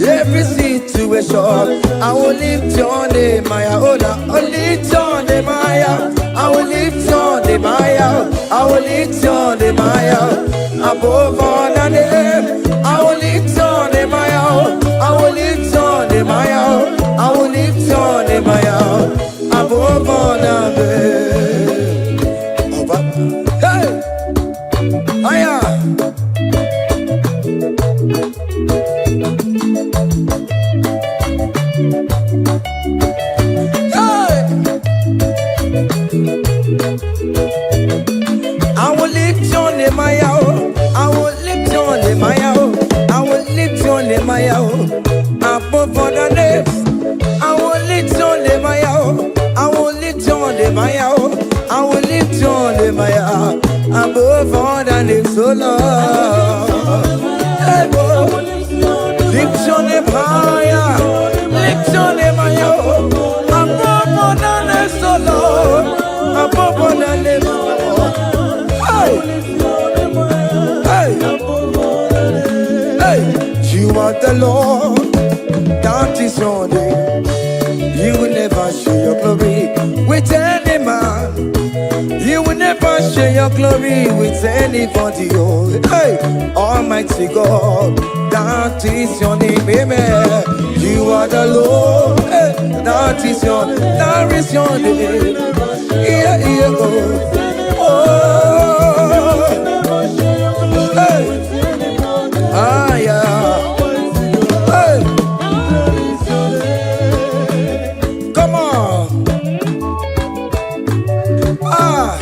[SPEAKER 1] Every situation, I will lift your name, Maya. Oh, I will lift your name, Maya. I will lift your name, Maya. I will lift your name, Maya. Above all the name, I will lift your name, I will lift your name, I will lift your name, above all the name. Hey, Aya. I will lift your name, I will lift your name, I will lift your name, above all the names. I will lift your name, I will lift your name, I will lift your name, above all the names. So Lord, hey, lift your name higher, lift your name higher, above all the names. So Lord, above all the names. You are the Lord, that is your name. You will never share your glory with any man. You will never share your glory with anybody. Oh, hey, Almighty God, that is your name, amen. You are the Lord, hey, that is your name. Yeah, yeah, oh, hey. Ah, yeah. Hey. Come on. Ah.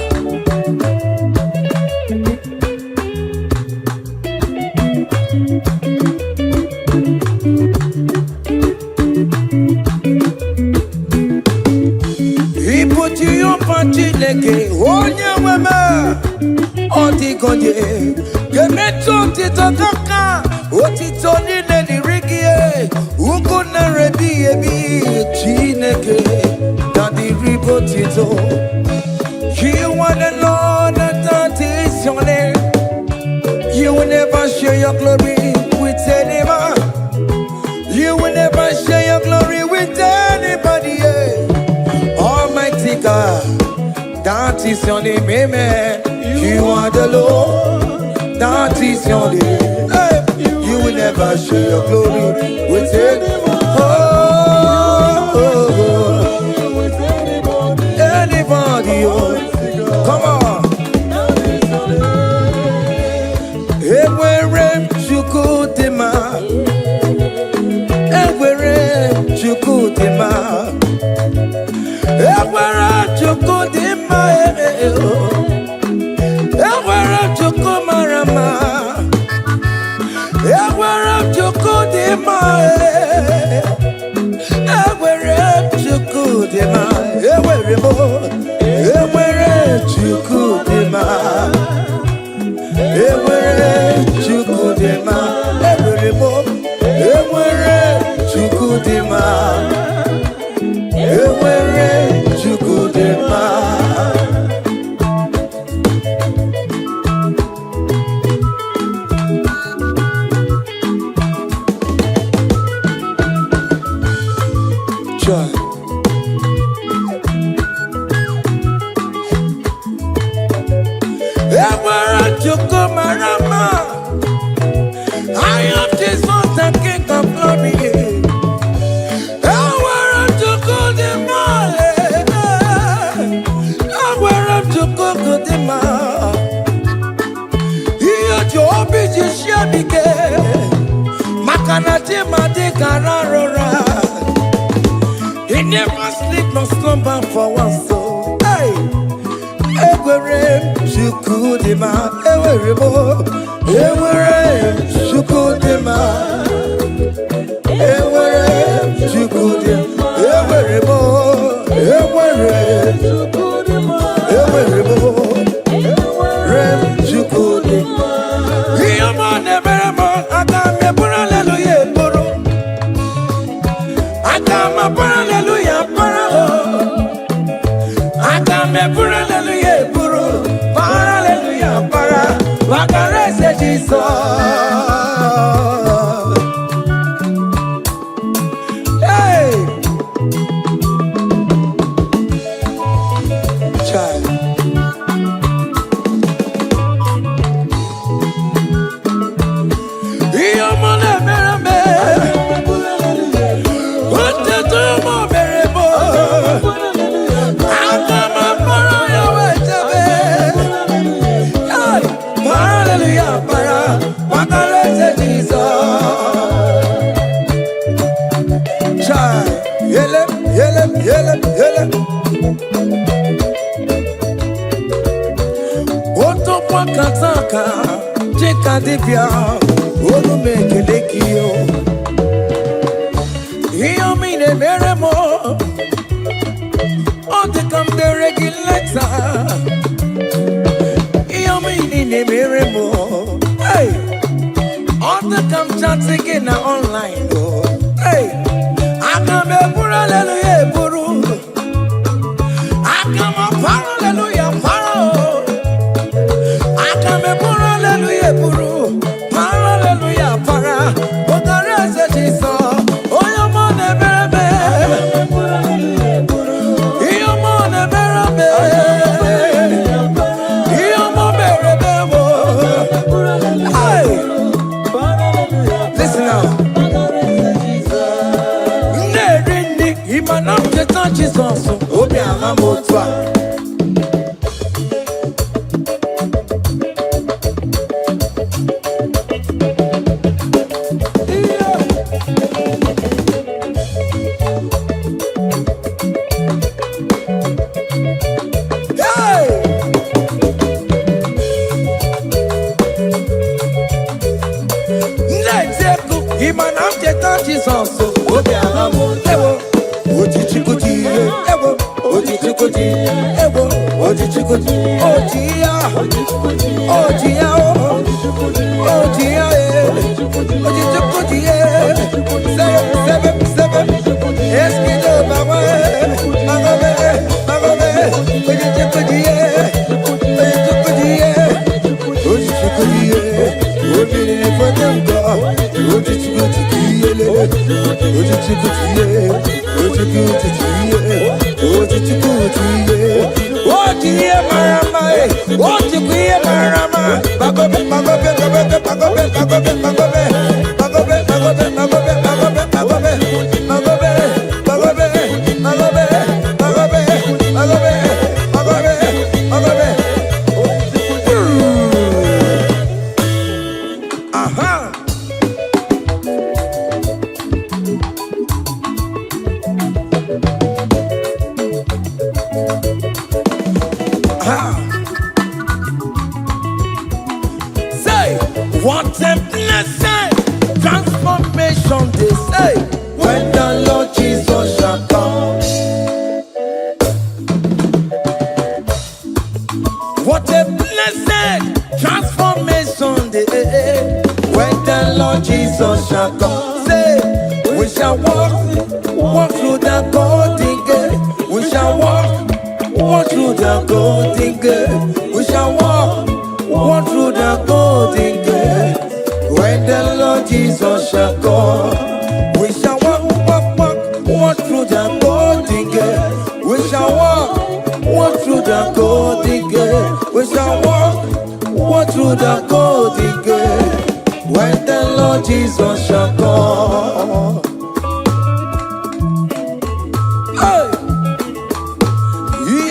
[SPEAKER 1] He put you up on Chileke, onye weme, Otikonye, Gemeto Titoka, Otito Nile Rigie, Ukuna Rebi Ebi, Chineke, Daddy Ribotito. You are the Lord that is your name. You will never share your glory with any man. You will never share your glory with anybody. Almighty God, that is your name, amen. You are the Lord, that is your name. Hey, you will never share your glory with anyone. Anybody, come on. Everywhere you go, Dema. Everywhere you go, Dema. Everywhere you go, Dema. Everywhere you go, Marama. Chukudema, Ewerebo, Ewere, Chukudema, Ewere, Chukudema. Joy. Ewere, Chukumarama. I am Jesus, the King of Glory. Ewere, Chukudema. Ewere, Chukudema. Iyo Jobi Jishabike. Makanati Madikararora. He never sleep nor slumber for one soul. Hey, Ewere, Chukudema, Ewerebo, Ewere, Chukudema, Ewere, Chukudema, Ewerebo, Ewere, Ewerebo, Ewere, Chukudema. Yamane Beremo, Agame Hallelujah, Boro. Agama Hallelujah, Boro. Agame Hallelujah, Boro. Hallelujah, Bara. Wakarese Jesus. Hey, child. Yamane Bereme. What the domo berebo. Agama Hallelujah, para, wakarese Jesus. Chai, yele, yele, yele, yele. Oto kwa kataka, chika dipya, onu mekelekio. Iyo mine meremo, ote kam de regulator. Hey, all the come chatting in online. Hey, I come a hallelujah, Buru. I come a hallelujah, Paro. I come a hallelujah, Buru. Hallelujah, Para. What the rest of this song? Oh, your money, baby. Your money, baby. Jesus, Obi Ahamotwa. Jesus, Obi Ahamotwa. Ojichikuti, ewo, ojichikuti, ewo, ojichikuti, ojia, ojia, ojia, ojichikuti, sebe, eskido bawa, magobe, ojichikuti, ojichikuti, obìnrin fọdẹ́ǹkọ, ojichikuti, ojiye marama, ojiye marama, bagobe, bagobe, bagobe, bagobe, bagobe, bagobe, bagobe, bagobe, bagobe, bagobe, bagobe, bagobe, bagobe, bagobe, bagobe, bagobe, bagobe, bagobe. Aha. Say, what a blessing, transformation they say, when the Lord Jesus shall come. What a blessing, transformation they say, when Lord Jesus shall come. Say, we shall walk through the golden gate. We shall walk through the golden gate. We shall walk through the golden gate. When the Lord Jesus shall come, we shall walk through the golden gate. We shall walk through the golden gate. We shall walk through the golden gate. When the Lord Jesus shall come. Hey!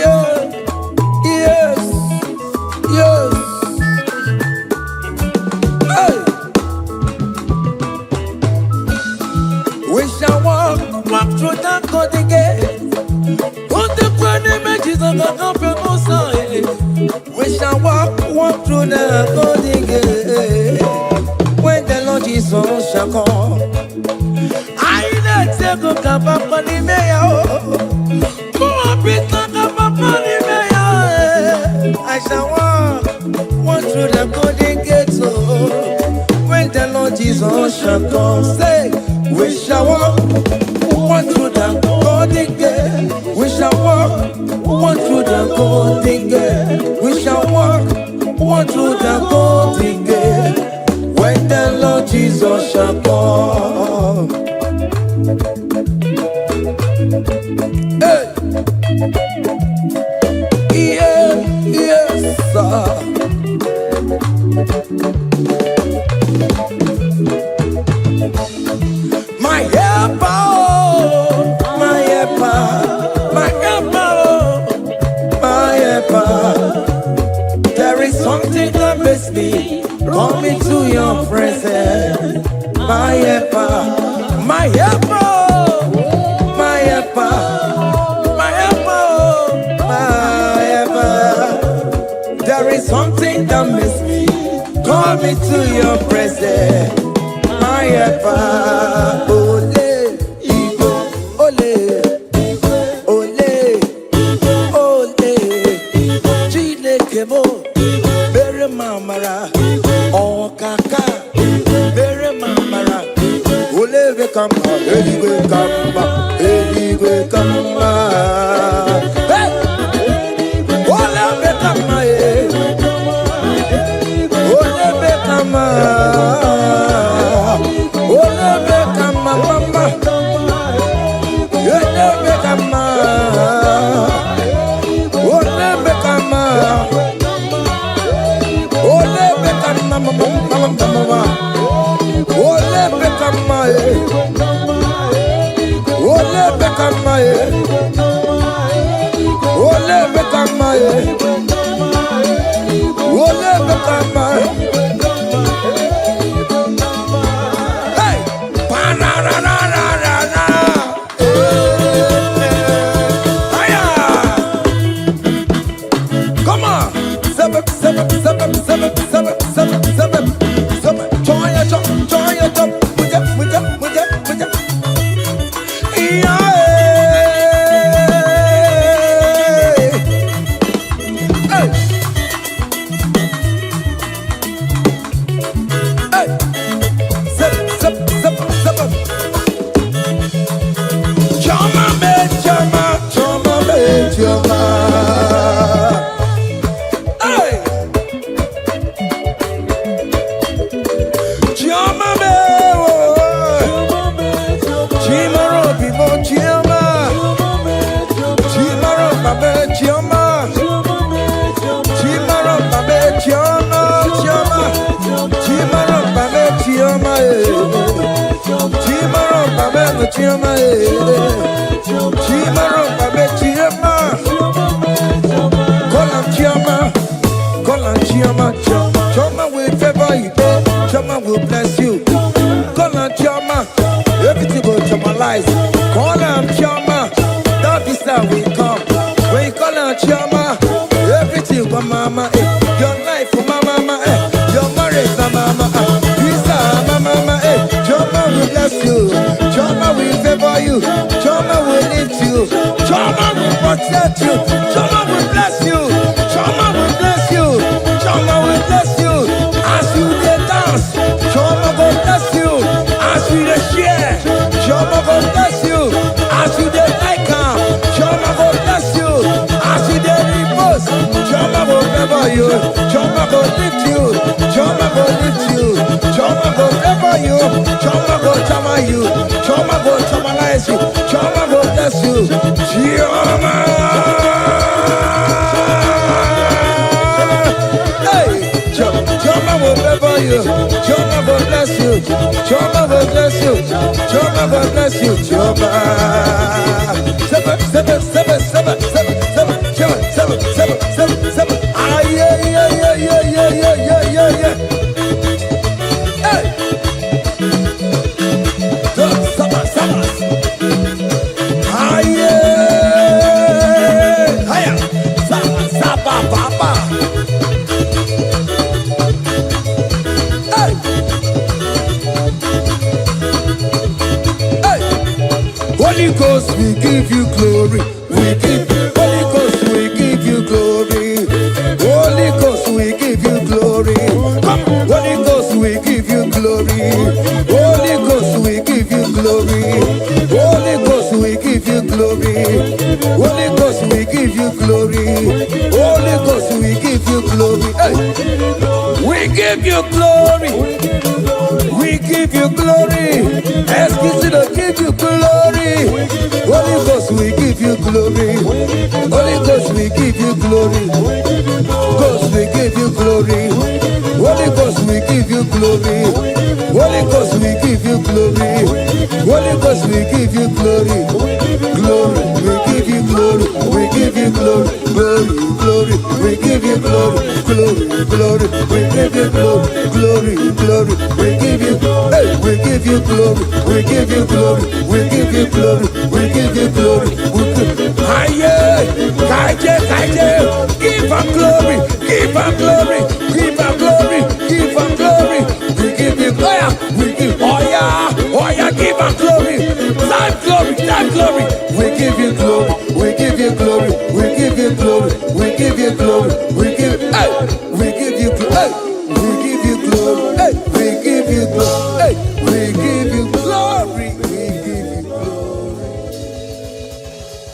[SPEAKER 1] Yeah! Yes! Yes! Hey! We shall walk through the golden gate. On the grand images of the company. We shall walk through the golden gate. When the Lord Jesus shall come, I let go kapapani meya. I shall walk through the golden gate. When the Lord Jesus shall come, say, we shall walk through the golden gate. We shall walk through the golden gate. We shall walk through the golden gate. When the Lord Jesus shall come. Hey! Yeah, yes, sir. My helper, my helper, my helper, my helper. There is something that makes me come into your presence. My helper, my helper, my helper, my helper, my helper. There is something that makes me come into your presence. My helper, ole, Igbo, ole, ole, ole, Chineke mo, bere mamara, okaka, bere mamara, ole be kamba, eligwe kamba, eligwe kamba, hey, ole be kamba, ole be kamba. Choma will favor you, Choma will bless you. Call on Choma, everything will Chomalize. Call on Choma, that visa will come. When you call on Choma, everything for mama, your life for mama, your marriage for mama, visa mama, Choma will bless you, Choma will favor you, Choma will lift you, Choma will protect you, Choma will bless you, Choma will bless you, Choma will bless you. As you dance, Choma will bless you.
[SPEAKER 3] dey share, Jehovah go bless you. As you dey like am, Jehovah go bless you. As you dey repost, Jehovah go favor you. Jehovah go lift you. Jehovah go lift you. Jehovah go favor you. Jehovah go chama you. Jehovah go chamalize you. Jehovah go bless you. Jehovah. Jehovah will favor you. Jehovah will bless you. Jehovah will bless you. Jehovah will bless you. Jehovah. Seven, seven, seven, seven, seven, seven, seven, seven, seven, seven, seven. Ah, yeah, yeah, yeah, yeah, yeah, yeah, yeah, yeah, yeah. Hey. Sabas, sabas. Ah, yeah. Hiya. Sabas, sabas, papa. Holy Ghost, we give you glory. We give you Holy Ghost, we give you glory. Holy Ghost, we give you glory. Come, Holy Ghost, we give you glory. Holy Ghost, we give you glory. Holy Ghost, we give you glory. Holy Ghost, we give you glory. Holy Ghost, we give you glory. Hey. We give you glory. We give you glory. Excuse me, give you glory. Holy Ghost, we give you glory. Holy Ghost, we give you glory. Ghost, we give you glory. Holy Ghost, we give you glory. Holy Ghost, we give you glory. Holy Ghost, we give you glory. Glory, we give you glory. We give you glory. Glory, glory, we give you glory. Glory, glory, we give you glory. Glory, glory, we give you glory. Hey, we give you glory. We give you glory. We give you glory. We give you glory. Aye, kaije, kaije. Give am glory. Give am glory. Give am glory. Give am glory. We give you glory. We give oh yeah, give am glory. Time glory, time glory. We give you glory. We give you glory. We give you glory. We give you glory. We give hey, we give you glory. Hey, we give you glory. Hey, we give you glory.